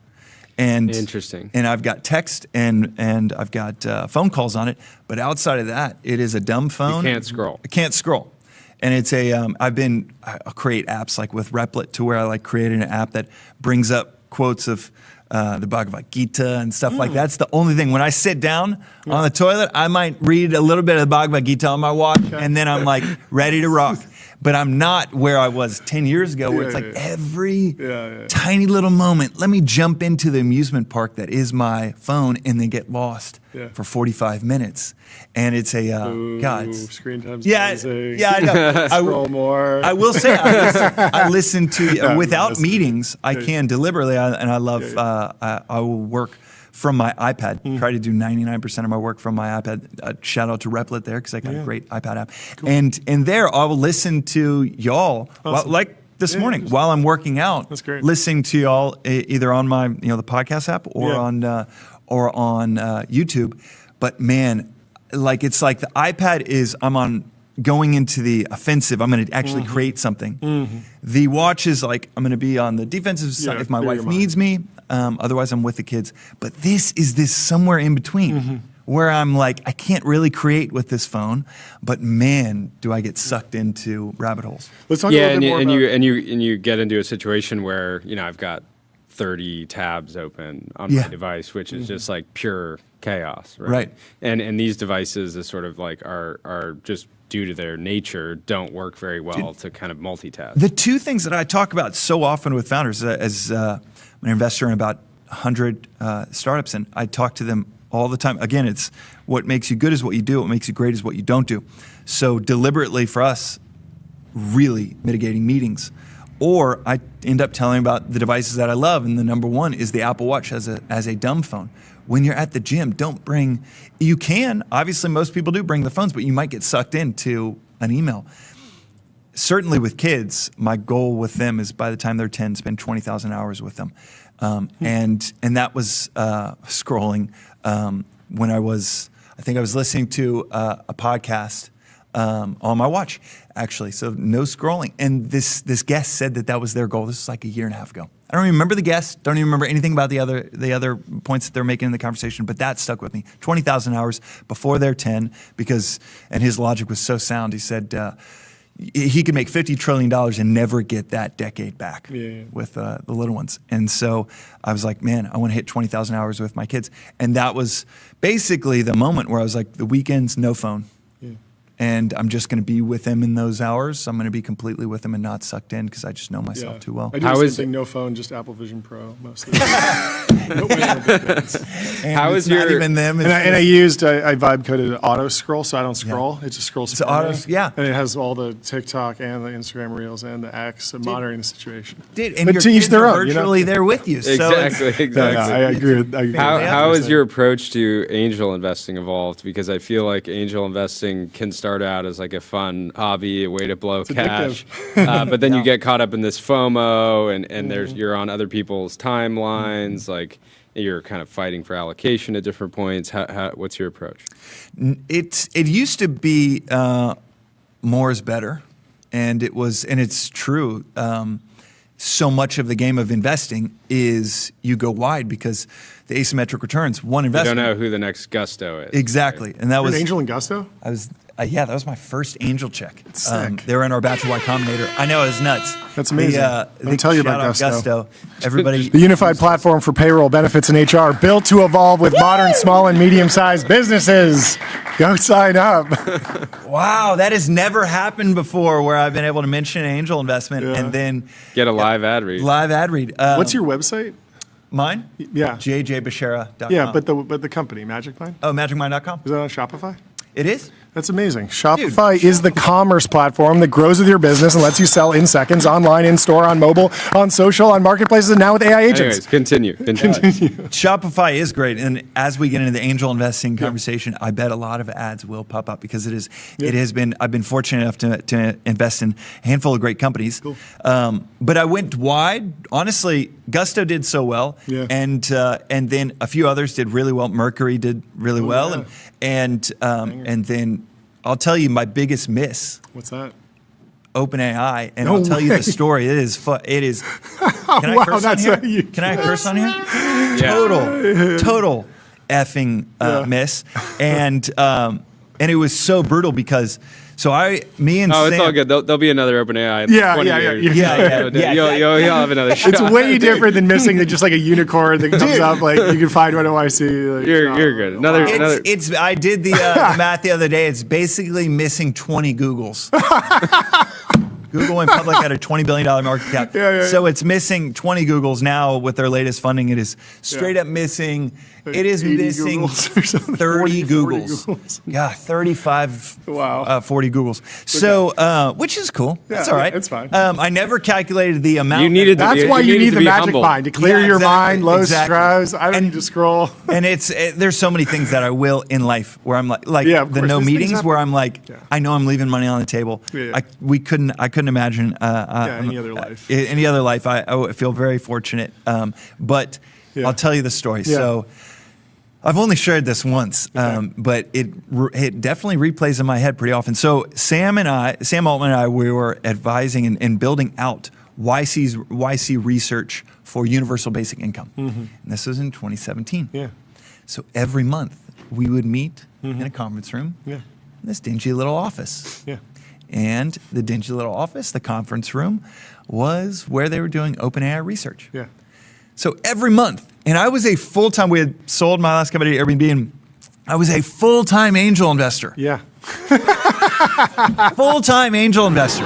And interesting. And I've got text and I've got phone calls on it, but outside of that, it is a dumb phone. You can't scroll. I can't scroll. And it's I'll create apps like with Replit, to where I created an app that brings up quotes of the Bhagavad Gita and stuff like that. That's the only thing. When I sit down on the toilet, I might read a little bit of the Bhagavad Gita on my walk, and then I'm ready to rock. But I'm not where I was 10 years ago, where it's every tiny little moment, let me jump into the amusement park that is my phone and then get lost for 45 minutes. And it's screen time's amazing. Yeah, I know. Scroll more. I will say, I listen to, without meetings, I can deliberately, and I love, I will work from my iPad. Try to do 99% of my work from my iPad. Shout out to Replit there, because I got a great iPad app. Cool. And there, I will listen to y'all, this morning, while I'm working out. That's great. Listening to y'all either on my, the podcast app or on YouTube. But man, it's like the iPad is, I'm going into the offensive. I'm going to actually create something. The watch is I'm going to be on the defensive side if my wife needs me. Otherwise, I'm with the kids. But this is somewhere in between, where I'm I can't really create with this phone, but man, do I get sucked into rabbit holes. Let's talk a little bit more about... you get into a situation where I've got 30 tabs open on my device, which is just pure chaos, right? And these devices is sort of are just, due to their nature, don't work very well to kind of multitask. The two things that I talk about so often with founders, as an investor in about 100 startups, and I talk to them all the time. Again, it's what makes you good is what you do. What makes you great is what you don't do. So deliberately for us, really mitigating meetings. Or I end up telling about the devices that I love, and the number one is the Apple Watch as a dumb phone. When you're at the gym, don't bring, you can, obviously most people do bring the phones, but you might get sucked into an email. Certainly with kids, my goal with them is by the time they're 10, spend 20,000 hours with them. And that was scrolling when I think I was listening to a podcast on my watch, actually. So no scrolling. And this guest said that was their goal. This was a year and a half ago. I don't even remember the guest. Don't even remember anything about the other points that they're making in the conversation. But that stuck with me. 20,000 hours before they're 10, and his logic was so sound. He said he could make $50 trillion and never get that decade back with the little ones. And so I was like, man, I want to hit 20,000 hours with my kids. And that was basically the moment where I was like, the weekends, no phone. and I'm just going to be with them in those hours. I'm going to be completely with them and not sucked in because I just know myself too well. I do the same thing, no phone, just Apple Vision Pro mostly. How is not even them? And I vibe coded auto scroll, so I don't scroll. It just scrolls. So auto, and it has all the TikTok and the Instagram Reels and the X and monitoring the situation. And your kids are virtually there with you. Exactly. I agree. How has your approach to angel investing evolved? Because I feel like angel investing can start out as like a fun hobby, a way to blow cash, but then you get caught up in this FOMO, and you're on other people's timelines, like you're kind of fighting for allocation at different points. What's your approach? It used to be more is better, and it's true. So much of the game of investing is you go wide because the asymmetric returns. One investment. You don't know who the next Gusto is. Exactly, right? And that was an angel in Gusto. I was. That was my first angel check. Sick. They were in our Bachelor Y Combinator. I know, it was nuts. That's amazing. Let me tell you about Gusto. Everybody, the unified platform for payroll, benefits, and HR, built to evolve with modern small and medium-sized businesses. Go sign up. Wow, that has never happened before where I've been able to mention an angel investment and then get a live ad read. Live ad read. What's your website? Mine? Yeah. jjbeshara.com. Yeah, but the company, MagicMind? Oh, magicmind.com. Is that on Shopify? It is? That's amazing. Shopify is the commerce platform that grows with your business and lets you sell in seconds, online, in store, on mobile, on social, on marketplaces, and now with AI agents. Anyways, continue. Shopify is great, and as we get into the angel investing conversation, I bet a lot of ads will pop up because it has been. I've been fortunate enough to invest in a handful of great companies. Cool. But I went wide. Honestly, Gusto did so well, and then a few others did really well. Mercury did really well, and then. I'll tell you my biggest miss. What's that? OpenAI, and I'll tell you the story. It is. Can I curse on here? Can I curse on here? Total effing miss, and it was so brutal because. So me and Sam. It's all good. There'll be another OpenAI. Yeah. You'll have another shot. It's way different than missing than just like a unicorn that comes up. Like you can find one at YC. Like, you're good. Another. I did the math the other day. It's basically missing 20 Googles. Google went public at a $20 billion market cap. So it's missing 20 Googles now with their latest funding. It is straight up missing. It is missing 30 Googles. Yeah, 35, 40 Googles. So, which is cool. That's all right. It's fine. I never calculated the amount. That's why you need the magic mind to clear your mind, low stress. I don't need to scroll. And there's so many things that I will in life where I'm like the no meetings where I'm like, I know I'm leaving money on the table. I couldn't imagine any other life. Any other life. I feel very fortunate. But I'll tell you the story. So. I've only shared this once, but it definitely replays in my head pretty often. So Sam Altman and I, we were advising and building out YC research for universal basic income. And this was in 2017. Yeah. So every month we would meet in a conference room in this dingy little office. Yeah. And the dingy little office, the conference room, was where they were doing OpenAI research. Yeah. So every month, and I was a full-time, we had sold my last company to Airbnb, and I was a full-time angel investor. Yeah. Full-time angel investor.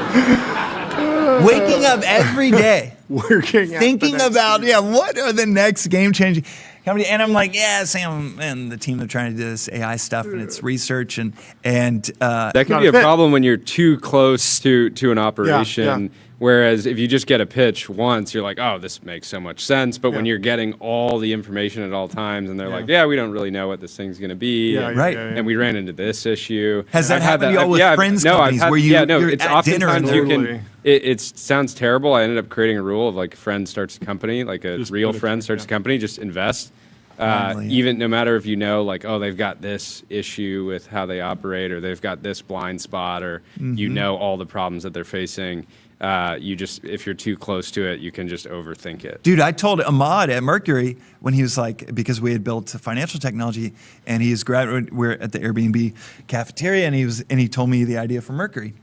Waking up every day. Thinking about, what are the next game-changing company? And I'm like, Sam and the team are trying to do this AI stuff, and it's research, and that can be a problem when you're too close to an operation. Yeah. Whereas if you just get a pitch once, you're like, oh, this makes so much sense. But when you're getting all the information at all times, and they're like, we don't really know what this thing's going to be. And we ran into this issue. Has that happened to you all with friends companies where you're at dinner and you can? It sounds terrible. I ended up creating a rule of like friend starts a company, like a real friend starts a company, just invest. Even no matter if you know, like, oh, they've got this issue with how they operate, or they've got this blind spot, or you know all the problems that they're facing. If you're too close to it, you can just overthink it. Dude, I told Ahmad at Mercury when he was like, because we had built financial technology, and we're at the Airbnb cafeteria, and he told me the idea for Mercury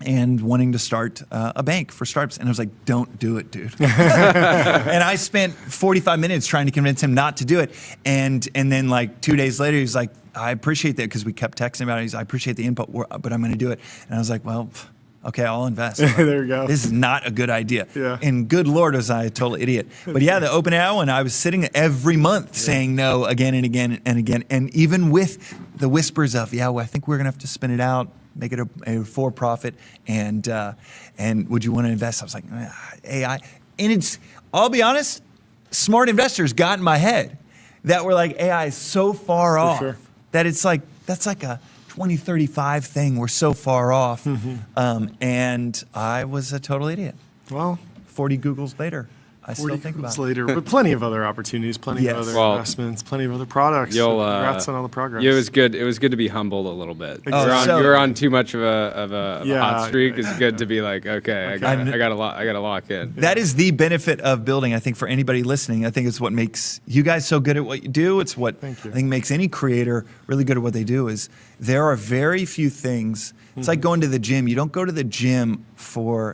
and wanting to start a bank for startups. And I was like, don't do it, dude. And I spent 45 minutes trying to convince him not to do it. And then like 2 days later, he's like, I appreciate that, because we kept texting about it. He's, I appreciate the input, but I'm going to do it. And I was like, well, okay, I'll invest. Like, there you go. This is not a good idea. Yeah. And good Lord, was I a total idiot. But yeah, the OpenAI one, I was sitting every month saying no again and again and again. And even with the whispers of, well, I think we're going to have to spin it out, make it a for-profit, and would you want to invest? I was like, AI. And I'll be honest, smart investors got in my head that were like, AI is so far off that it's like, that's like a 2035 thing. We're so far off. And I was a total idiot. Well, 40 Googles later, I still think about it. later, but plenty of other opportunities, plenty of other investments, plenty of other products. Congrats on all the progress. It was good. It was good to be humbled a little bit. Exactly. You're on too much of a hot streak. It's good to be like, okay, I got to lock in. That is the benefit of building. I think for anybody listening, I think it's what makes you guys so good at what you do. It's what I think makes any creator really good at what they do. Is there are very few things. It's like going to the gym. You don't go to the gym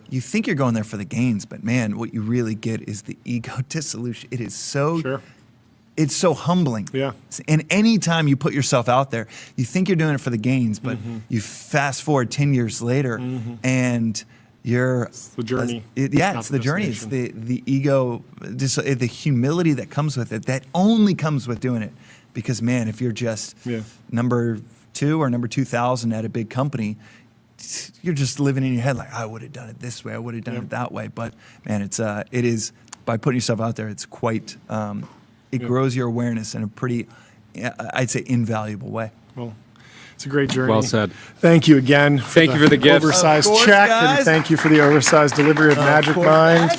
you think you're going there for the gains, but man, what you really get is the ego dissolution. It is so, it's so humbling. Yeah. And anytime you put yourself out there, you think you're doing it for the gains, but you fast forward 10 years later and it's the journey. It's the journey. It's the ego, the humility that comes with it, that only comes with doing it. Because man, if you're just number 2 or number 2,000 at a big company, you're just living in your head like, I would have done it this way, I would have done it that way. But man, it is by putting yourself out there, it's quite it grows your awareness in a pretty, I'd say, invaluable way. Well, it's a great journey. Well said. Thank you again. Thank you for the gift. Oversized check, and thank you for the oversized delivery of Magic Mind.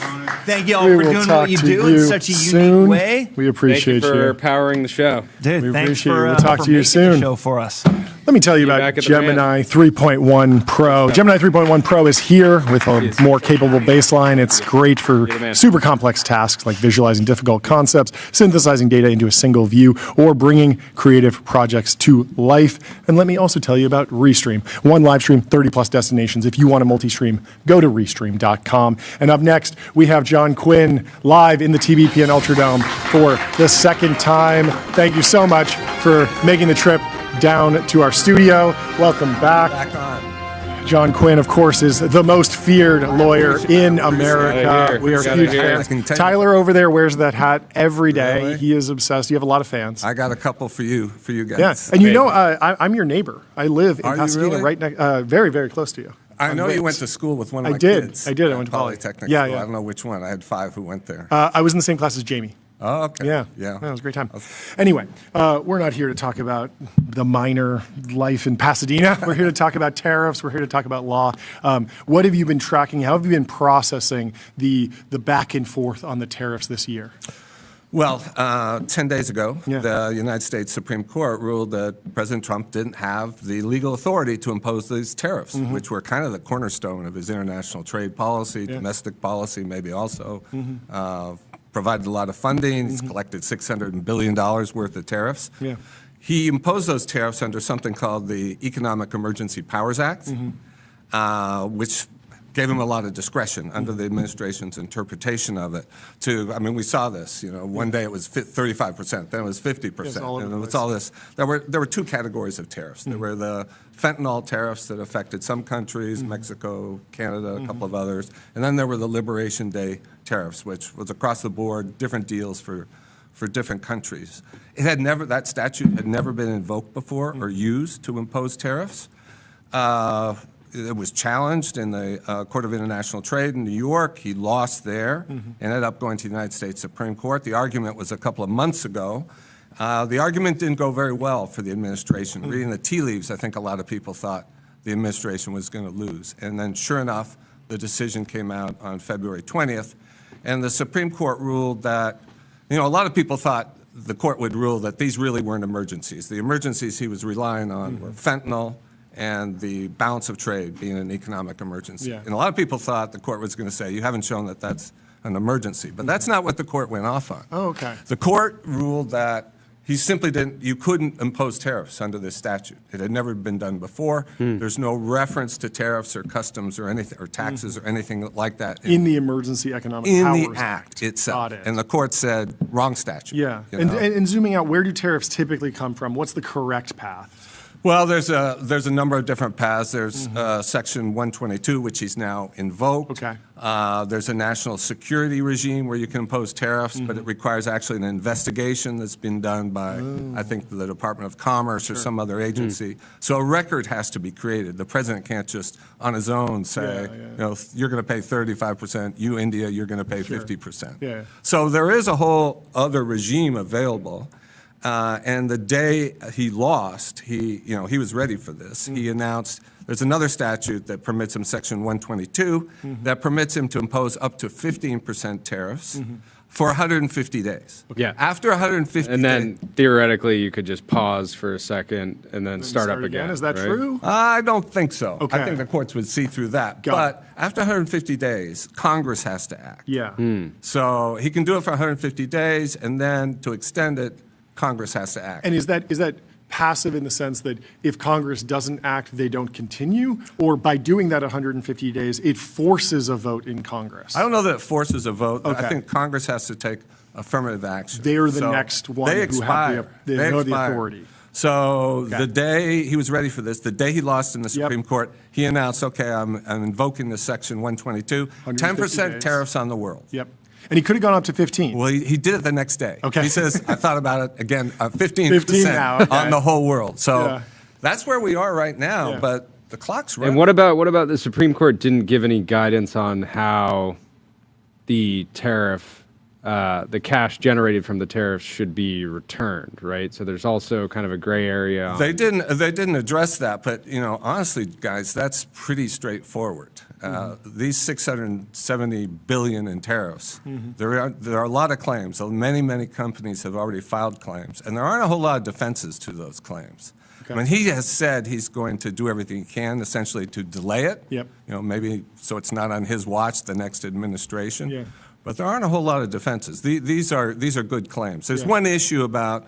Thank you all for doing what you do in such a unique way. We appreciate Thank you for powering the show. Dude, we thanks appreciate for We'll talk to you soon. Show for us. Let me tell you about Gemini 3.1 Pro. Gemini 3.1 Pro is here with a more capable baseline. It's great for super complex tasks like visualizing difficult concepts, synthesizing data into a single view, or bringing creative projects to life. And let me also tell you about Restream. One live stream, 30+ destinations. If you want a multi-stream, go to Restream.com. And up next, we have John Quinn live in the TBPN Ultradome for the second time. Thank you so much for making the trip down to our studio. Welcome back. Back on. John Quinn, of course, is the most feared lawyer in America. We are huge fans. Tyler over there wears that hat every day. Really? He is obsessed. You have a lot of fans. I got a couple for you guys. Yeah, and you know, I'm your neighbor. I live in Pasadena, right next, very, very close to you. I know you went to school with one of my kids. I did. I went to Polytechnic school. I don't know which one. I had 5 who went there. I was in the same class as Jamie. Oh, okay. Yeah. It was a great time. Anyway, we're not here to talk about the minor life in Pasadena. We're here to talk about tariffs. We're here to talk about law. What have you been tracking? How have you been processing the back and forth on the tariffs this year? Well, 10 days ago, the United States Supreme Court ruled that President Trump didn't have the legal authority to impose these tariffs, which were kind of the cornerstone of his international trade policy, domestic policy maybe also. Provided a lot of funding. He's collected $600 billion worth of tariffs. He imposed those tariffs under something called the Economic Emergency Powers Act, which gave him a lot of discretion under the administration's interpretation of it. We saw this. One day it was 35%, then it was 50%, and it was all this. There were 2 categories of tariffs. There were the fentanyl tariffs that affected some countries, Mexico, Canada, a couple of others, and then there were the Liberation Day tariffs, which was across the board, different deals for different countries. That statute had never been invoked before or used to impose tariffs. It was challenged in the Court of International Trade in New York. He lost there, ended up going to the United States Supreme Court. The argument was a couple of months ago. The argument didn't go very well for the administration. Reading the tea leaves, I think a lot of people thought the administration was going to lose. And then sure enough, the decision came out on February 20th. And the Supreme Court ruled that, a lot of people thought the court would rule that these really weren't emergencies. The emergencies he was relying on were fentanyl and the balance of trade being an economic emergency. And a lot of people thought the court was going to say, you haven't shown that that's an emergency. But that's not what the court went off on. Oh, okay. The court ruled that He simply didn't. You couldn't impose tariffs under this statute. It had never been done before. There's no reference to tariffs or customs or anything or taxes or anything like that in the emergency economic powers in the act itself. Got it. And the court said wrong statute. Yeah. And zooming out, where do tariffs typically come from? What's the correct path? Well, there's a number of different paths. There's Section 122, which he's now invoked. Okay. There's a national security regime where you can impose tariffs, but it requires actually an investigation that's been done by, I think, the Department of Commerce or some other agency. So a record has to be created. The president can't just, on his own, say, you know, you're going to pay 35%. You, India, you're going to pay 50%. Yeah. So there is a whole other regime available. And the day he lost, he was ready for this. He announced there's another statute that permits him, Section 122, that permits him to impose up to 15% tariffs for 150 days. Yeah. After 150 days. And then theoretically, you could just pause for a second and then start up again. Is that right? true? I don't think so. Okay. I think the courts would see through that. But after 150 days, Congress has to act. Yeah. So he can do it for 150 days, and then to extend it, Congress has to act. And is that passive in the sense that if Congress doesn't act, they don't continue? Or by doing that 150 days, it forces a vote in Congress? I don't know that it forces a vote. Okay. I think Congress has to take affirmative action. They're the next one they who expire. have the authority. So the day he was ready for this, the day he lost in the Supreme Court, he announced, okay, I'm invoking the Section 122, 10% tariffs on the world. Yep. And he could have gone up to 15. Well, he did it the next day. Okay. He says, I thought about it again, 15% 15 now, okay. on the whole world. So that's where we are right now, but the clock's running. And what about the Supreme Court didn't give any guidance on how the tariff, the cash generated from the tariffs should be returned, right? So there's also kind of a gray area. They didn't address that, but honestly, guys, that's pretty straightforward. These $670 billion in tariffs. There are a lot of claims. Many companies have already filed claims, and there aren't a whole lot of defenses to those claims. Okay. I mean, he has said he's going to do everything he can, essentially, to delay it. Yep. Maybe so it's not on his watch, the next administration. Yeah. But there aren't a whole lot of defenses. These are good claims. There's one issue about,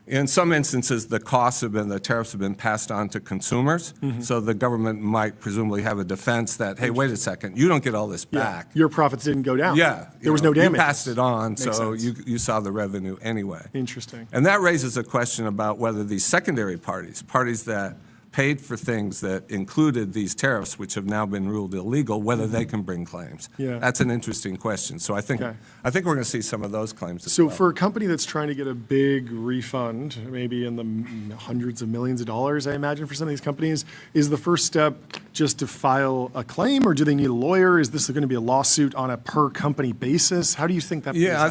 in some instances, the tariffs have been passed on to consumers. So the government might presumably have a defense that, hey, wait a second, you don't get all this back. Your profits didn't go down. Yeah. There was no damage. You passed it on, Makes so sense. you saw the revenue anyway. Interesting. And that raises a question about whether these secondary parties that paid for things that included these tariffs, which have now been ruled illegal, whether they can bring claims. Yeah. That's an interesting question. So I think we're going to see some of those claims as So well. for a company that's trying to get a big refund, maybe in the hundreds of millions of dollars, I imagine, for some of these companies, is the first step just to file a claim, or do they need a lawyer? Is this going to be a lawsuit on a per company basis? How do you think that plays out? I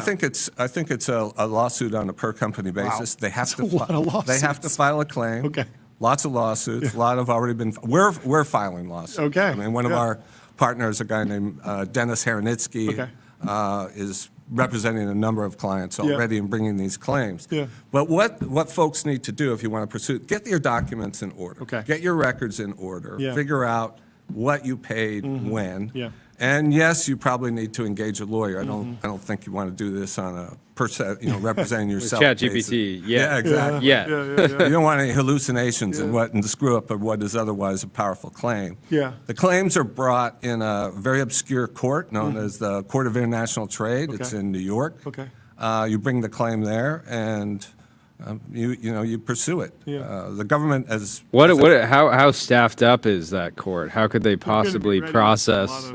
think it's a lawsuit on a per company basis. Wow. They have That's a lot of lawsuits. They have to file a claim. Okay. Lots of lawsuits. A lot have already been. We're filing lawsuits. Okay. I mean, one of our partners, a guy named Dennis Haranitsky, is representing a number of clients already and bringing these claims. Yeah. But what folks need to do if you want to pursue it, get your documents in order. Okay. Get your records in order. Yeah. Figure out what you paid when. Yeah. And yes, you probably need to engage a lawyer. I don't think you want to do this on a representing yourself. ChatGPT, yeah, exactly. Yeah. You don't want any hallucinations and the screw up of what is otherwise a powerful claim. Yeah. The claims are brought in a very obscure court known as the Court of International Trade. Okay. It's in New York. Okay. You bring the claim there and you pursue it. Yeah. The government as how staffed up is that court? How could they possibly process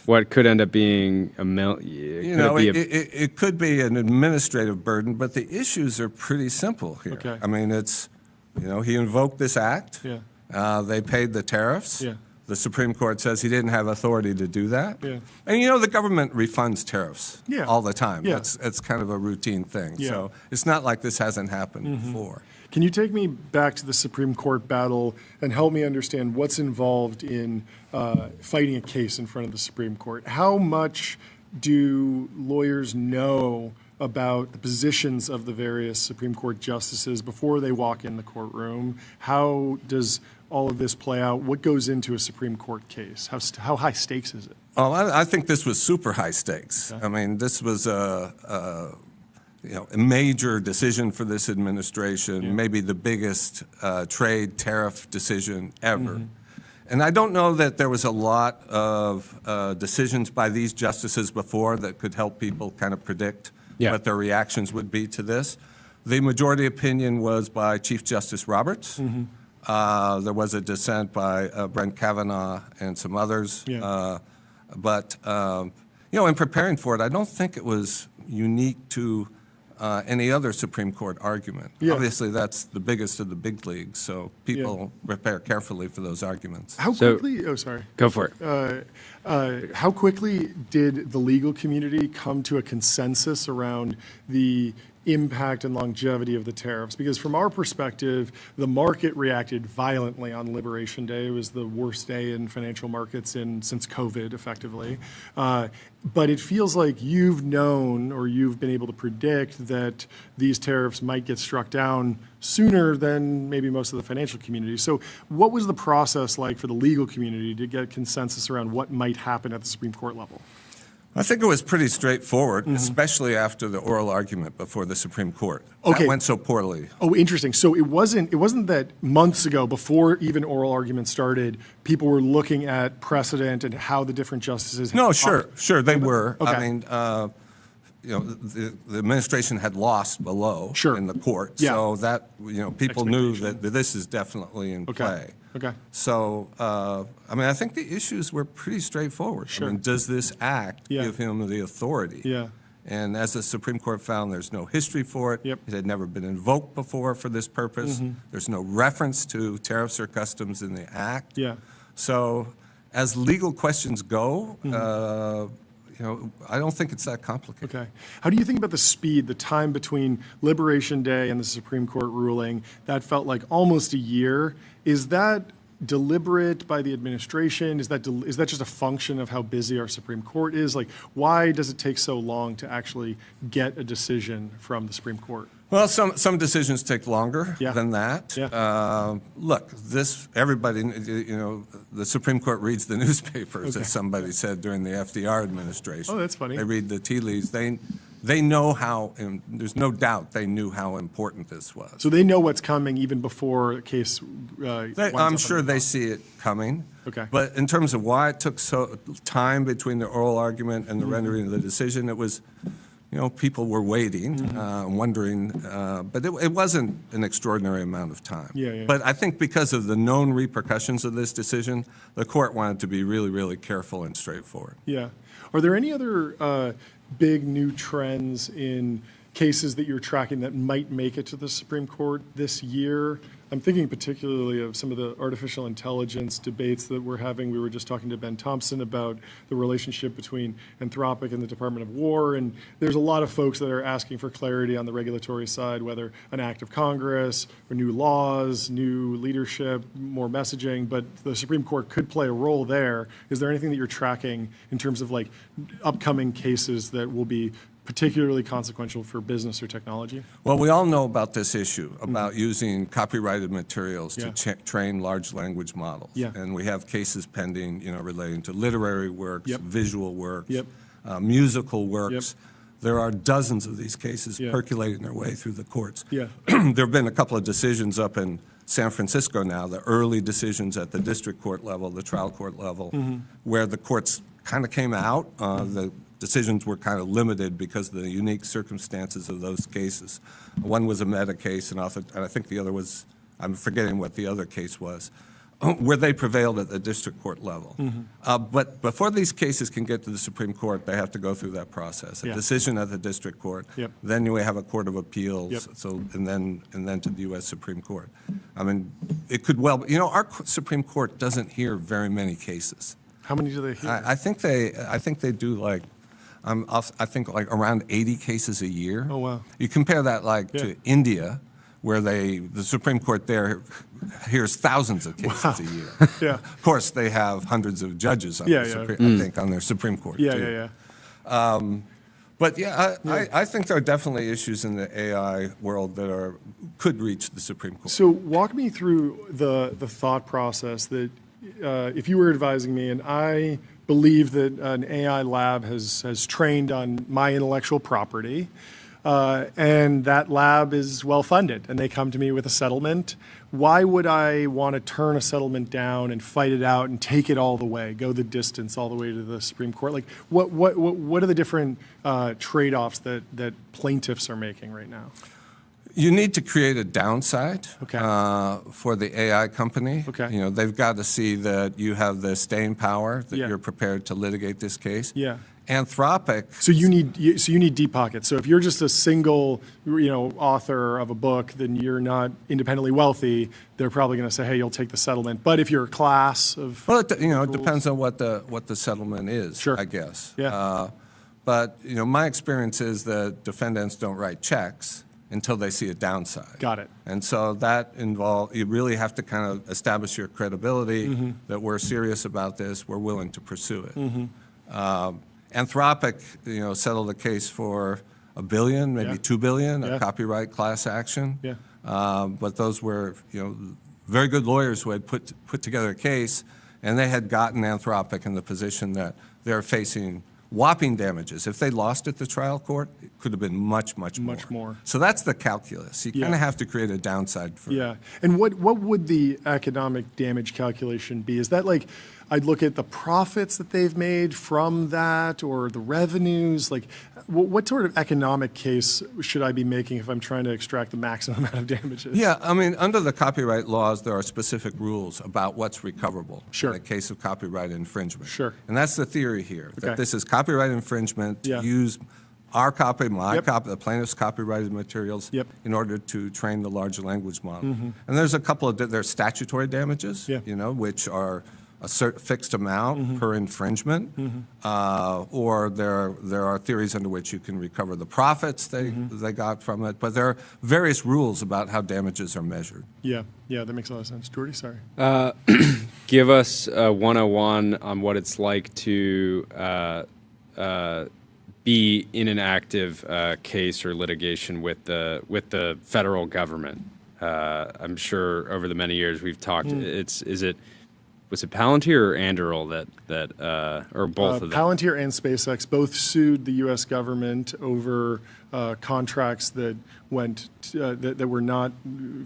what could end up being it could be an administrative burden, but the issues are pretty simple here. Okay. I mean, it's, he invoked this act. Yeah. They paid the tariffs. Yeah. The Supreme Court says he didn't have authority to do that. Yeah. And the government refunds tariffs all the time. Yeah. It's kind of a routine thing. Yeah. So it's not like this hasn't happened before. Can you take me back to the Supreme Court battle and help me understand what's involved in fighting a case in front of the Supreme Court? How much do lawyers know about the positions of the various Supreme Court justices before they walk in the courtroom? How does all of this play out? What goes into a Supreme Court case? How high stakes is it? Oh, I think this was super high stakes. Okay. I mean, this was a major decision for this administration, maybe the biggest trade tariff decision ever. And I don't know that there was a lot of decisions by these justices before that could help people kind of predict what their reactions would be to this. The majority opinion was by Chief Justice Roberts. There was a dissent by Brent Kavanaugh and some others. But in preparing for it, I don't think it was unique to any other Supreme Court argument. Obviously, that's the biggest of the big leagues, so people prepare carefully for those arguments. How quickly? Oh, sorry. Go for it. How quickly did the legal community come to a consensus around the impact and longevity of the tariffs? Because from our perspective, the market reacted violently on Liberation Day. It was the worst day in financial markets since COVID, effectively. But it feels like you've known or you've been able to predict that these tariffs might get struck down sooner than maybe most of the financial community. So what was the process like for the legal community to get consensus around what might happen at the Supreme Court level? I think it was pretty straightforward, especially after the oral argument before the Supreme Court. That went so poorly. Oh, interesting. So it wasn't that months ago, before even oral arguments started, people were looking at precedent and how the different justices. No, sure, they were. Okay. I mean, the administration had lost below in the court, so that people knew that this is definitely in play. Okay. So, I think the issues were pretty straightforward. I mean, does this act give him the authority? Yeah. And as the Supreme Court found, there's no history for it. It had never been invoked before for this purpose. There's no reference to tariffs or customs in the act. So, as legal questions go, I don't think it's that complicated. Okay. How do you think about the speed, the time between Liberation Day and the Supreme Court ruling? That felt like almost a year. Is that deliberate by the administration? Is that just a function of how busy our Supreme Court is? Like, why does it take so long to actually get a decision from the Supreme Court? Well, some decisions take longer than that. Look, everybody, the Supreme Court reads the newspapers, as somebody said during the FDR administration. Oh, that's funny. They read the tea leaves. They know how, and there's no doubt they knew how important this was. So they know what's coming even before a case I'm sure they see it coming. Okay. But in terms of why it took so time between the oral argument and the rendering of the decision, it was, people were waiting, wondering, but it wasn't an extraordinary amount of time. But I think because of the known repercussions of this decision, the court wanted to be really, really careful and straightforward. Yeah. Are there any other big new trends in cases that you're tracking that might make it to the Supreme Court this year? I'm thinking particularly of some of the artificial intelligence debates that we're having. We were just talking to Ben Thompson about the relationship between Anthropic and the Department of War, and there's a lot of folks that are asking for clarity on the regulatory side, whether an act of Congress or new laws, new leadership, more messaging, but the Supreme Court could play a role there. Is there anything that you're tracking in terms of like upcoming cases that will be particularly consequential for business or technology? Well, we all know about this issue, about using copyrighted materials to train large language models. And we have cases pending, relating to literary works, visual works, musical works. There are dozens of these cases percolating their way through the courts. There have been a couple of decisions up in San Francisco now, the early decisions at the district court level, the trial court level, where the courts kind of came out. The decisions were kind of limited because of the unique circumstances of those cases. One was a meta case, and I think the other was, I'm forgetting what the other case was, where they prevailed at the district court level. But before these cases can get to the Supreme Court, they have to go through that process. A decision at the district court, then you have a court of appeals, and then to the U.S. Supreme Court. I mean, it could well, our Supreme Court doesn't hear very many cases. How many do they hear? I think they do like, I think like around 80 cases a year. Oh, wow. You compare that to India, where the Supreme Court there hears thousands of cases a year. Of course, they have hundreds of judges on I think on their Supreme Court too. But I think there are definitely issues in the AI world that could reach the Supreme Court. So walk me through the thought process that if you were advising me and I believe that an AI lab has trained on my intellectual property, and that lab is well funded, and they come to me with a settlement. Why would I want to turn a settlement down and fight it out and take it all the way, go the distance all the way to the Supreme Court? Like, what are the different trade-offs that plaintiffs are making right now? You need to create a downside for the AI company. You know, they've got to see that you have the staying power, that you're prepared to litigate this case. Yeah. Anthropic. So you need deep pockets. So if you're just a single, author of a book, then you're not independently wealthy. They're probably going to say, "Hey, you'll take the settlement." But if you're a class of, well, it depends on what the settlement is. Sure. I guess. Yeah. But my experience is that defendants don't write checks until they see a downside. Got it. And so that you really have to kind of establish your credibility that we're serious about this, we're willing to pursue it. Anthropic, settled a case for $1 billion, maybe $2 billion, a copyright class action. Yeah. But those were, very good lawyers who had put together a case, and they had gotten Anthropic in the position that they're facing whopping damages. If they lost at the trial court, it could have been much more. So that's the calculus. You kind of have to create a downside for it. And what would the economic damage calculation be? Is that like, I'd look at the profits that they've made from that, or the revenues? Like, what sort of economic case should I be making if I'm trying to extract the maximum amount of damages? Yeah, I mean, under the copyright laws, there are specific rules about what's recoverable in a case of copyright infringement. Sure. And that's the theory here, that this is copyright infringement to use our copy, my copy, the plaintiff's copyrighted materials in order to train the large language model. And there's a couple of, there's statutory damages, which are a fixed amount per infringement, or there are theories under which you can recover the profits they got from it, but there are various rules about how damages are measured. Yeah, that makes a lot of sense. Jordy, sorry. Give us a 101 on what it's like to be in an active case or litigation with the federal government. I'm sure over the many years we've talked. Was it Palantir or Anduril that or both of them? Palantir and SpaceX both sued the U.S. government over contracts that that were not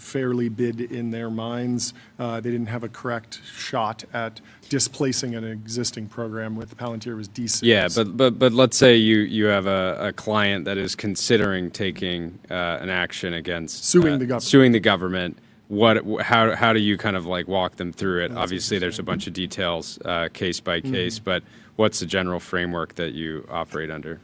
fairly bid in their minds. They didn't have a correct shot at displacing an existing program. With Palantir was decent. Yeah, but let's say you have a client that is considering taking an action against suing the government. How do you kind of like walk them through it? Obviously, there's a bunch of details, case by case, but what's the general framework that you operate under?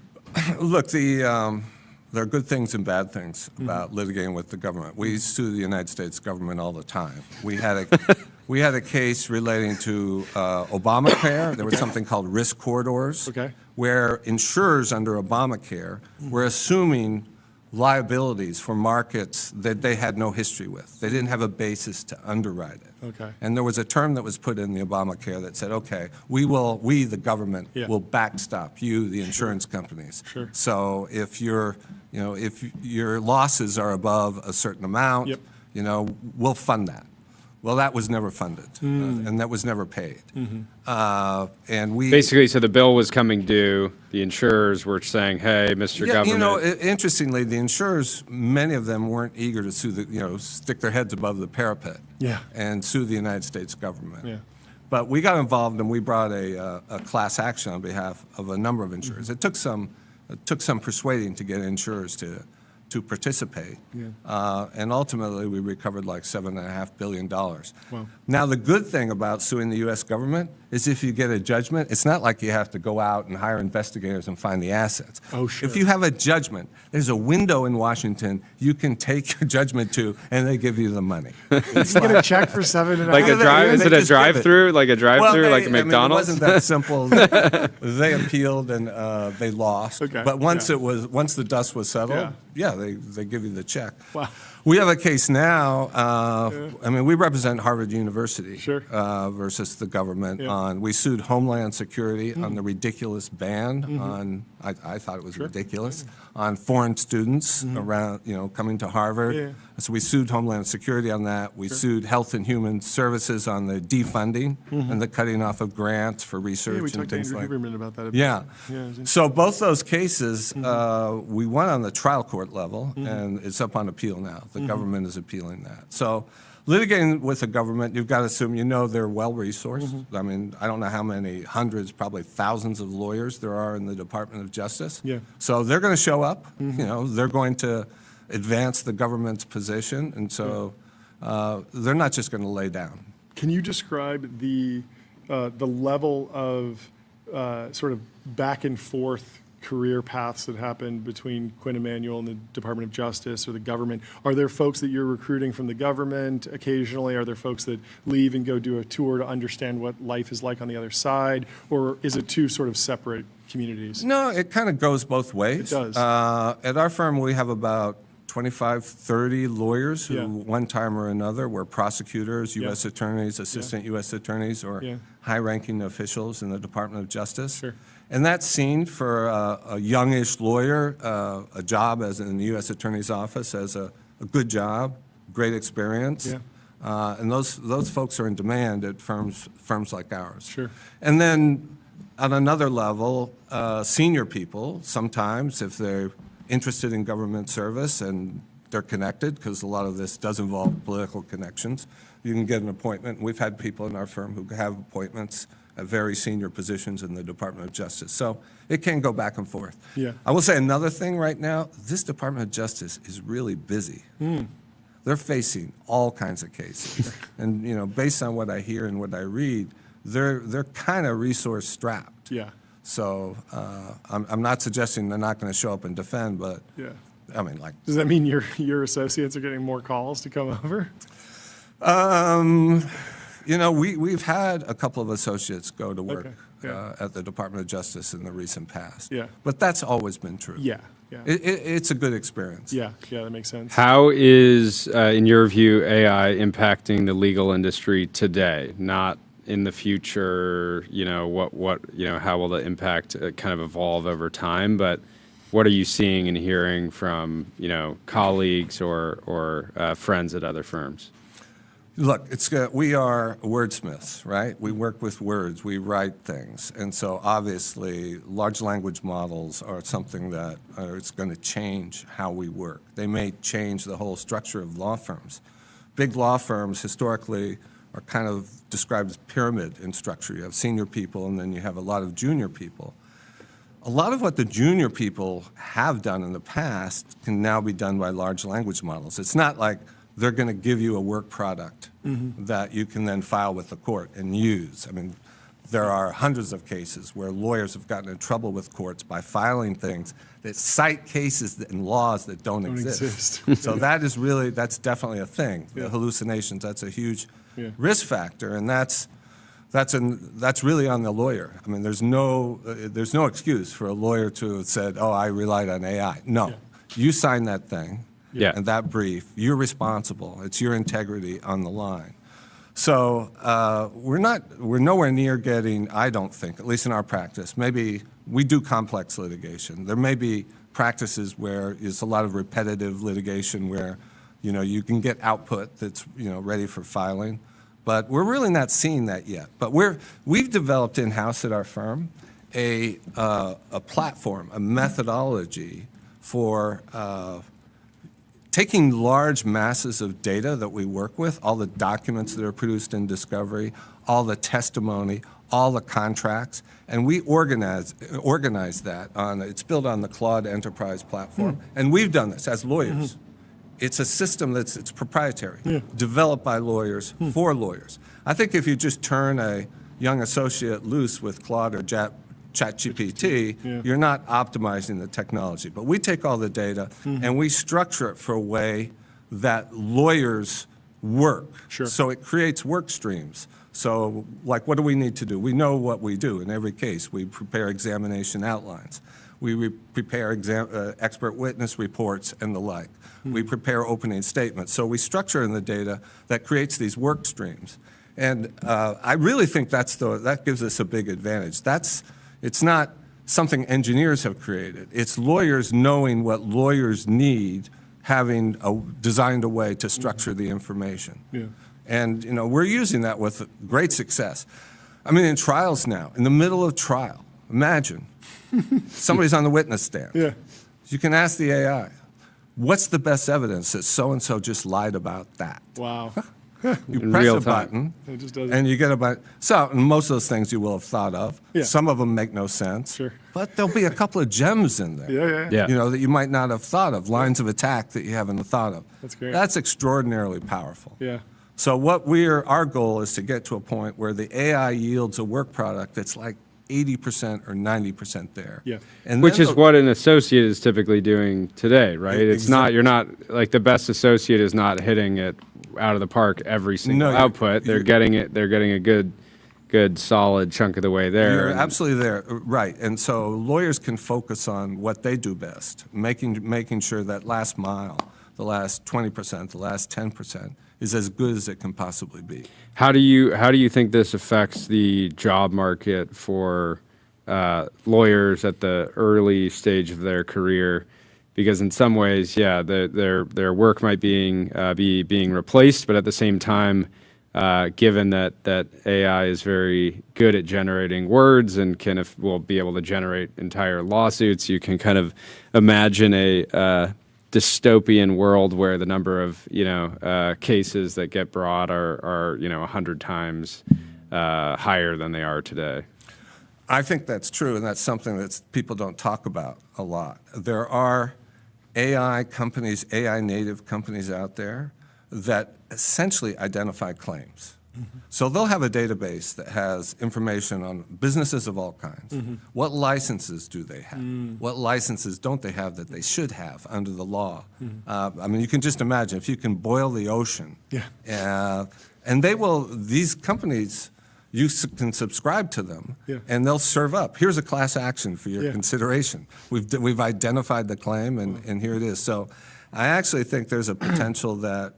Look, there are good things and bad things about litigating with the government. We sue the United States government all the time. We had a case relating to Obamacare. There was something called risk corridors, where insurers under Obamacare were assuming liabilities for markets that they had no history with. They didn't have a basis to underwrite it. And there was a term that was put in the Obamacare that said, okay, we, the government, will backstop you, the insurance companies. So if your losses are above a certain amount, we'll fund that. Well, that was never funded, and that was never paid. And we basically, so the bill was coming due. The insurers were saying, "Hey, Mr. Government." Interestingly, the insurers, many of them weren't eager to sue stick their heads above the parapet, and sue the United States government. But we got involved, and we brought a class action on behalf of a number of insurers. It took some persuading to get insurers to participate. And ultimately, we recovered like $7.5 billion. Wow. Now, the good thing about suing the U.S. government is if you get a judgment, it's not like you have to go out and hire investigators and find the assets. Oh, sure. If you have a judgment, there's a window in Washington you can take your judgment to, and they give you the money. You get a check for $7.5. Like a drive? Is it a drive-through? Like a drive-through, like a McDonald's? I mean, it wasn't that simple. They appealed and they lost. But once the dust was settled, they give you the check. Wow. We have a case now. I mean, we represent Harvard University versus the government on. We sued Homeland Security on the ridiculous ban on. I thought it was ridiculous on foreign students around, coming to Harvard. So we sued Homeland Security on that. We sued Health and Human Services on the defunding and the cutting off of grants for research and things like that. About that so both those cases, we won on the trial court level, and it's up on appeal now. The government is appealing that. So litigating with the government, you've got to assume they're well-resourced. I mean, I don't know how many hundreds, probably thousands of lawyers there are in the Department of Justice. So they're going to show up. They're going to advance the government's position, and so they're not just going to lay down. Can you describe the level of sort of back and forth career paths that happen between Quinn Emanuel and the Department of Justice or the government? Are there folks that you're recruiting from the government occasionally? Are there folks that leave and go do a tour to understand what life is like on the other side? Or is it two sort of separate communities? No, it kind of goes both ways. It does. At our firm, we have about 25, 30 lawyers who one time or another were prosecutors, U.S. attorneys, assistant U.S. attorneys, or high-ranking officials in the Department of Justice. And that's seen for a youngish lawyer, a job in the U.S. Attorney's Office as a good job, great experience. And those folks are in demand at firms like ours. And then on another level, senior people, sometimes if they're interested in government service and they're connected, because a lot of this does involve political connections, you can get an appointment. We've had people in our firm who have appointments at very senior positions in the Department of Justice. So it can go back and forth. I will say another thing right now, this Department of Justice is really busy. They're facing all kinds of cases. And based on what I hear and what I read, they're kind of resource strapped. So I'm not suggesting they're not going to show up and defend, but I mean, like. Does that mean your associates are getting more calls to come over? We've had a couple of associates go to work at the Department of Justice in the recent past. But that's always been true. It's a good experience. That makes sense. How is, in your view, AI impacting the legal industry today? Not in the future, how will the impact kind of evolve over time? But what are you seeing and hearing from, colleagues or friends at other firms? Look, we are wordsmiths, right? We work with words, we write things. And so obviously large language models are something that it's going to change how we work. They may change the whole structure of law firms. Big law firms historically are kind of described as pyramid in structure. You have senior people and then you have a lot of junior people. A lot of what the junior people have done in the past can now be done by large language models. It's not like they're going to give you a work product that you can then file with the court and use. I mean, there are hundreds of cases where lawyers have gotten in trouble with courts by filing things that cite cases and laws that don't exist. So that's definitely a thing. The hallucinations, that's a huge risk factor, and that's really on the lawyer. I mean, there's no excuse for a lawyer to have said, "Oh, I relied on AI." No, you signed that thing. And that brief, you're responsible. It's your integrity on the line. So we're nowhere near getting, I don't think, at least in our practice. Maybe we do complex litigation. There may be practices where it's a lot of repetitive litigation where, you can get output that's, ready for filing. But we're really not seeing that yet. But we've developed in-house at our firm a platform, a methodology for taking large masses of data that we work with, all the documents that are produced in discovery, all the testimony, all the contracts, and we organize that it's built on the Claude Enterprise platform. And we've done this as lawyers. It's a system it's proprietary, developed by lawyers for lawyers. I think if you just turn a young associate loose with Claude or ChatGPT, you're not optimizing the technology. But we take all the data and we structure it for a way that lawyers work. So it creates work streams. So like, what do we need to do? We know what we do in every case. We prepare examination outlines. We prepare expert witness reports and the like. We prepare opening statements. So we structure in the data that creates these work streams. And I really think that gives us a big advantage. It's not something engineers have created. It's lawyers knowing what lawyers need, having designed a way to structure the information. Yeah. And we're using that with great success. I mean, in trials now, in the middle of trial, imagine somebody's on the witness stand. Yeah. You can ask the AI, what's the best evidence that so-and-so just lied about that? Wow. You press a button, and you get a button. So most of those things you will have thought of. Yeah. Some of them make no sense. Sure. But there'll be a couple of gems in there. Yeah. That you might not have thought of, lines of attack that you haven't thought of. That's great. That's extraordinarily powerful. Yeah. So our goal is to get to a point where the AI yields a work product that's like 80% or 90% there. Yeah. And which is what an associate is typically doing today, right? It's not, you're not, like the best associate is not hitting it out of the park every single output. They're getting a good solid chunk of the way there. You're absolutely there, right. And so lawyers can focus on what they do best, making sure that last mile, the last 20%, the last 10% is as good as it can possibly be. How do you think this affects the job market for lawyers at the early stage of their career? Because in some ways, yeah, their work might be being replaced, but at the same time, given that AI is very good at generating words and will be able to generate entire lawsuits, you can kind of imagine a dystopian world where the number of cases that get brought are 100 times higher than they are today. I think that's true, and that's something that people don't talk about a lot. There are AI companies, AI native companies out there that essentially identify claims. Mm-hmm. So they'll have a database that has information on businesses of all kinds. Mm-hmm. What licenses do they have? What licenses don't they have that they should have under the law? Mm-hmm. I mean, you can just imagine if you can boil the ocean. Yeah. And these companies, you can subscribe to them, and they'll serve up. Here's a class action for your consideration. We've identified the claim, and here it is. So I actually think there's a potential that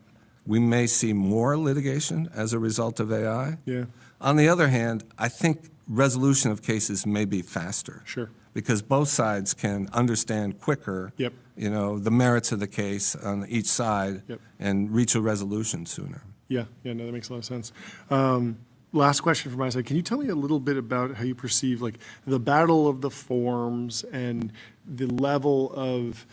we may see more litigation as a result of AI. Yeah. On the other hand, I think resolution of cases may be faster. Sure. Because both sides can understand quicker, the merits of the case on each side and reach a resolution sooner. Yeah, no, that makes a lot of sense. Last question from my side. Can you tell me a little bit about how you perceive the battle of the forms and the level of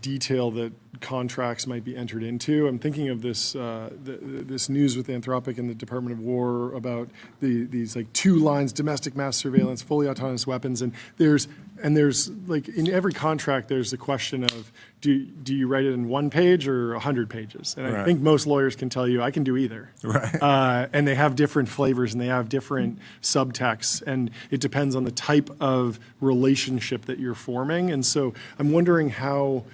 detail that contracts might be entered into? I'm thinking of this this news with Anthropic and the Department of War about these 2 lines: domestic mass surveillance, fully autonomous weapons, and there's in every contract there's a question of do you write it in 1 page or 100 pages? And I think most lawyers can tell you I can do either. Right. And they have different flavors and they have different subtexts, and it depends on the type of relationship that you're forming. And so I'm wondering how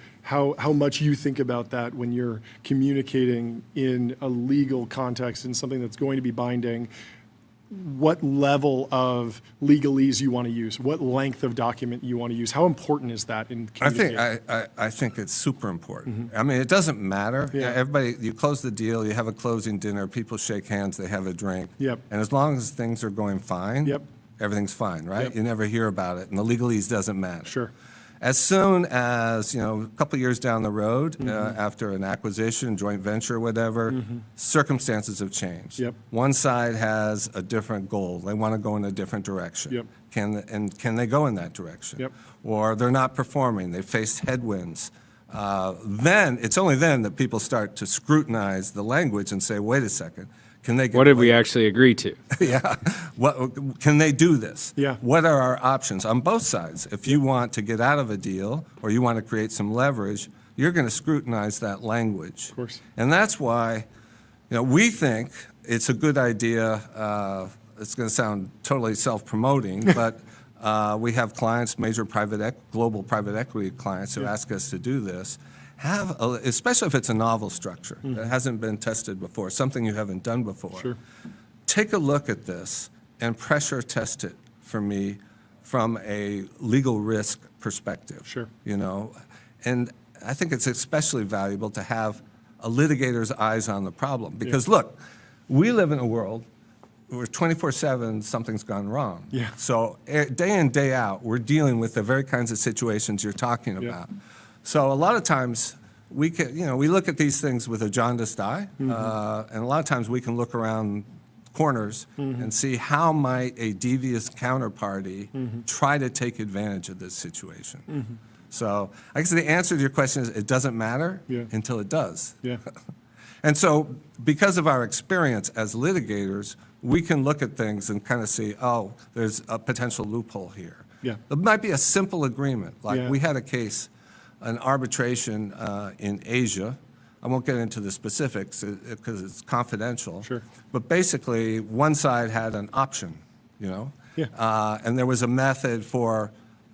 much you think about that when you're communicating in a legal context in something that's going to be binding. What level of legalese you want to use, what length of document you want to use. How important is that in communicating? I think it's super important. I mean, it doesn't matter. Everybody, you close the deal, you have a closing dinner, people shake hands, they have a drink. Yep. And as long as things are going fine, everything's fine, right? Yep. You never hear about it, and the legalese doesn't matter. Sure. As soon as, a couple of years down the road, after an acquisition, joint venture, whatever, circumstances have changed. Yep. One side has a different goal. They want to go in a different direction. Yep. Can they go in that direction? Yep. Or they're not performing. They faced headwinds. Then, it's only then that people start to scrutinize the language and say, wait a second. What did we actually agree to? Can they do this? Yeah. What are our options on both sides? If you want to get out of a deal or you want to create some leverage, you're going to scrutinize that language. Of course. And that's why, we think it's a good idea. It's going to sound totally self-promoting, but we have clients, major global private equity clients who ask us to do this. Especially if it's a novel structure that hasn't been tested before, something you haven't done before. Sure. Take a look at this and pressure test it for me from a legal risk perspective. Sure. You know, and I think it's especially valuable to have a litigator's eyes on the problem because look, we live in a world where 24/7 something's gone wrong. Yeah. So day in, day out, we're dealing with the very kinds of situations you're talking about. So a lot of times we can, you know, we look at these things with a jaundiced eye, and a lot of times we can look around corners and see how might a devious counterparty try to take advantage of this situation. So I guess the answer to your question is it doesn't matter until it does. Yeah. And so because of our experience as litigators, we can look at things and kind of see, oh, there's a potential loophole here. Yeah. There might be a simple agreement. Like we had a case, an arbitration in Asia. I won't get into the specifics because it's confidential. Sure. But basically, one side had an option, you know? And there was a method for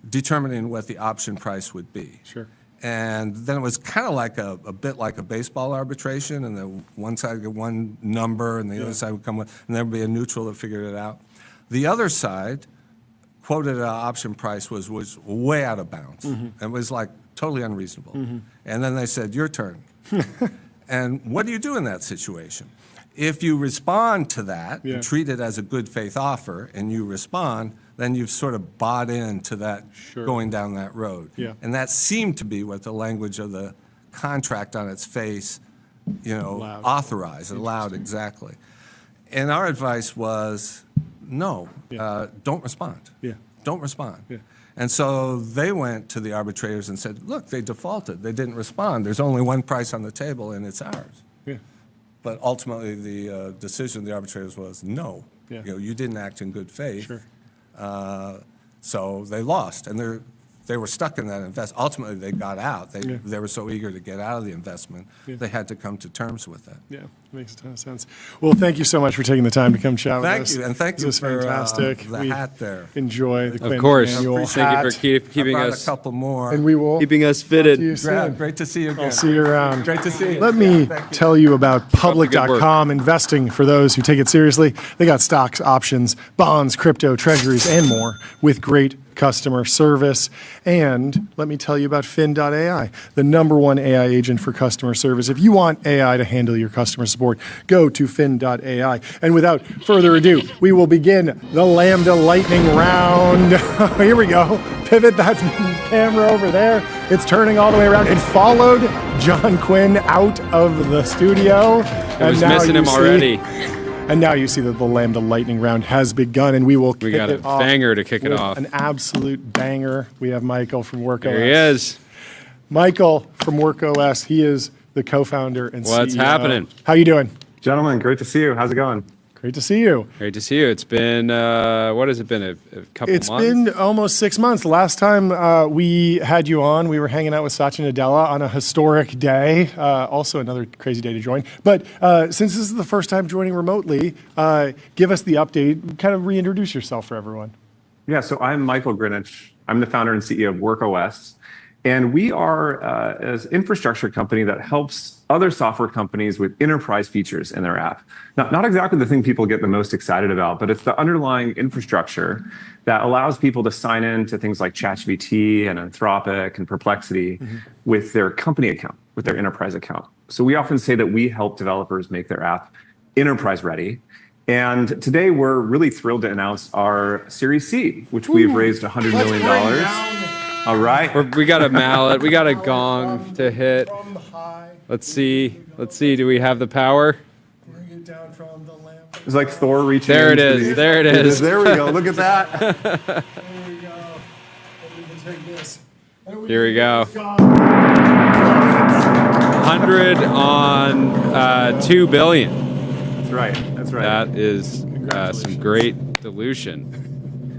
determining what the option price would be. Sure. And then it was kind of like a bit like a baseball arbitration, and the one side would get one number, and the other side would come with, and there would be a neutral that figured it out. The other side quoted option price was way out of bounds. It was like totally unreasonable. And then they said, your turn. And what do you do in that situation? If you respond to that, and treat it as a good faith offer, and you respond, then you've sort of bought into that going down that road. And that seemed to be what the language of the contract on its face, you know, authorized, allowed exactly. And our advice was, no, don't respond. Don't respond. And so they went to the arbitrators and said, look, they defaulted. They didn't respond. There's only one price on the table, and it's ours. But ultimately, the decision of the arbitrators was no. You know, you didn't act in good faith. So they lost, and they were stuck in that investment. Ultimately, they got out. They were so eager to get out of the investment, they had to come to terms with it. Yeah, makes a ton of sense. Well, thank you so much for taking the time to come chat with us. Thank you, and thank you for fantastic. The hat there. Enjoy the Quinn Of course. annual Thank hat. you for keeping I brought us a couple more. And we will keeping us talk to you fitted. soon. Great to see you again. I'll see you around. Great to see you. Let me tell you about good work. public.com investing for those who take it seriously. They got stocks, options, bonds, crypto, treasuries, and more with great customer service. And let me tell you about Fin.ai, the #1 AI agent for customer service. If you want AI to handle your customer support, go to Fin.ai. And without further ado, we will begin the Lambda lightning round. Here we go. Pivot that camera over there. It's turning all the way around. It followed John Quinn out of the studio. I was missing him already. And now you see that the Lambda lightning round has begun, and we will kick it off. We got a banger to kick it with off. An absolute banger. We have Michael from WorkOS. There he is. Michael from WorkOS. He is the co-founder and CEO. What's happening? How you doing? Gentlemen, great to see you. How's it going? Great to see you. Great to see you. It's been, what has it been, a couple months? It's been almost 6 months. The last time we had you on, we were hanging out with Satya Nadella on a historic day, also another crazy day to join. But since this is the first time joining remotely, give us the update, kind of reintroduce yourself for everyone. Yeah, so I'm Michael Grinich. I'm the founder and CEO of WorkOS. And we are an infrastructure company that helps other software companies with enterprise features in their app. Not exactly the thing people get the most excited about, but it's the underlying infrastructure that allows people to sign in to things like ChatGPT and Anthropic and Perplexity with their company account, with their enterprise account. So we often say that we help developers make their app enterprise ready. And today we're really thrilled to announce our Series C, which we've raised $100 million. All right. We got a mallet. We got a gong to hit. Let's see. Do we have the power? Bring it down from the lamp. It's like Thor reaching. There it is. There it is. There we go. Look at that. There we go. Take this. Here we go. 100 on 2 billion. That's right. That's right. That is some great dilution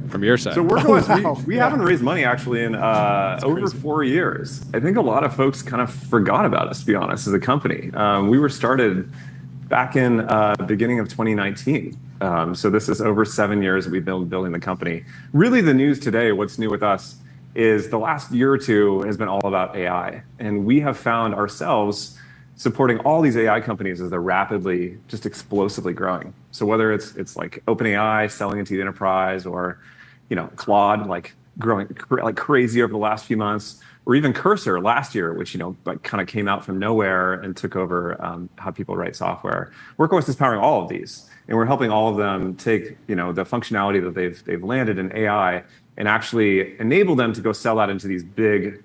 from your side. So WorkOS, we haven't raised money actually in over 4 years. I think a lot of folks kind of forgot about us, to be honest, as a company. We were started back in the beginning of 2019. So this is over 7 years that we've been building the company. Really the news today, what's new with us, is the last year or two has been all about AI. And we have found ourselves supporting all these AI companies as they're rapidly, just explosively growing. So whether it's like OpenAI selling into the enterprise or Claude like growing like crazy over the last few months, or even Cursor last year, which like kind of came out from nowhere and took over how people write software. WorkOS is powering all of these, and we're helping all of them take the functionality that they've landed in AI and actually enable them to go sell that into these big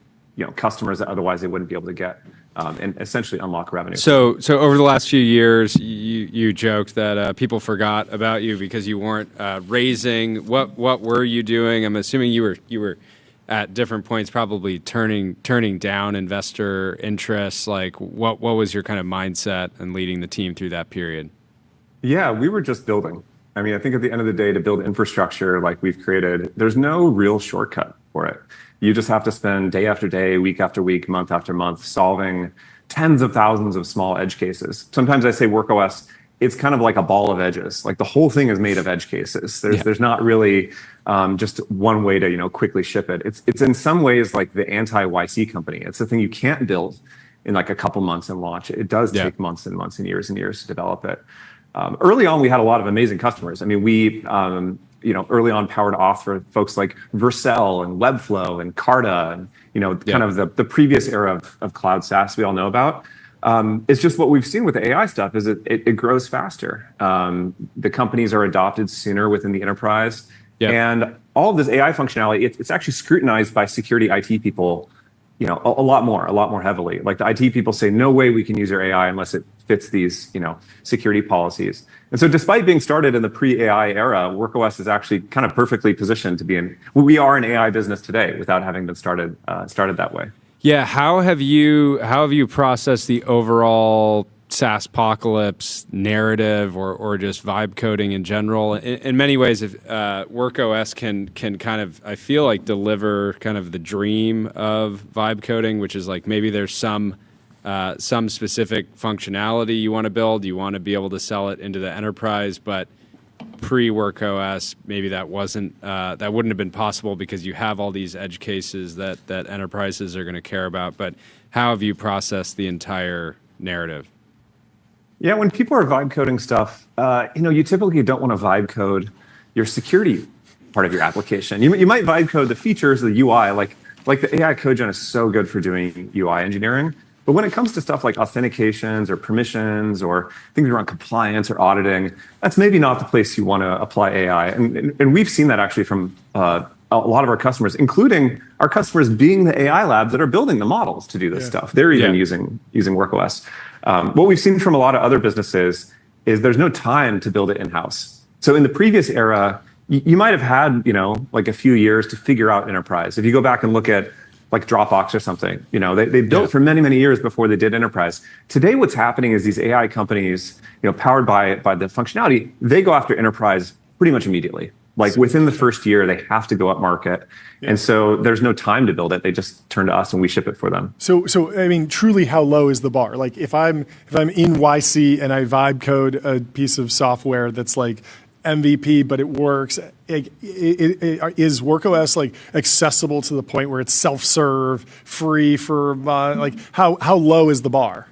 customers that otherwise they wouldn't be able to get. And essentially unlock revenue. So over the last few years, you joked that people forgot about you because you weren't raising. What were you doing? I'm assuming you were at different points probably turning down investor interests. Like what was your kind of mindset and leading the team through that period? Yeah, we were just building. I mean, I think at the end of the day, to build infrastructure like we've created, there's no real shortcut for it. You just have to spend day after day, week after week, month after month, solving tens of thousands of small edge cases. Sometimes I say WorkOS, it's kind of like a ball of edges. Like the whole thing is made of edge cases. There's not really just one way to quickly ship it. It's in some ways like the anti-YC company. It's the thing you can't build in like a couple months and launch. It does take months and months and years to develop it. Early on, we had a lot of amazing customers. I mean, we early on powered off for folks like Vercel and Webflow and Carta and kind of the previous era of cloud SaaS we all know about. It's just what we've seen with the AI stuff is it grows faster. The companies are adopted sooner within the enterprise, and all of this AI functionality it's actually scrutinized by security IT people. A lot more heavily. Like the IT people say, no way we can use your AI unless it fits these, security policies. And so despite being started in the pre-AI era, WorkOS is actually kind of perfectly positioned to be we are an AI business today without having been started that way. Yeah. How have you processed the overall SaaSpocalypse narrative or just vibe coding in general? In many ways, if WorkOS can kind of, I feel like, deliver kind of the dream of vibe coding, which is like maybe there's some specific functionality you want to build, you want to be able to sell it into the enterprise, but pre-WorkOS, maybe that wouldn't have been possible because you have all these edge cases that enterprises are going to care about. But how have you processed the entire narrative? Yeah, when people are vibe coding stuff, you typically don't want to vibe code your security part of your application. You might vibe code the features, the UI, like the AI code gen is so good for doing UI engineering. But when it comes to stuff like authentications or permissions or things around compliance or auditing, that's maybe not the place you want to apply AI. And we've seen that actually from a lot of our customers, including our customers being the AI labs that are building the models to do this stuff. They're even using WorkOS. What we've seen from a lot of other businesses is there's no time to build it in-house. So in the previous era, you might have had, like a few years to figure out enterprise. If you go back and look at like Dropbox or something, they built for many, many years before they did enterprise. Today, what's happening is these AI companies, powered by the functionality, they go after enterprise pretty much immediately. Like within the first year, they have to go up market. And so there's no time to build it. They just turn to us and we ship it for them. So I mean, truly, how low is the bar? Like if I'm in YC and I vibe code a piece of software that's like MVP, but it works, is WorkOS like accessible to the point where it's self-serve, free for like how low is the bar?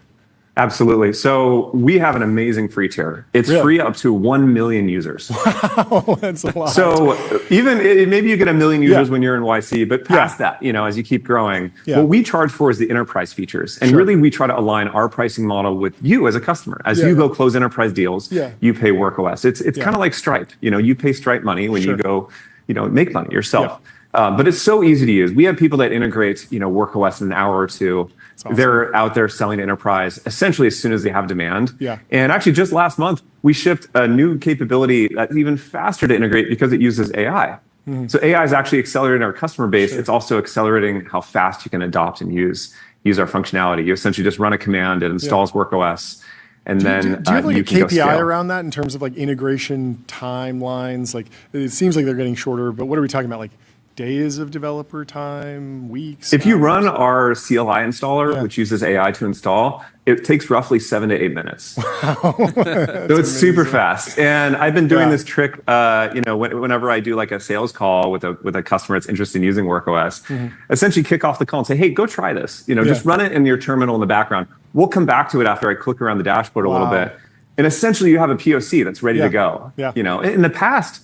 Absolutely. So we have an amazing free tier. It's free up to 1 million users. Wow, that's a lot. So even maybe you get 1 million users when you're in YC, but past that, as you keep growing, what we charge for is the enterprise features. And really, we try to align our pricing model with you as a customer. As you go close enterprise deals, you pay WorkOS. It's kind of like Stripe. You pay Stripe money when you go, make money yourself. But it's so easy to use. We have people that integrate, WorkOS in an hour or two. Awesome. They're out there selling to enterprise essentially as soon as they have demand. And actually, just last month, we shipped a new capability that's even faster to integrate because it uses AI. So AI is actually accelerating our customer base. It's also accelerating how fast you can adopt and use our functionality. You essentially just run a command, it installs WorkOS. And then do you have like a KPI around that in terms of like integration timelines? Like it seems like they're getting shorter, but what are we talking about? Like days of developer time, weeks? If you run our CLI installer, which uses AI to install, it takes roughly 7 to 8 minutes. Wow. So it's super fast. And I've been doing this trick, whenever I do like a sales call with a customer that's interested in using WorkOS, essentially kick off the call and say, hey, go try this. Just run it in your terminal in the background. We'll come back to it after I click around the dashboard a little bit. And essentially you have a POC that's ready to go. In the past,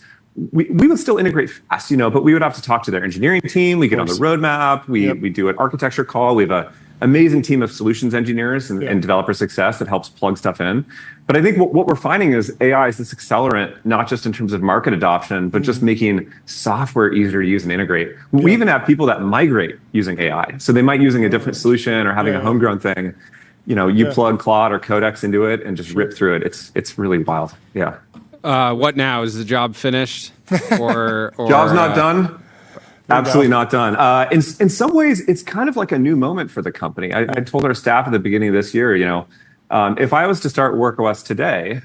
we would still integrate fast, but we would have to talk to their engineering team. We get on the roadmap. We do an architecture call. We have an amazing team of solutions engineers and developer success that helps plug stuff in. But I think what we're finding is AI is this accelerant, not just in terms of market adoption, but just making software easier to use and integrate. We even have people that migrate using AI. So they might using a different solution or having a homegrown thing. You plug Claude or Codex into it and just rip through it. It's really wild. Yeah. What now? Is the job finished? Or Job's not done? Absolutely not done. In some ways, it's kind of like a new moment for the company. I told our staff at the beginning of this year, if I was to start WorkOS today,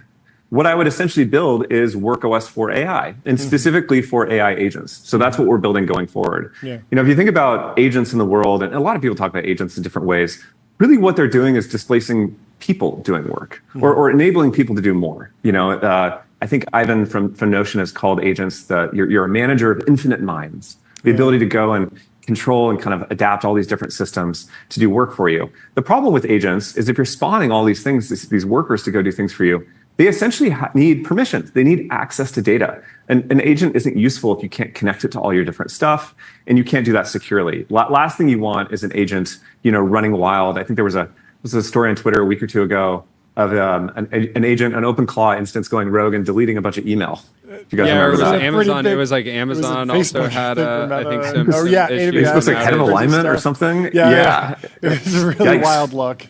what I would essentially build is WorkOS for AI, and specifically for AI agents. So that's what we're building going forward. If you think about agents in the world, and a lot of people talk about agents in different ways, really what they're doing is displacing people doing work or enabling people to do more. I think Ivan from Notion has called agents that you're a manager of infinite minds. The ability to go and control and kind of adapt all these different systems to do work for you. The problem with agents is if you're spawning all these things, these workers to go do things for you, they essentially need permissions. They need access to data. And an agent isn't useful if you can't connect it to all your different stuff, and you can't do that securely. Last thing you want is an agent, running wild. I think there was a story on Twitter a week or two ago of an agent, an OpenClaw instance going rogue and deleting a bunch of email. You guys remember that? Amazon. It was like Amazon also had, I think, some issues. It was like head of alignment or something. Yeah. It was a really wild look.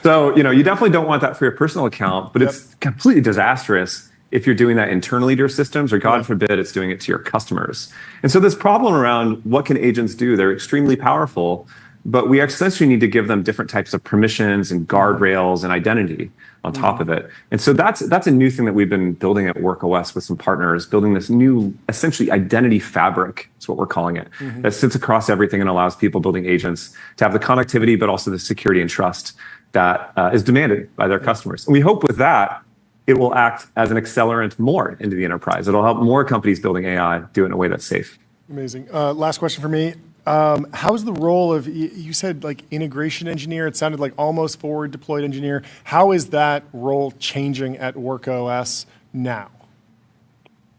So, you definitely don't want that for your personal account, but it's completely disastrous if you're doing that internally to your systems, or God forbid, it's doing it to your customers. And so this problem around what can agents do, they're extremely powerful, but we essentially need to give them different types of permissions and guardrails and identity on top of it. And so that's a new thing that we've been building at WorkOS with some partners, building this new, essentially, identity fabric, is what we're calling it, that sits across everything and allows people building agents to have the connectivity, but also the security and trust that is demanded by their customers. And we hope with that, it will act as an accelerant more into the enterprise. It'll help more companies building AI do it in a way that's safe. Amazing. Last question for me. How's the role of, you said like integration engineer, it sounded like almost forward deployed engineer. How is that role changing at WorkOS now?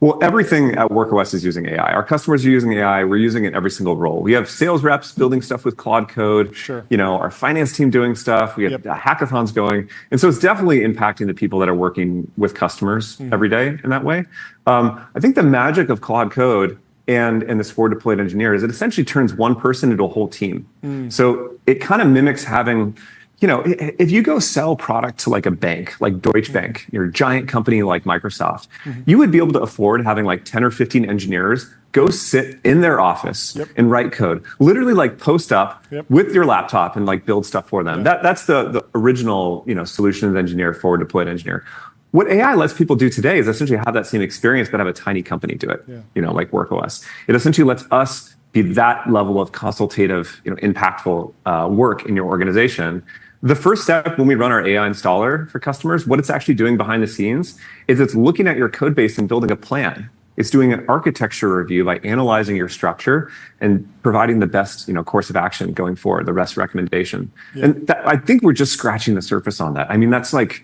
Well, everything at WorkOS is using AI. Our customers are using AI. We're using it in every single role. We have sales reps building stuff with Claude Code. Sure. Our finance team doing stuff. We have hackathons going. And so it's definitely impacting the people that are working with customers every day in that way. I think the magic of Claude Code and this forward deployed engineer is it essentially turns one person into a whole team. So it kind of mimics having, if you go sell product to like a bank, like Deutsche Bank, you're a giant company like Microsoft, you would be able to afford having like 10 or 15 engineers go sit in their office and write code, literally like post up with your laptop and like build stuff for them. That's the original, solutions engineer, forward deployed engineer. What AI lets people do today is essentially have that same experience, but have a tiny company do it, like WorkOS. It essentially lets us be that level of consultative, impactful work in your organization. The first step when we run our AI installer for customers, what it's actually doing behind the scenes is it's looking at your code base and building a plan. It's doing an architecture review by analyzing your structure and providing the best, course of action going forward, the rest recommendation. And I think we're just scratching the surface on that. I mean, that's like,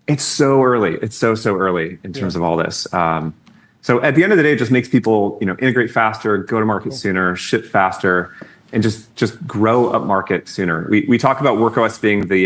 it's so early. It's so early in terms of all this. So at the end of the day, it just makes people, integrate faster, go to market sooner, ship faster, and just grow up market sooner. We talk about WorkOS being the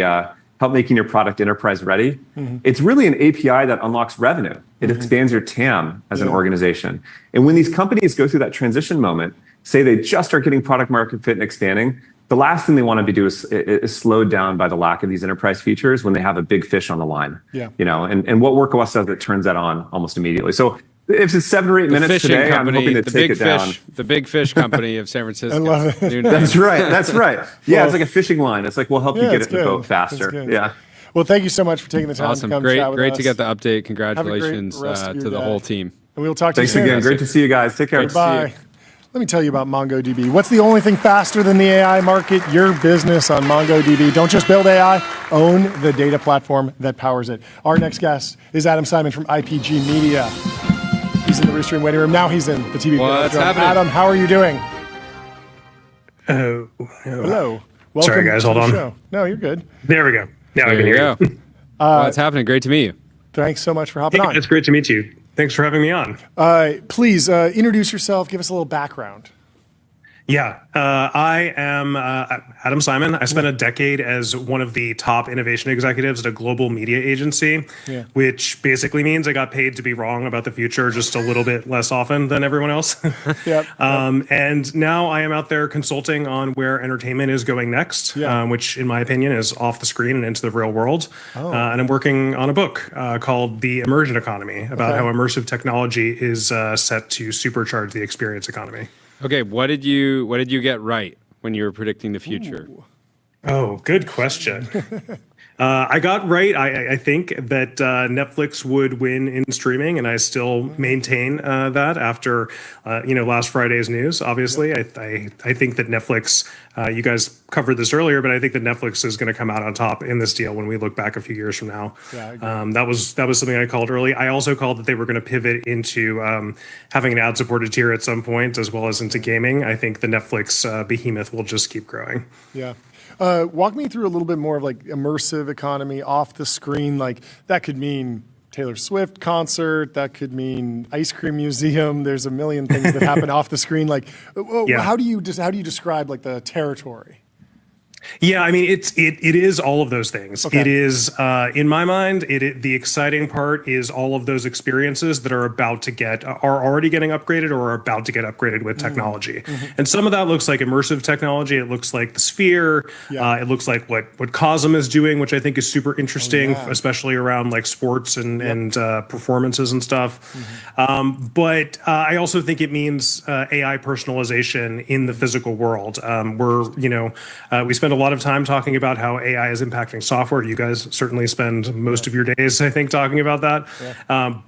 help making your product enterprise ready. It's really an API that unlocks revenue. It expands your TAM as an organization. And when these companies go through that transition moment, say they just start getting product market fit and expanding, the last thing they want to do is slowed down by the lack of these enterprise features when they have a big fish on the line. And what WorkOS does, it turns that on almost immediately. So if it's 7 or 8 minutes today, I'm hoping to take it down. The big fish company of San Francisco. I love it. That's right. Yeah, it's like a fishing line. It's like, we'll help you get it in the boat faster. Yeah. Well, thank you so much for taking the time to come chat with us. Great to get the update. Congratulations to the whole team. And we'll talk to you soon. Thanks again. Great to see you guys. Take care. Bye. Let me tell you about MongoDB. What's the only thing faster than the AI market? Your business on MongoDB. Don't just build AI, own the data platform that powers it. Our next guest is Adam Simon from IPG Media. He's in the Restream waiting room. Now he's in the TBPN. What's happening? Adam, how are you doing? Hello. Welcome. Sorry, guys. Hold on. Show. No, you're good. There we go. Now I can hear you. What's happening? Great to meet you. Thanks so much for hopping on. It's great to meet you. Thanks for having me on. Please introduce yourself. Give us a little background. Yeah, I am Adam Simon. I spent a decade as one of the top innovation executives at a global media agency, which basically means I got paid to be wrong about the future just a little bit less often than everyone else. And now I am out there consulting on where entertainment is going next, which in my opinion is off the screen and into the real world. And I'm working on a book called The Immersion Economy about how immersive technology is set to supercharge the experience economy. Okay, what did you get right when you were predicting the future? Ooh. Oh, good question. I got right. I think that Netflix would win in streaming, and I still maintain that after last Friday's news. Obviously, I think that Netflix. You guys covered this earlier, but I think that Netflix is going to come out on top in this deal when we look back a few years from now. That was something I called early. I also called that they were going to pivot into having an ad-supported tier at some point, as well as into gaming. I think the Netflix behemoth will just keep growing. Yeah. Walk me through a little bit more of like immersive economy off the screen. Like that could mean Taylor Swift concert. That could mean ice cream museum. There's a million things that happen off the screen. Like, how do you describe like the territory? Yeah, I mean, it is all of those things. It is, in my mind, the exciting part is all of those experiences that are already getting upgraded or are about to get upgraded with technology. And some of that looks like immersive technology. It looks like the Sphere. It looks like what Cosm is doing, which I think is super interesting, especially around like sports and performances and stuff. But I also think it means AI personalization in the physical world. We spend a lot of time talking about how AI is impacting software. You guys certainly spend most of your days, I think, talking about that.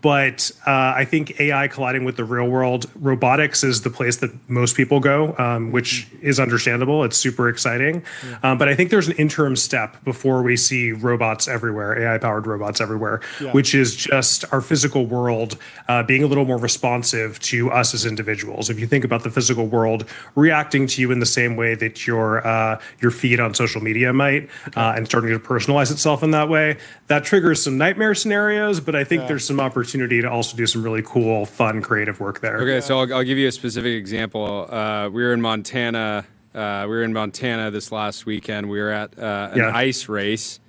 But I think AI colliding with the real world, robotics is the place that most people go, which is understandable. It's super exciting. But I think there's an interim step before we see robots everywhere, AI-powered robots everywhere, which is just our physical world being a little more responsive to us as individuals. If you think about the physical world reacting to you in the same way that your feed on social media might, and starting to personalize itself in that way, that triggers some nightmare scenarios, but I think there's some opportunity to also do some really cool, fun, creative work there. Okay, so I'll give you a specific example. We were in Montana. This last weekend. We were at an ice race,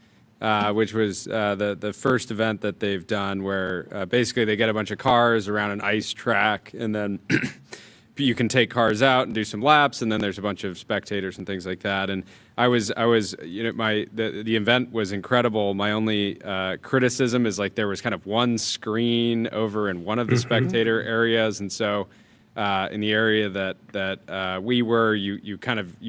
which was the first event that they've done where basically they get a bunch of cars around an ice track, and then you can take cars out and do some laps, and then there's a bunch of spectators and things like that. And the event was incredible. My only criticism is like there was kind of one screen over in one of the spectator areas, and so in the area that we were, you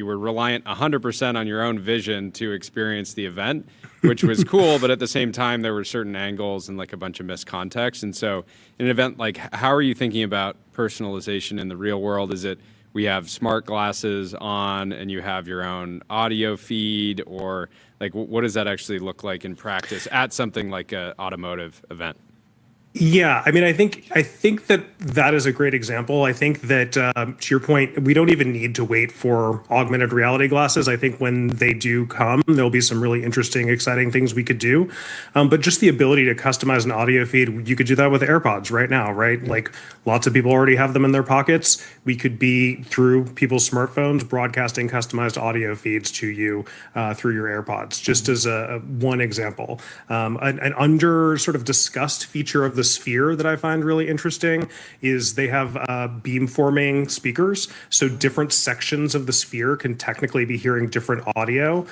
were reliant 100% on your own vision to experience the event, which was cool. But at the same time, there were certain angles and like a bunch of missed context. And so, in an event like, how are you thinking about personalization in the real world? Is it we have smart glasses on and you have your own audio feed, or like what does that actually look like in practice at something like an automotive event? Yeah, I mean, I think that is a great example. I think that, to your point, we don't even need to wait for augmented reality glasses. I think when they do come, there'll be some really interesting, exciting things we could do. But just the ability to customize an audio feed, you could do that with AirPods right now, right? Like lots of people already have them in their pockets. We could be, through people's smartphones, broadcasting customized audio feeds to you through your AirPods, just as one example. An under sort of discussed feature of the Sphere that I find really interesting is they have beamforming speakers, so different sections of the Sphere can technically be hearing different audio.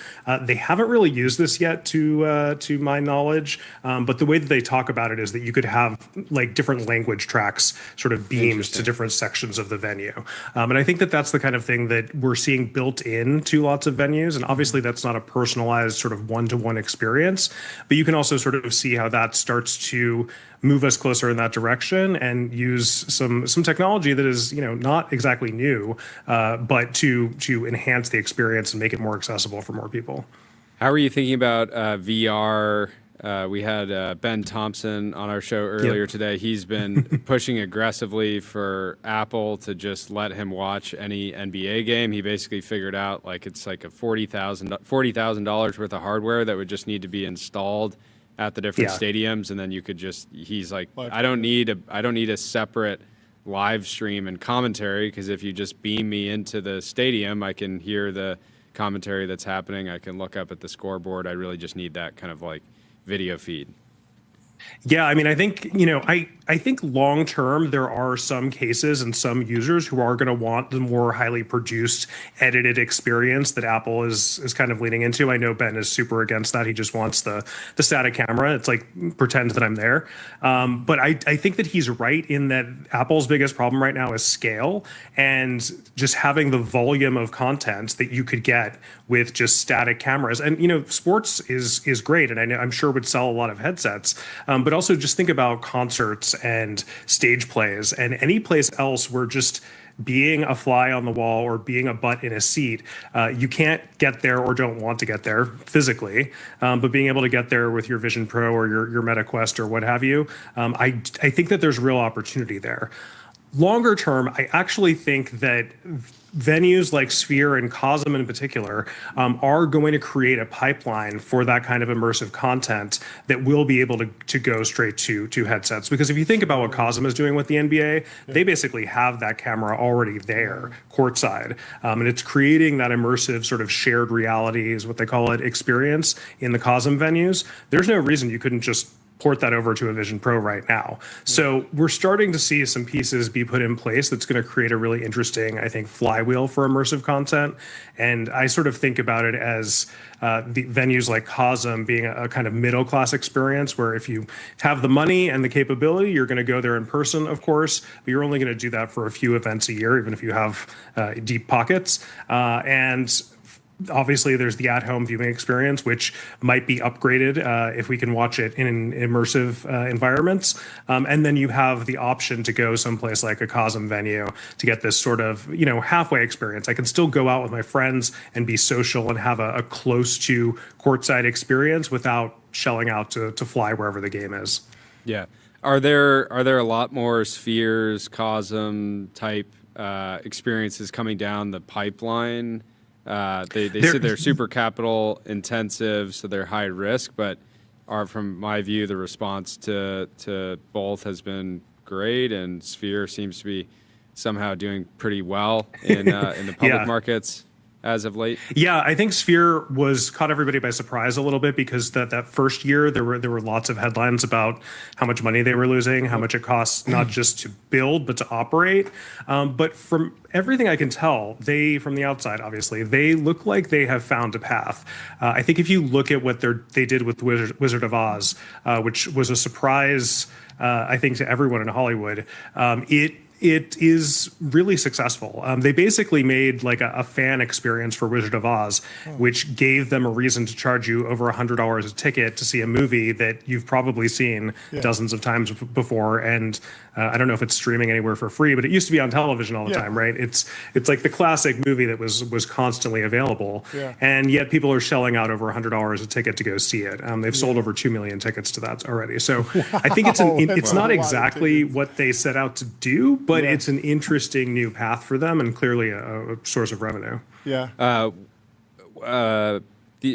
They haven't really used this yet to my knowledge, but the way that they talk about it is that you could have like different language tracks sort of beams to different sections of the venue. And I think that that's the kind of thing that we're seeing built into lots of venues, and obviously that's not a personalized sort of one-to-one experience, but you can also sort of see how that starts to move us closer in that direction and use some technology that is, not exactly new, but to enhance the experience and make it more accessible for more people. How are you thinking about VR? We had Ben Thompson on our show earlier today. He's been pushing aggressively for Apple to just let him watch any NBA game. He basically figured out like it's like a $40,000 worth of hardware that would just need to be installed at the different stadiums, and then you could just, he's like, I don't need a separate live stream and commentary, because if you just beam me into the stadium, I can hear the commentary that's happening. I can look up at the scoreboard. I really just need that kind of like video feed. Yeah, I mean, I think, I think long term, there are some cases and some users who are going to want the more highly produced, edited experience that Apple is kind of leaning into. I know Ben is super against that. He just wants the static camera. It's like, pretend that I'm there. But I think that he's right in that Apple's biggest problem right now is scale, and just having the volume of content that you could get with just static cameras. And, sports is great, and I'm sure would sell a lot of headsets. But also just think about concerts and stage plays and any place else where just being a fly on the wall or being a butt in a seat, you can't get there or don't want to get there physically, but being able to get there with your Vision Pro or your Meta Quest or what have you, I think that there's real opportunity there. Longer term, I actually think that venues like Sphere and Cosm in particular are going to create a pipeline for that kind of immersive content that will be able to go straight to headsets. Because if you think about what Cosm is doing with the NBA, they basically have that camera already there, courtside. And it's creating that immersive sort of shared reality, is what they call it, experience in the Cosm venues. There's no reason you couldn't just port that over to a Vision Pro right now. So we're starting to see some pieces be put in place that's going to create a really interesting, I think, flywheel for immersive content. And I sort of think about it as the venues like Cosm being a kind of middle-class experience, where if you have the money and the capability, you're going to go there in person, of course, but you're only going to do that for a few events a year, even if you have deep pockets. And obviously, there's the at-home viewing experience, which might be upgraded if we can watch it in immersive environments. And then you have the option to go someplace like a Cosm venue to get this sort of, halfway experience. I can still go out with my friends and be social and have a close to courtside experience without shelling out to fly wherever the game is. Yeah. Are there a lot more Spheres, Cosm type experiences coming down the pipeline? They said they're super capital intensive, so they're high risk, but from my view, the response to both has been great, and Sphere seems to be somehow doing pretty well in the public markets as of late. Yeah, I think Sphere caught everybody by surprise a little bit, because that first year there were lots of headlines about how much money they were losing, how much it costs not just to build but to operate. But from everything I can tell, from the outside, obviously, they look like they have found a path. I think if you look at what they did with Wizard of Oz, which was a surprise, I think, to everyone in Hollywood, it is really successful. They basically made like a fan experience for Wizard of Oz, which gave them a reason to charge you over $100 a ticket to see a movie that you've probably seen dozens of times before. And I don't know if it's streaming anywhere for free, but it used to be on television all the time, right? It's like the classic movie that was constantly available, and yet people are shelling out over $100 a ticket to go see it. They've sold over 2 million tickets to that already. So I think it's not exactly what they set out to do, but it's an interesting new path for them, and clearly a source of revenue. Yeah.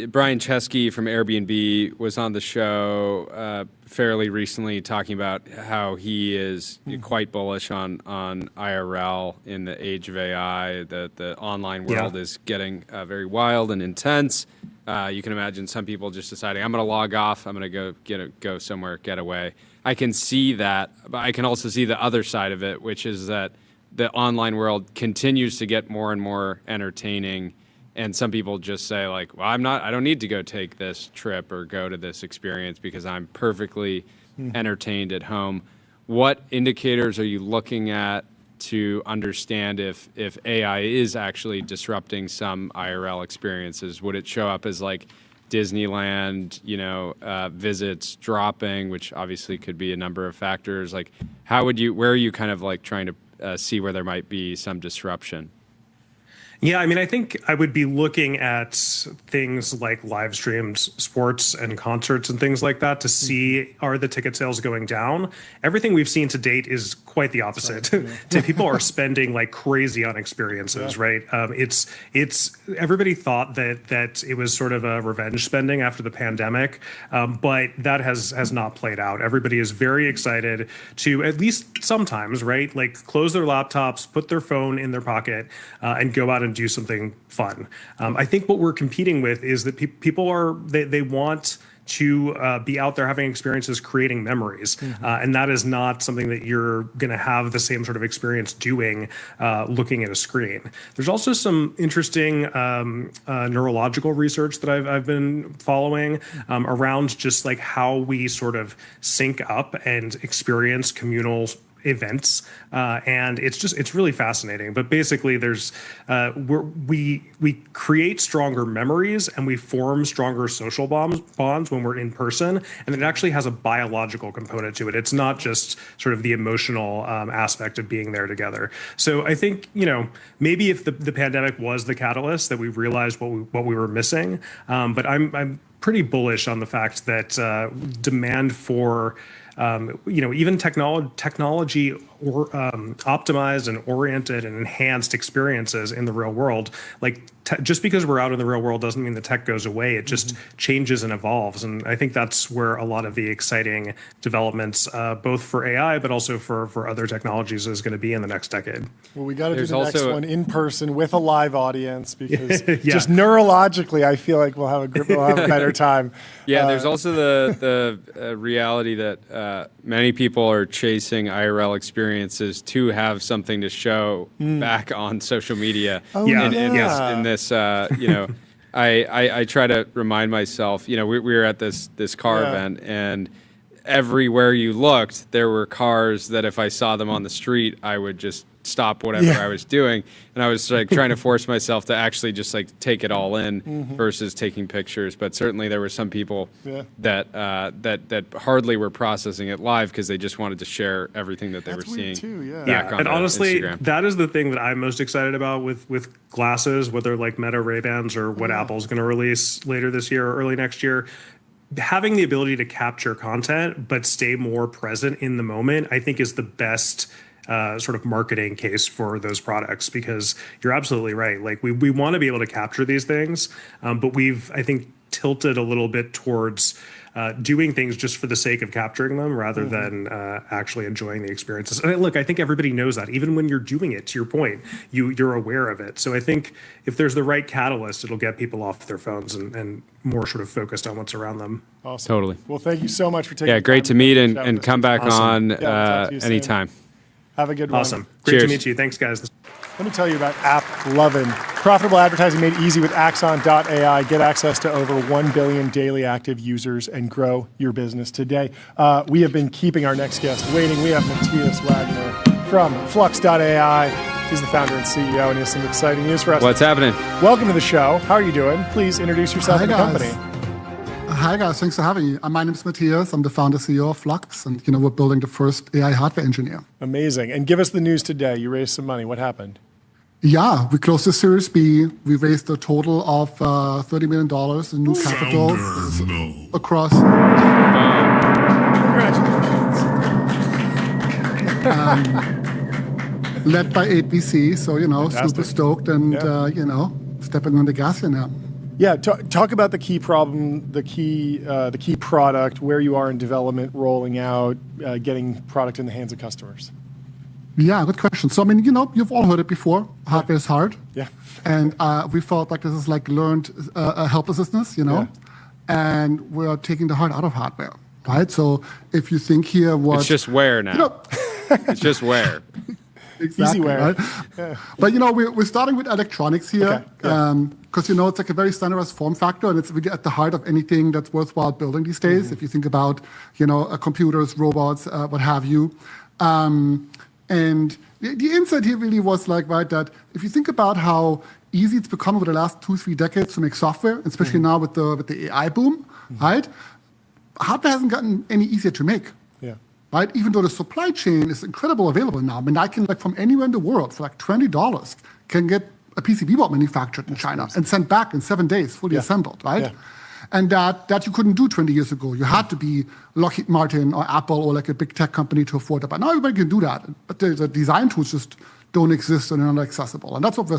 Brian Chesky from Airbnb was on the show fairly recently, talking about how he is quite bullish on IRL in the age of AI. The online world is getting very wild and intense. You can imagine some people just deciding, I'm going to log off, I'm going to go somewhere, get away. I can see that, but I can also see the other side of it, which is that the online world continues to get more and more entertaining. And some people just say, like, well, I don't need to go take this trip or go to this experience because I'm perfectly entertained at home. What indicators are you looking at to understand if AI is actually disrupting some IRL experiences? Would it show up as like Disneyland, visits dropping, which obviously could be a number of factors? Like, where are you kind of like trying to see where there might be some disruption? Yeah, I mean, I think I would be looking at things like live streamed sports and concerts and things like that to see, are the ticket sales going down? Everything we've seen to date is quite the opposite. People are spending like crazy on experiences, right? It's everybody thought that it was sort of a revenge spending after the pandemic, but that has not played out. Everybody is very excited to, at least sometimes, right, like close their laptops, put their phone in their pocket, and go out and do something fun. I think what we're competing with is that people they want to be out there having experiences, creating memories. And that is not something that you're going to have the same sort of experience doing looking at a screen. There's also some interesting neurological research that I've been following around just like how we sort of sync up and experience communal events, and it's really fascinating. But basically, there's we create stronger memories and we form stronger social bonds when we're in person, and it actually has a biological component to it. It's not just sort of the emotional aspect of being there together. So I think, you know, maybe if the pandemic was the catalyst that we realized what we were missing, but I'm pretty bullish on the fact that demand for even technology or optimized and oriented and enhanced experiences in the real world. Like just because we're out in the real world doesn't mean the tech goes away. It just changes and evolves. And I think that's where a lot of the exciting developments, both for AI, but also for other technologies, is going to be in the next decade. Well, we got to do the next one in person with a live audience because just neurologically, I feel like we'll have a better time. Yeah, there's also the reality that many people are chasing IRL experiences to have something to show back on social media. In this, I try to remind myself, we were at this car event, and everywhere you looked, there were cars that if I saw them on the street, I would just stop whatever I was doing, and I was like trying to force myself to actually just like take it all in versus taking pictures. But certainly there were some people that hardly were processing it live because they just wanted to share everything that they were seeing. Back on and honestly, Instagram. that is the thing that I'm most excited about with glasses, whether like Meta Ray-Bans or what Apple's going to release later this year or early next year. Having the ability to capture content but stay more present in the moment, I think, is the best sort of marketing case for those products, because you're absolutely right. Like we want to be able to capture these things, but we've, I think, tilted a little bit towards doing things just for the sake of capturing them rather than actually enjoying the experiences. And look, I think everybody knows that. Even when you're doing it, to your point, you're aware of it. So I think if there's the right catalyst, it'll get people off their phones and more sort of focused on what's around them. Awesome. Totally. Well, thank you so much for taking the time. Great to meet and come back on anytime. Have a good one. Awesome. Great to meet you. Thanks, guys. Let me tell you about AppLovin. Profitable advertising made easy with Axon.ai. Get access to over 1 billion daily active users and grow your business today. We have been keeping our next guest waiting. We have Matthias Wagner from Flux.ai. He's the founder and CEO, and he has some exciting news for us. What's happening? Welcome to the show. How are you doing? Please introduce yourself and the company. Hi guys, thanks for having me. My name is Matthias. I'm the founder CEO of Flux, and we're building the first AI hardware engineer. Amazing. And give us the news today. You raised some money. What happened? Yeah, we closed the Series B. We raised a total of $30 million in new capital across. Congratulations. Led by 8VC, so super stoked and stepping on the gas here now. Yeah, talk about the key problem, the key product, where you are in development, rolling out, getting product in the hands of customers. Yeah, good question. So, you've all heard it before. Hardware is hard. Yeah. And we felt like this is like learned helplessness, and we're taking the heart out of hardware, right? So if you think here what... It's just wear now. It's just wear. Exactly, Easyware. right? Yeah. But we're starting with electronics here, because it's like a very standardized form factor, and it's really at the heart of anything that's worthwhile building these days. If you think about computers, robots, what have you, and the insight here really was like, right, that if you think about how easy it's become over the last 2-3 decades to make software, especially now with the AI boom, right? Hardware hasn't gotten any easier to make. Right? Even though the supply chain is incredible available now. I can, from anywhere in the world, for $20, can get a PCB board manufactured in China and sent back in 7 days, fully assembled, right? Yeah. And that you couldn't do 20 years ago. You had to be Lockheed Martin or Apple or like a big tech company to afford it. But now everybody can do that. But the design tools just don't exist and are not accessible. And that's what we're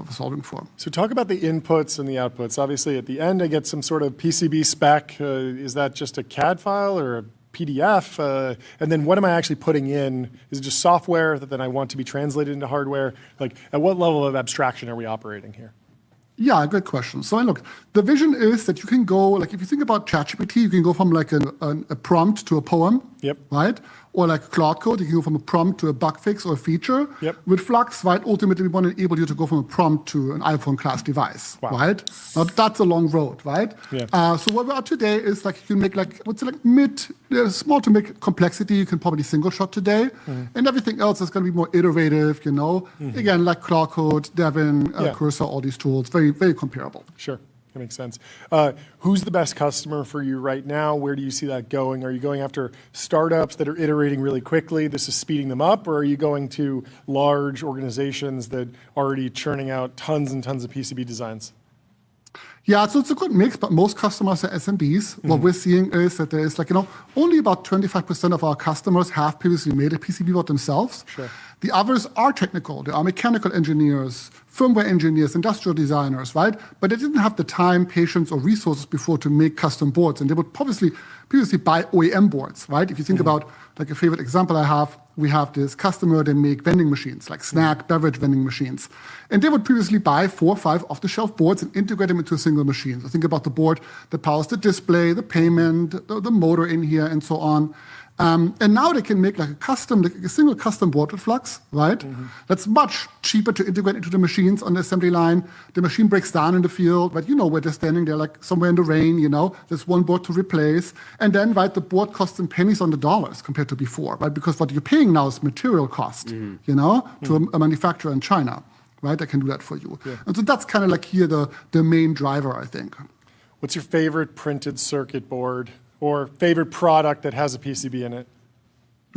solving for. So talk about the inputs and the outputs. Obviously, at the end, I get some sort of PCB spec. Is that just a CAD file or a PDF? And then what am I actually putting in? Is it just software that then I want to be translated into hardware? Like, at what level of abstraction are we operating here? Yeah, good question. So look, the vision is that you can go, like if you think about ChatGPT, you can go from like a prompt to a poem, right? Or like Claude Code, you can go from a prompt to a bug fix or a feature. With Flux, right, ultimately we want to enable you to go from a prompt to an iPhone class device, right? Now that's a long road, right? So what we are today is like you can make like, what's it like small to mid complexity, you can probably single shot today. And everything else is going to be more iterative, you know? Again, like Claude Code, Devin, Cursor, all these tools, very, very comparable. Sure. That makes sense. Who's the best customer for you right now? Where do you see that going? Are you going after startups that are iterating really quickly? This is speeding them up, or are you going to large organizations that are already churning out tons and tons of PCB designs? Yeah, so it's a good mix, but most customers are SMBs. What we're seeing is that there is like, only about 25% of our customers have previously made a PCB board themselves. Sure. The others are technical. They are mechanical engineers, firmware engineers, industrial designers, right? But they didn't have the time, patience, or resources before to make custom boards. And they would previously buy OEM boards, right? If you think about like a favorite example I have, we have this customer, they make vending machines, like snack, beverage vending machines. And they would previously buy 4 or 5 off-the-shelf boards and integrate them into a single machine. So think about the board that powers the display, the payment, the motor in here, and so on. And now they can make like a single custom board with Flux, right? That's much cheaper to integrate into the machines on the assembly line. The machine breaks down in the field, but where they're standing there like somewhere in the rain, there's one board to replace. And then, right, the board costs them pennies on the dollars compared to before, right? Because what you're paying now is material cost, to a manufacturer in China, right? I can do that for you. And so that's kind of like here the main driver, I think. What's your favorite printed circuit board? Or favorite product that has a PCB in it?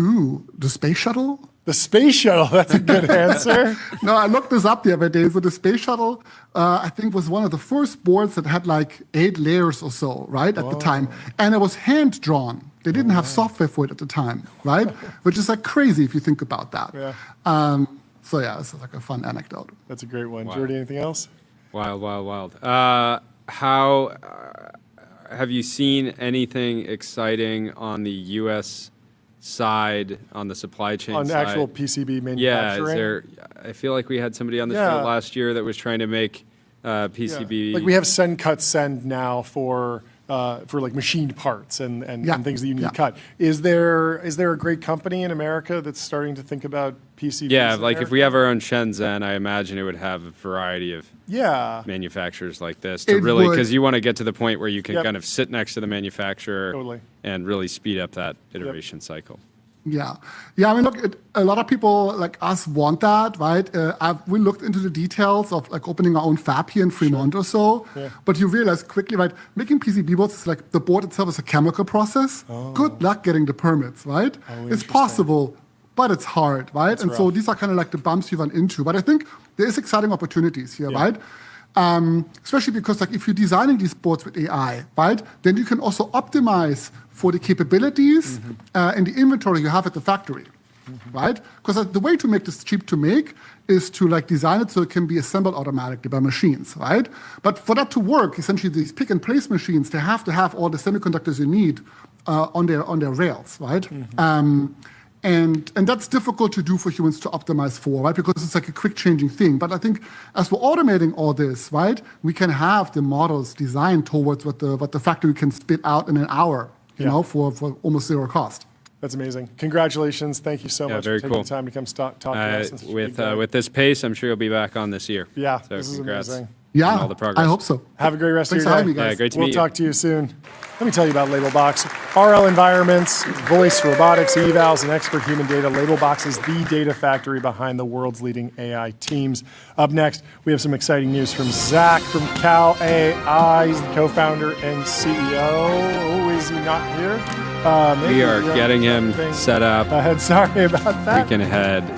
Ooh, the space shuttle? The space shuttle, that's a good answer. No, I looked this up the other day. So the space shuttle, I think, was one of the first boards that had like 8 layers or so, right, at the time. And it was hand-drawn. They didn't have software for it at the time, right? Which is like crazy if you think about that. So yeah, this is like a fun anecdote. That's a great one. Jordy, anything else? Wild. Have you seen anything exciting on the U.S. side, on the supply chain side? On actual PCB manufacturing? Yeah, I feel like we had somebody on the show last year that was trying to make PCB. Yeah. Like we have send, cut, send now for like machined parts and things that you need to cut. Is there a great company in America that's starting to think about PCBs? Yeah, like if we have our own Shenzhen, I imagine it would have a variety of manufacturers like this to really, because you want to get to the point where you can kind of sit next to the manufacturer and really speed up that iteration cycle. Yeah. I mean, look, a lot of people like us want that, right? We looked into the details of like opening our own fab here in Fremont or so, but you realize quickly, right? Making PCB boards is like the board itself is a chemical process. Good luck getting the permits, right? It's possible, but it's hard, right? That's rough. So these are kind of like the bumps you run into. But I think there is exciting opportunities here, right? Especially because like if you're designing these boards with AI, right, then you can also optimize for the capabilities and the inventory you have at the factory, right? Because the way to make this cheap to make is to like design it so it can be assembled automatically by machines, right? But for that to work, essentially these pick and place machines, they have to have all the semiconductors you need on their rails, right? And that's difficult to do for humans to optimize for, right? Because it's like a quick changing thing. But I think as we're automating all this, right, we can have the models designed towards what the factory can spit out in an hour, you know, for almost zero cost. That's amazing. Congratulations. Thank you so much for taking the time to come talk to us. With this pace, I'm sure you'll be back on this year. Yeah, so this is amazing. Yeah, all the progress. I hope so. Have a great rest Thanks of your day. for having me, guys. Yeah, great to meet you. We'll talk to you soon. Let me tell you about LabelBox. RL environments, voice, robotics, evals, and expert human data. LabelBox is the data factory behind the world's leading AI teams. Up next, we have some exciting news from Zach from Cal AI. He's the co-founder and CEO. Oh, is he not here? We are getting him set up. Sorry about that.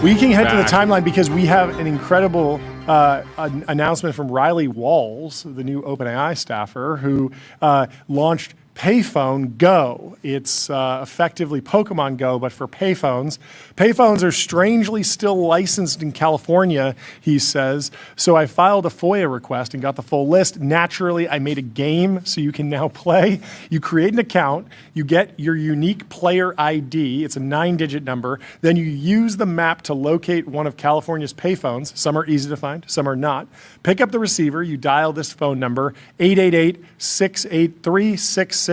We can head to the timeline because we have an incredible an announcement from Riley Walls, the new OpenAI staffer, who launched Payphone Go. It's effectively Pokemon Go, but for payphones. Payphones are strangely still licensed in California, he says. So I filed a FOIA request and got the full list. Naturally, I made a game so you can now play. You create an account, you get your unique player ID. It's a 9-digit number. Then you use the map to locate one of California's payphones. Some are easy to find, some are not. Pick up the receiver, you dial this phone number, 888-683-6697.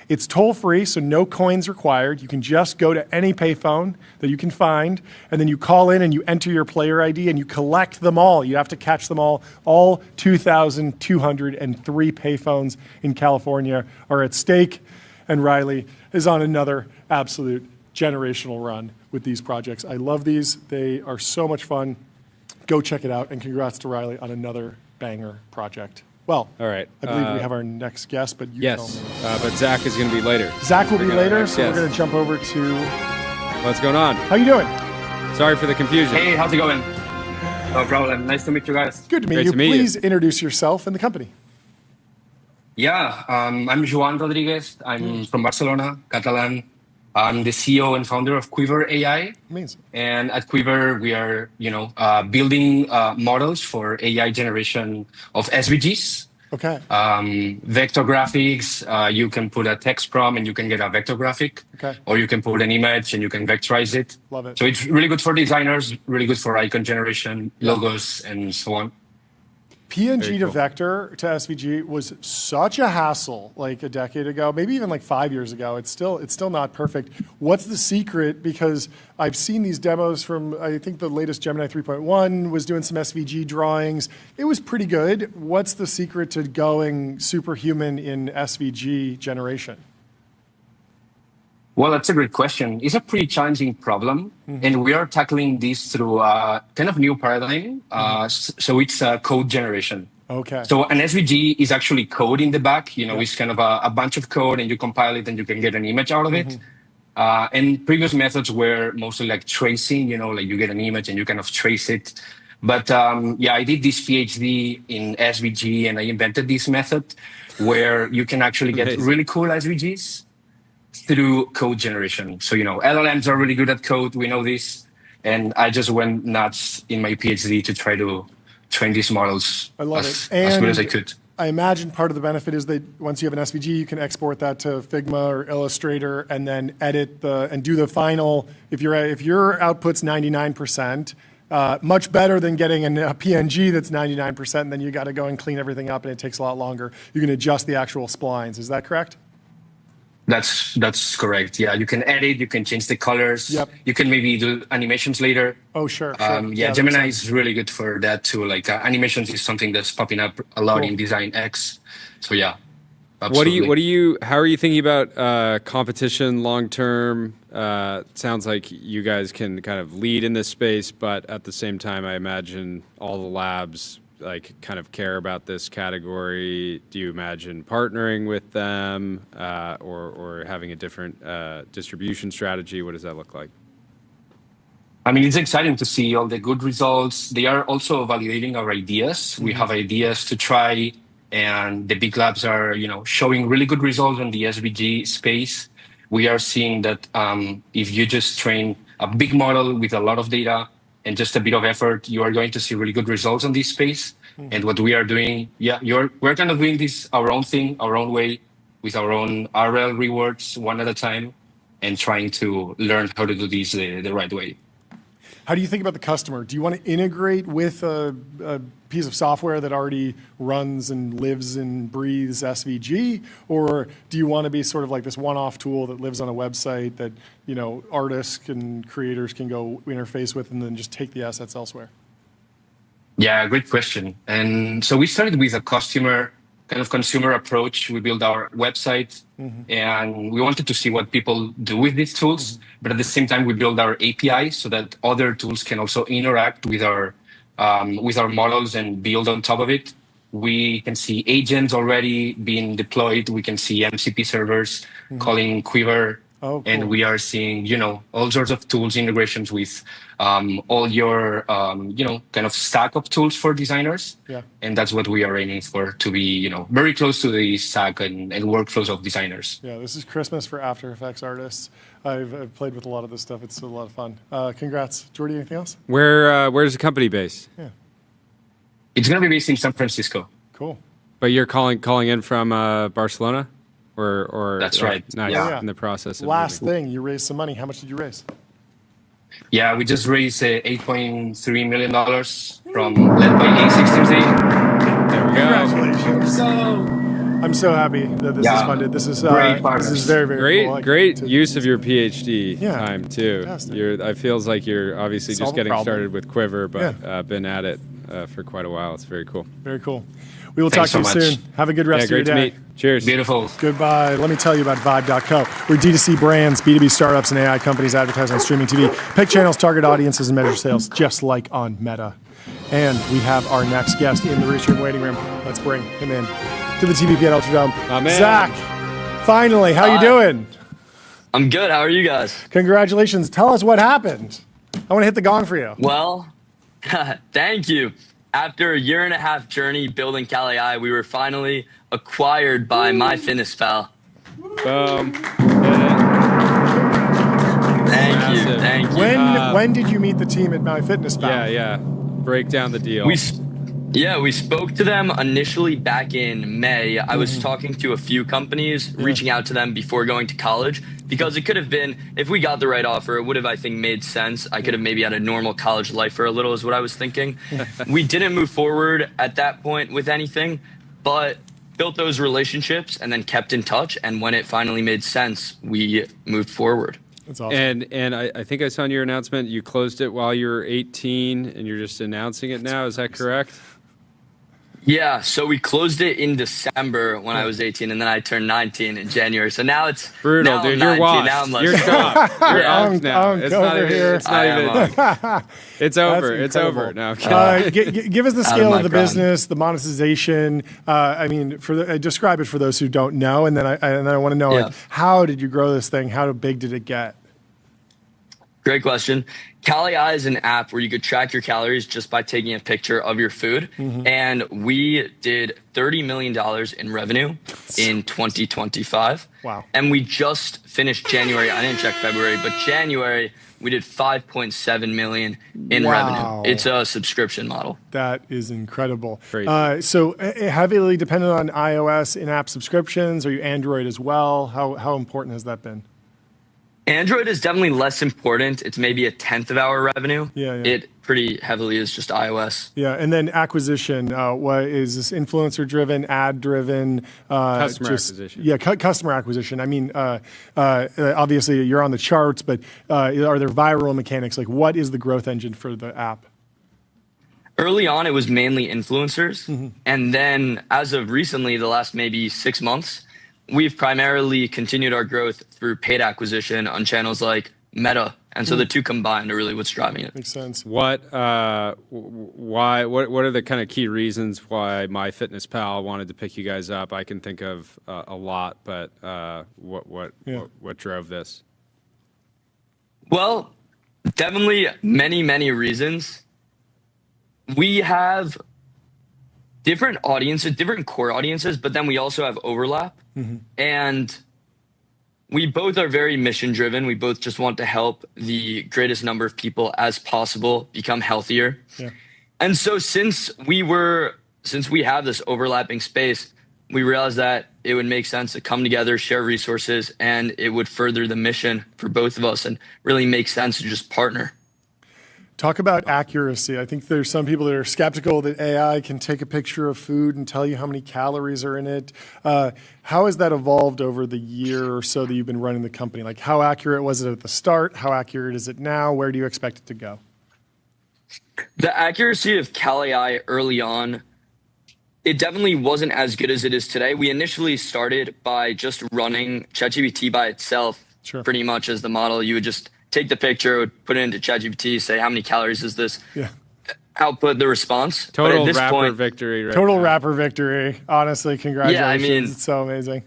It's toll-free, so no coins required. You can just go to any payphone that you can find, and then you call in and you enter your player ID and you collect them all. You have to catch them all. All 2,203 payphones in California are at stake, and Riley is on another absolute generational run with these projects. I love these. They are so much fun. Go check it out, and congrats to Riley on another banger project. Well, all right. I believe we have our next guest, but you tell me. But Zach is going to be later. Zach will be later, so we're going to jump over to... What's going on? How you doing? Sorry for the confusion. Hey, how's it going? No problem. Nice to meet you guys. Good to meet you. Please introduce yourself and the company. Yeah, I'm Joan Rodriguez. I'm from Barcelona, Catalan. I'm the CEO and founder of Quiver AI. Amazing. And at Quiver, we are, building models for AI generation of SVGs. Okay. Vector graphics. You can put a text prompt and you can get a vector graphic. Okay. Or you can put an image and you can vectorize it. Love it. So it's really good for designers, really good for icon generation, logos, and so on. PNG to vector to SVG was such a hassle like a decade ago, maybe even like 5 years ago. It's still not perfect. What's the secret? Because I've seen these demos from, I think the latest Gemini 3.1 was doing some SVG drawings. It was pretty good. What's the secret to going superhuman in SVG generation? Well, that's a great question. It's a pretty challenging problem, and we are tackling this through a kind of new paradigm. So it's code generation. Okay. So an SVG is actually code in the back. It's kind of a bunch of code, and you compile it, and you can get an image out of it. And previous methods were mostly like tracing. Like you get an image and you kind of trace it. But I did this PhD in SVG, and I invented this method where you can actually get really cool SVGs through code generation. So, LLMs are really good at code. We know this. And I just went nuts in my PhD to try to train these models as good as I could. I imagine part of the benefit is that once you have an SVG, you can export that to Figma or Illustrator and then edit and do the final. If your output's 99%, much better than getting a PNG that's 99%, and then you got to go and clean everything up, and it takes a lot longer. You can adjust the actual splines. Is that correct? That's correct. Yeah, you can edit, you can change the colors. Yep. You can maybe do animations later. Oh, sure. Gemini is really good for that too. Like animations is something that's popping up a lot in Design X. So yeah. Absolutely. How are you thinking about competition long term? Sounds like you guys can kind of lead in this space, but at the same time, I imagine all the labs kind of care about this category. Do you imagine partnering with them or having a different distribution strategy? What does that look like? I mean, it's exciting to see all the good results. They are also validating our ideas. We have ideas to try, and the big labs are, showing really good results in the SVG space. We are seeing that if you just train a big model with a lot of data and just a bit of effort, you are going to see really good results on this space. And what we are doing, we're kind of doing this our own thing, our own way, with our own RL rewards one at a time, and trying to learn how to do this the right way. How do you think about the customer? Do you want to integrate with a piece of software that already runs and lives and breathes SVG? Or do you want to be sort of like this one-off tool that lives on a website that, artists and creators can go interface with and then just take the assets elsewhere? Yeah, great question. And so we started with a consumer approach. We built our website and we wanted to see what people do with these tools. But at the same time, we built our API so that other tools can also interact with our models and build on top of it. We can see agents already being deployed. We can see MCP servers calling Quiver Oh, cool. And we are seeing, all sorts of tools integrations with all your, kind of stack of tools for designers. Yeah. And that's what we are aiming for, to be, very close to the stack and workflows of designers. Yeah, this is Christmas for After Effects artists. I've played with a lot of this stuff. It's a lot of fun. Congrats. Jordy, anything else? Where's the company based? Yeah. It's going to be based in San Francisco. Cool. But you're calling in from Barcelona? Or That's right. Nice. Yeah. In the process of Last thing, you raised some money. How much did you raise? Yeah, we just raised $8.3 million led by A16Z. There we go. Congratulations. I'm so happy that this is funded. This is very, very cool. Great use of your PhD time too. Fantastic. I feels like you're obviously Solve just getting a problem. started with Quiver, but been at it for quite a while. It's very cool. Very cool. We will talk to you soon. Have a good rest of your day. Great to meet. Cheers. Beautiful. Goodbye. Let me tell you about Vibe.co, where D2C brands, B2B startups, and AI companies advertise on streaming TV, pick channels, target audiences, and measure sales, just like on Meta. And we have our next guest in the Restream waiting room. Let's bring him in to the TBPN Ultradome. Zach, finally, how you doing? I'm good. How are you guys? Congratulations. Tell us what happened. I want to hit the gong for you. Well, thank you. After a 1.5-year journey building Cal AI, we were finally acquired by MyFitnessPal. Thank you. When did you meet the team at MyFitnessPal? Yeah. Break down the deal. We spoke to them initially back in May. I was talking to a few companies, reaching out to them before going to college, because it could have been, if we got the right offer, it would have, I think, made sense. I could have maybe had a normal college life for a little, is what I was thinking. We didn't move forward at that point with anything, but built those relationships and then kept in touch. And when it finally made sense, we moved forward. That's awesome. And I think I saw in your announcement you closed it while you were 18 and you're just announcing it now. Is that correct? Yeah, so we closed it in December when I was 18, and then I turned 19 in January. So now it's brutal, now dude. I'm You're 19, washed. Now I'm like, You're done. You're out now. It's not even. Here. It's not even. It's over. It's over now. Give us the scale of the business, the monetization. I mean, describe it for those who don't know, and then I want to know like, how did you grow this thing? How big did it get? Great question. Cal AI is an app where you could track your calories just by taking a picture of your food. And we did $30 million in revenue in 2025. Wow. And we just finished January. I didn't check February, but January, we did 5.7 million in revenue. It's a subscription model. That is incredible. So heavily dependent on iOS in-app subscriptions. Are you Android as well? How important has that been? Android is definitely less important. It's maybe 1/10 of our revenue. Yeah. It pretty heavily is just iOS. Yeah, and then acquisition. What is this? Influencer driven, ad driven, customer acquisition. Yeah, customer acquisition. I mean, obviously you're on the charts, but are there viral mechanics? Like, what is the growth engine for the app? Early on, it was mainly influencers, and then as of recently, the last maybe 6 months, we've primarily continued our growth through paid acquisition on channels like Meta. And so the two combined are really what's driving it. Makes sense. What are the kind of key reasons why MyFitnessPal wanted to pick you guys up? I can think of a lot, but what drove this? Well, definitely many reasons. We have different audiences, different core audiences, but then we also have overlap. And we both are very mission driven. We both just want to help the greatest number of people as possible become healthier. Yeah. And so since we have this overlapping space, we realized that it would make sense to come together, share resources, and it would further the mission for both of us and really make sense to just partner. Talk about accuracy. I think there's some people that are skeptical that AI can take a picture of food and tell you how many calories are in it. How has that evolved over the year or so that you've been running the company? Like, how accurate was it at the start? How accurate is it now? Where do you expect it to go? The accuracy of Cal AI early on, it definitely wasn't as good as it is today. We initially started by just running ChatGPT by itself, pretty much as the model. You would just take the picture, would put it into ChatGPT, say how many calories is this, output the response. Total rapper victory. Total rapper victory. Honestly, congratulations. Yeah, I mean, it's so amazing.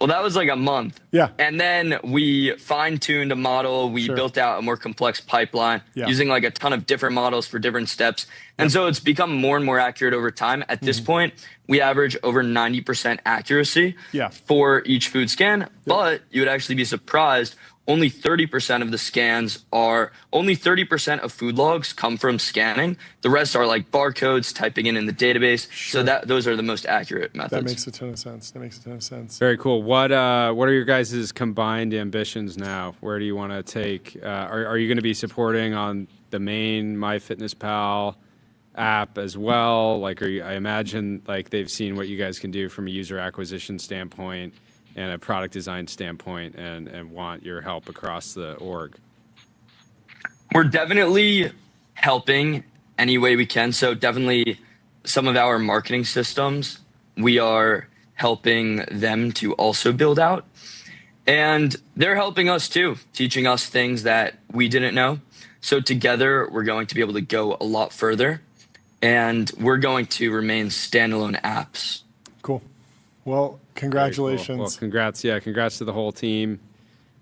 Well, that was like a month. Yeah. And then we fine-tuned a model. We built out a more complex pipeline using like a ton of different models for different steps. And so it's become more and more accurate over time. At this point, we average over 90% accuracy for each food scan. But you would actually be surprised, only 30% of the scans only 30% of food logs come from scanning. The rest are like barcodes, typing in the database. So those are the most accurate methods. That makes a ton of sense. Very cool. What are your guys' combined ambitions now? Where do you want to take? Are you going to be supporting on the main MyFitnessPal app as well? Like, I imagine like they've seen what you guys can do from a user acquisition standpoint and a product design standpoint, and want your help across the org. We're definitely helping any way we can. So definitely some of our marketing systems, we are helping them to also build out. And they're helping us too, teaching us things that we didn't know. So together, we're going to be able to go a lot further, and we're going to remain standalone apps. Cool. Well, congratulations. Cool. Well, congrats. Yeah, congrats to the whole team.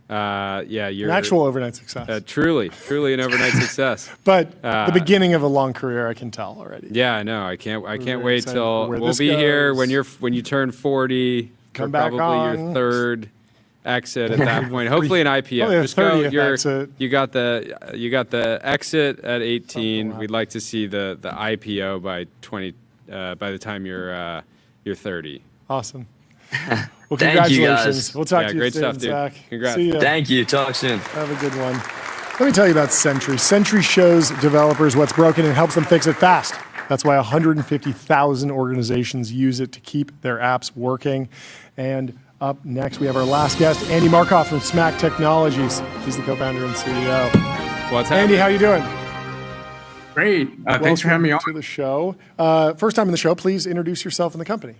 You're an actual overnight success. Truly an overnight success. But the beginning of a long career, I can tell already. Yeah, I know. I can't wait till we'll be here when you turn 40. Come back probably on. Your third exit at that point. Hopefully an IPO. Just go. Exit. You got the exit at 18. We'd like to see the IPO by the time you're 30. Awesome. Well, congratulations. You guys. We'll talk to you great soon, stuff, dude. Zach. Congrats. See ya. Thank you. Talk soon. Have a good one. Let me tell you about Sentry. Sentry shows developers what's broken and helps them fix it fast. That's why 150,000 organizations use it to keep their apps working. And up next, we have our last guest, Andy Markoff from Smack Technologies. He's the co-founder and CEO. What's happening? Andy, how you doing? Great. Thanks for having me on. To the show. First time in the show, please introduce yourself and the company.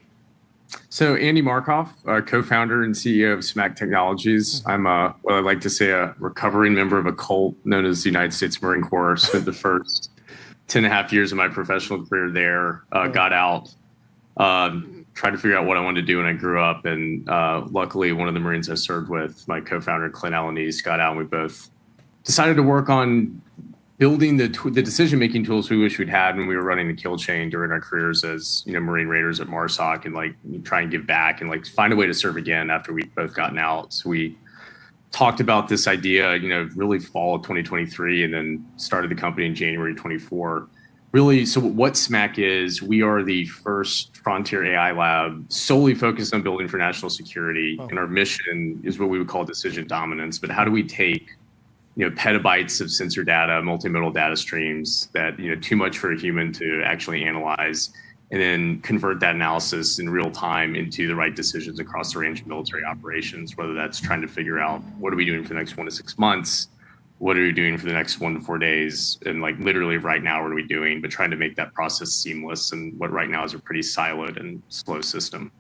So Andy Markoff, co-founder and CEO of Smack Technologies. I'm what I like to say a recovering member of a cult known as the United States Marine Corps. Spent the first 10 and a half years of my professional career there, got out, tried to figure out what I wanted to do when I grew up. And luckily, one of the Marines I served with, my co-founder, Clint Alanese, got out, and we both decided to work on building the decision-making tools we wish we'd had when we were running the kill chain during our careers as Marine Raiders at MARSOC, and like try and give back and like find a way to serve again after we'd both gotten out. So we talked about this idea, really fall of 2023, and then started the company in January 24. Really, so what Smack is, we are the first frontier AI lab solely focused on building for national security. And our mission is what we would call decision dominance. But how do we take petabytes of sensor data, multimodal data streams that, too much for a human to actually analyze, and then convert that analysis in real time into the right decisions across the range of military operations, whether that's trying to figure out what are we doing for the next 1 to 6 months, what are we doing for the next 1 to 4 days, and like literally right now, what are we doing, but trying to make that process seamless and what right now is a pretty siloed and slow system.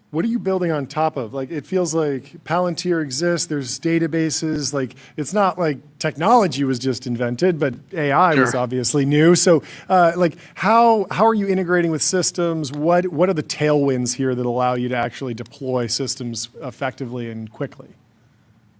What are you building on top of? Like, it feels like Palantir exists, there's databases, like it's not like technology was just invented, but AI was obviously new. So how are you integrating with systems? What are the tailwinds here that allow you to actually deploy systems effectively and quickly?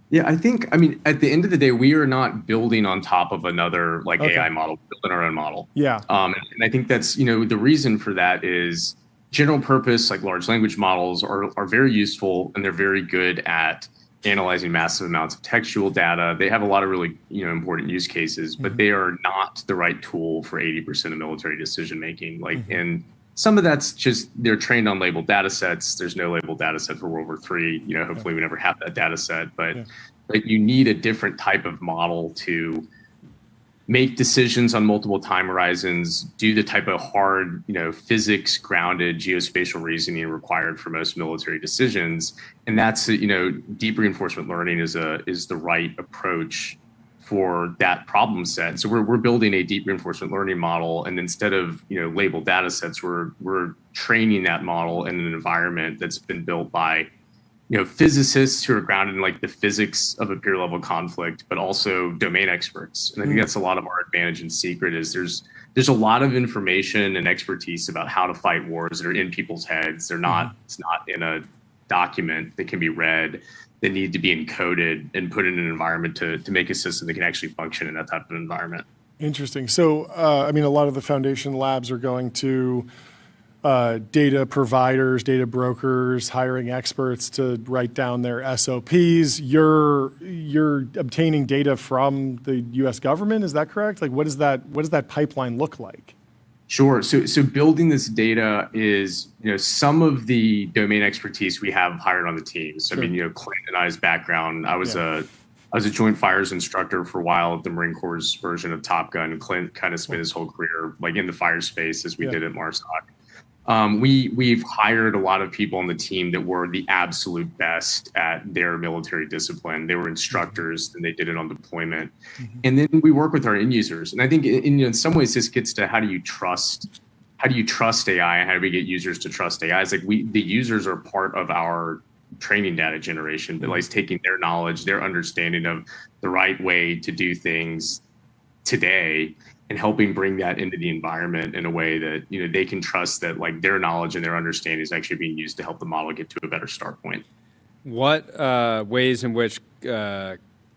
Yeah, at the end of the day, we are not building on top of another AI model, building our own model. Yeah. And I think that's, the reason for that is general purpose, like large language models are very useful, and they're very good at analyzing massive amounts of textual data. They have a lot of really, important use cases, but they are not the right tool for 80% of military decision making. And some of that's just they're trained on labeled data sets. There's no labeled data set for World War III. Hopefully we never have that data set, but you need a different type of model to make decisions on multiple time horizons, do the type of hard, physics grounded geospatial reasoning required for most military decisions. And that's, deep reinforcement learning is the right approach for that problem set. So we're building a deep reinforcement learning model, and instead of labeled data sets, we're training that model in an environment that's been built by physicists who are grounded in the physics of a peer level conflict, but also domain experts. And I think that's a lot of our advantage and secret is there's a lot of information and expertise about how to fight wars that are in people's heads. They're not, it's not in a document that can be read that need to be encoded and put in an environment to make a system that can actually function in that type of environment. Interesting. So, I mean, a lot of the foundation labs are going to data providers, data brokers, hiring experts to write down their SOPs. You're obtaining data from the U.S. government. Is that correct? Like, what does that pipeline look like? Sure. So building this data is, some of the domain expertise we have hired on the team. So, sure. I mean, Clint and I's background, I was a joint fires instructor for a while at the Marine Corps' version of Top Gun. Clint kind of spent his whole career like in the fire space as we did at MARSOC. We've hired a lot of people on the team that were the absolute best at their military discipline. They were instructors and they did it on deployment. Mm-hmm. And then we work with our end users. And I think in some ways this gets to how do you trust AI and how do we get users to trust AI? It's like the users are part of our training data generation, but like taking their knowledge, their understanding of the right way to do things today and helping bring that into the environment in a way that they can trust that like their knowledge and their understanding is actually being used to help the model get to a better start point. What ways in which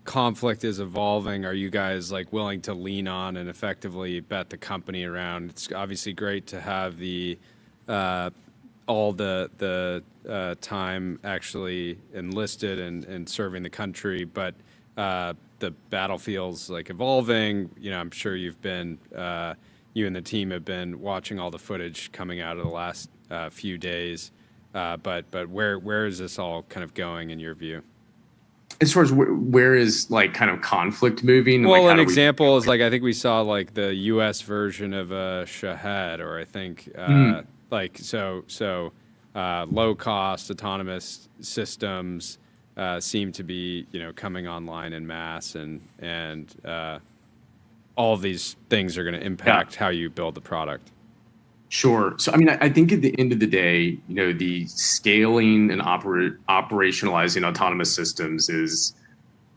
conflict is evolving are you guys like willing to lean on and effectively bet the company around? It's obviously great to have the all the time actually enlisted and serving the country, but the battlefield's like evolving. I'm sure you've been, you and the team have been watching all the footage coming out of the last few days. But where is this all kind of going in your view? As far as where is like kind of conflict moving? Well, an example is like I think we saw like the U.S. version of Shahed, or I think like so low cost autonomous systems seem to be coming online en masse, and all of these things are going to impact how you build the product. Sure. So I mean, I think at the end of the day, the scaling and operationalizing autonomous systems is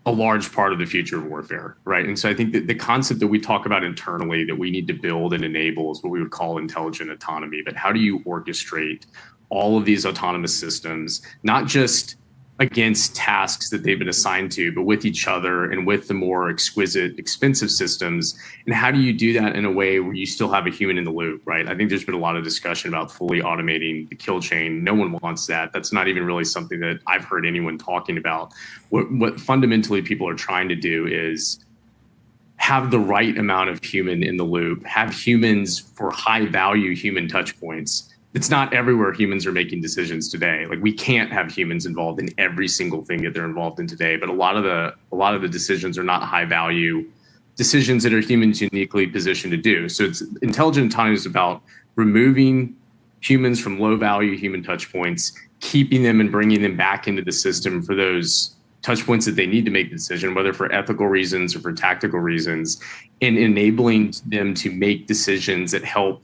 a large part of the future of warfare, right? And so I think that the concept that we talk about internally that we need to build and enable is what we would call intelligent autonomy. But how do you orchestrate all of these autonomous systems, not just against tasks that they've been assigned to, but with each other and with the more exquisite, expensive systems? And how do you do that in a way where you still have a human in the loop, right? I think there's been a lot of discussion about fully automating the kill chain. No one wants that. That's not even really something that I've heard anyone talking about. What fundamentally people are trying to do is have the right amount of human in the loop, have humans for high value human touch points. It's not everywhere humans are making decisions today. Like we can't have humans involved in every single thing that they're involved in today. But a lot of the decisions are not high value decisions that are humans uniquely positioned to do. So it's intelligent autonomy is about removing humans from low value human touch points, keeping them and bringing them back into the system for those touch points that they need to make the decision, whether for ethical reasons or for tactical reasons, and enabling them to make decisions that help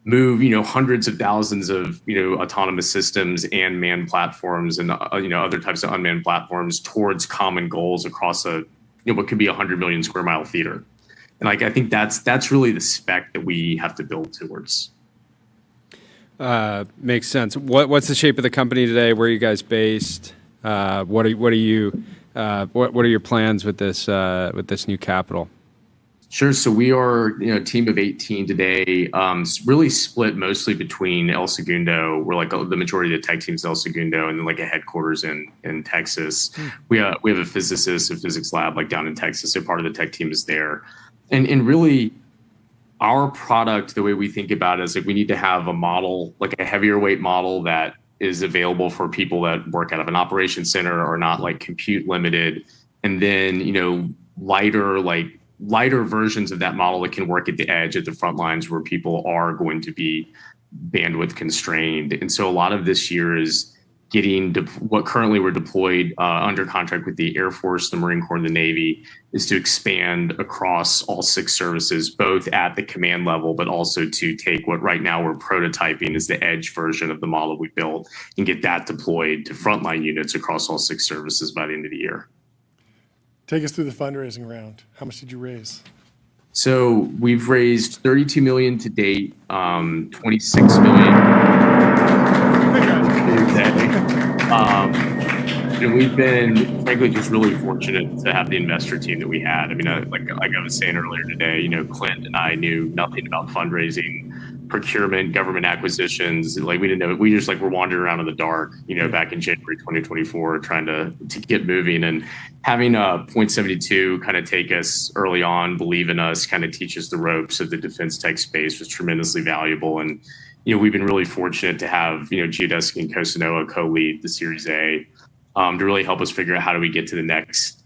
move, hundreds of thousands of, autonomous systems and manned platforms and, other types of unmanned platforms towards common goals across what could be 100 million square mile theater. And I think that's really the spec that we have to build towards. Makes sense. What's the shape of the company today? Where are you guys based? What are your plans with this new capital? Sure. So we are, a team of 18 today, really split mostly between El Segundo. We're like the majority of the tech team's El Segundo, and then like a headquarters in Texas. We have a physicist, a physics lab like down in Texas. So part of the tech team is there. And really our product, the way we think about it is like we need to have a model, like a heavier weight model that is available for people that work out of an operations center or not like compute limited. And then, lighter versions of that model that can work at the edge, at the front lines where people are going to be bandwidth constrained. And so a lot of this year is getting what currently we're deployed under contract with the Air Force, the Marine Corps, and the Navy is to expand across all 6 services, both at the command level, but also to take what right now we're prototyping is the edge version of the model we built and get that deployed to frontline units across all 6 services by the end of the year. Take us through the fundraising round. How much did you raise? So we've raised $32 million to date, $26 million. We've been, frankly, just really fortunate to have the investor team that we had. I mean, like I was saying earlier today, Clint and I knew nothing about fundraising, procurement, government acquisitions. Like we didn't know. We just were wandering around in the dark, back in January 2024, trying to get moving. And having a .72 kind of take us early on, believe in us, kind of teach us the ropes of the defense tech space was tremendously valuable. And we've been really fortunate to have Geodesic and Cosinoa co-lead the Series A. To really help us figure out how do we get to the next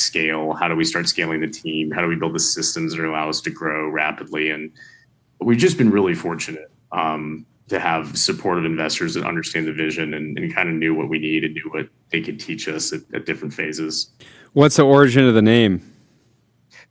scale? How do we start scaling the team? How do we build the systems that allow us to grow rapidly? And we've just been really fortunate to have supportive investors that understand the vision and kind of knew what we need and knew what they could teach us at different phases. What's the origin of the name?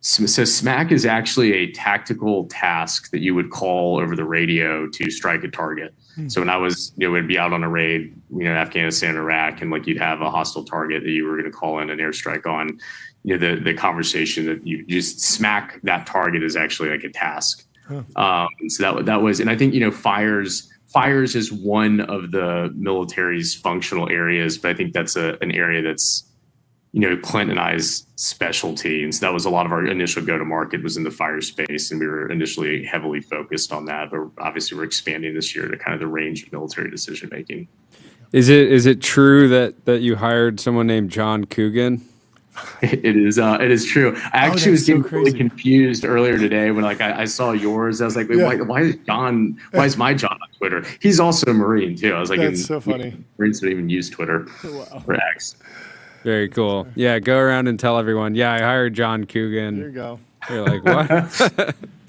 So SMAC is actually a tactical task that you would call over the radio to strike a target. So when I was, would be out on a raid, Afghanistan, Iraq, and you'd have a hostile target that you were going to call in an airstrike on, the conversation that you just smack that target is actually like a task. So that was, and I think, fires is one of the military's functional areas, but I think that's an area that's, Clint and I's specialty. And so that was a lot of our initial go-to-market was in the fire space. And we were initially heavily focused on that. But obviously we're expanding this year to kind of the range of military decision-making. Is it true that you hired someone named John Coogan? It is true. I actually was getting really confused earlier today when I saw yours. I was like, wait, why is my John on Twitter? He's also a Marine too. I was like, that's so funny. Marines don't even use Twitter or X. Very cool. Yeah, go around and tell everyone, I hired John Coogan. There you go. You're like, what?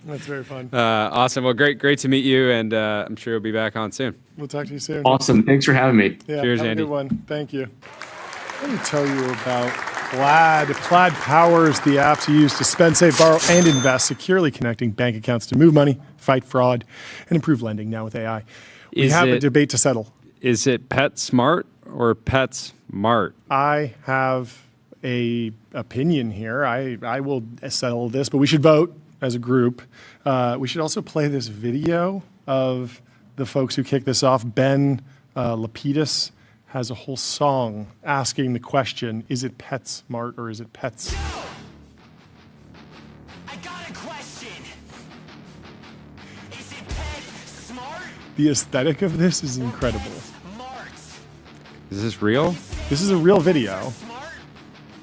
That's very fun. Awesome. Well, great to meet you, and I'm sure you'll be back on soon. We'll talk to you soon. Awesome. Thanks for having me. Yeah, cheers, have Andy. A good one. Thank you. Let me tell you about Plaid. Plaid powers the apps you use to spend, save, borrow, and invest, securely connecting bank accounts to move money, fight fraud, and improve lending now with AI. We have a debate to settle. Is it PetSmart or PetSmart? I have a opinion here. I will settle this, but we should vote as a group. We should also play this video of the folks who kicked this off. Ben Lapidus has a whole song asking the question, is it PetSmart or is it Pets? I got a question. Is it PetSmart? The aesthetic of this is incredible. Is this real? This is a real video.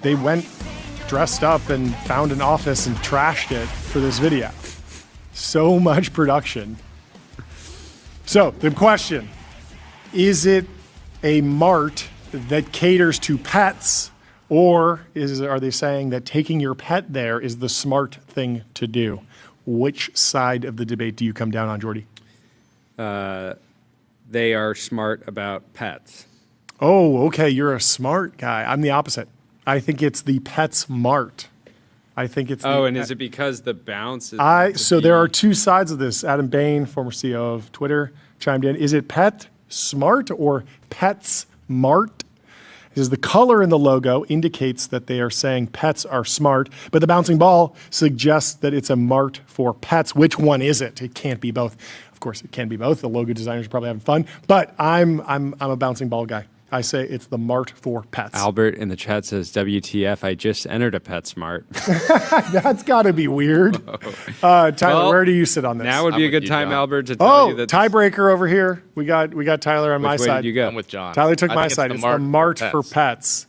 They went dressed up and found an office and trashed it for this video. So much production. So the question, is it a mart that caters to pets, or are they saying that taking your pet there is the smart thing to do? Which side of the debate do you come down on, Jordy? They are smart about pets. Oh, okay. You're a smart guy. I'm the opposite. I think it's the PetSmart. I think it's. And is it because the bounce is? So there are two sides of this. Adam Bain, former CEO of Twitter, chimed in. Is it PetSmart or PetSmart? Because the color in the logo indicates that they are saying pets are smart, but the bouncing ball suggests that it's a mart for pets. Which one is it? It can't be both. Of course, it can be both. The logo designers are probably having fun, but I'm a bouncing ball guy. I say it's the mart for pets. Albert in the chat says, WTF, I just entered a PetSmart. That's got to be weird. Tyler, where do you sit on this? Now would be a good time, Albert, to tell you that. Tiebreaker over here. We got Tyler on my Which way side. did you go? I'm with John. Tyler took my side. It's the mart for pets.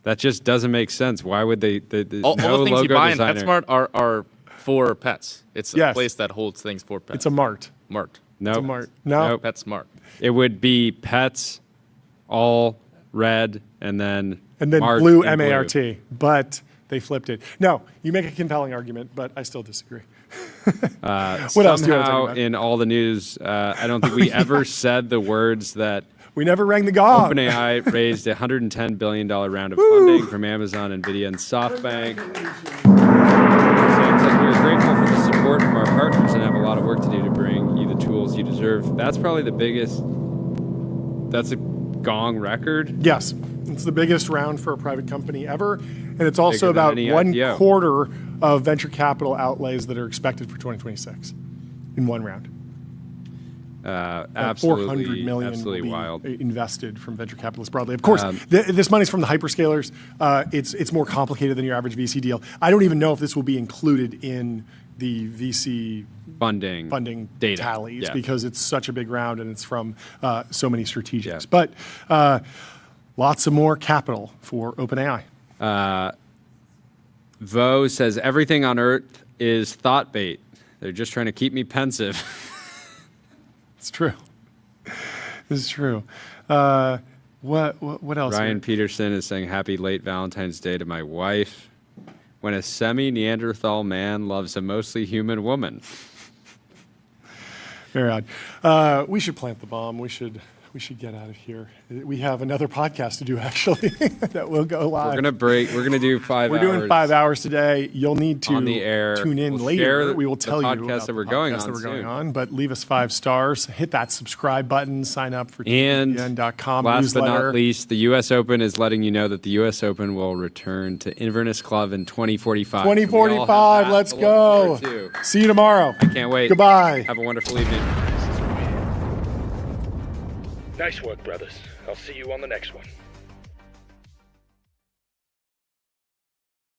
That just doesn't make sense. Why would they? All the things you buy in PetSmart are for pets. It's a place that holds things for pets. It's a mart. Mart. No. It's a mart. No. PetSmart. It would be pets, all red, and then blue, M-A-R-T. But they flipped it. No, you make a compelling argument, but I still disagree. What else do you want to talk about? In all the news, I don't think we ever said the words that we never rang the gong. OpenAI raised a $110 billion round of funding from Amazon, NVIDIA, and SoftBank. So it says we are grateful for the support from our partners and have a lot of work to do to bring you the tools you deserve. That's probably the biggest. That's a gong record. Yes, it's the biggest round for a private company ever, and it's also about 1/4 of venture capital outlays that are expected for 2026 in one round. Absolutely, 400 million absolutely will be wild. invested from venture capitalists broadly. Of course, this money's from the hyperscalers. It's more complicated than your average VC deal. I don't even know if this will be included in the VC funding data tallies because it's such a big round and it's from so many strategics. But lots of more capital for OpenAI. Vo says everything on Earth is thought bait. They're just trying to keep me pensive. It's true. This is true. What else? Ryan Peterson is saying happy late Valentine's Day to my wife. When a semi-Neanderthal man loves a mostly human woman. Very odd. We should plant the bomb. We should get out of here. We have another podcast to do, actually, that will go live. We're going to break. We're going to do 5 hours. We're doing 5 hours today. You'll need to on the air. Tune in We'll later. share We will tell you podcast about that we're the going podcast on that we're going soon. on. But leave us 5 stars. Hit that subscribe button. Sign up for TBPN.com last newsletter. but not least, the U.S. Open is letting you know that the U.S. Open will return to Inverness Club in 2045. 2045. Let's go. See you tomorrow. I can't wait. Goodbye. Have a wonderful evening. Nice work, brothers. I'll see you on the next one.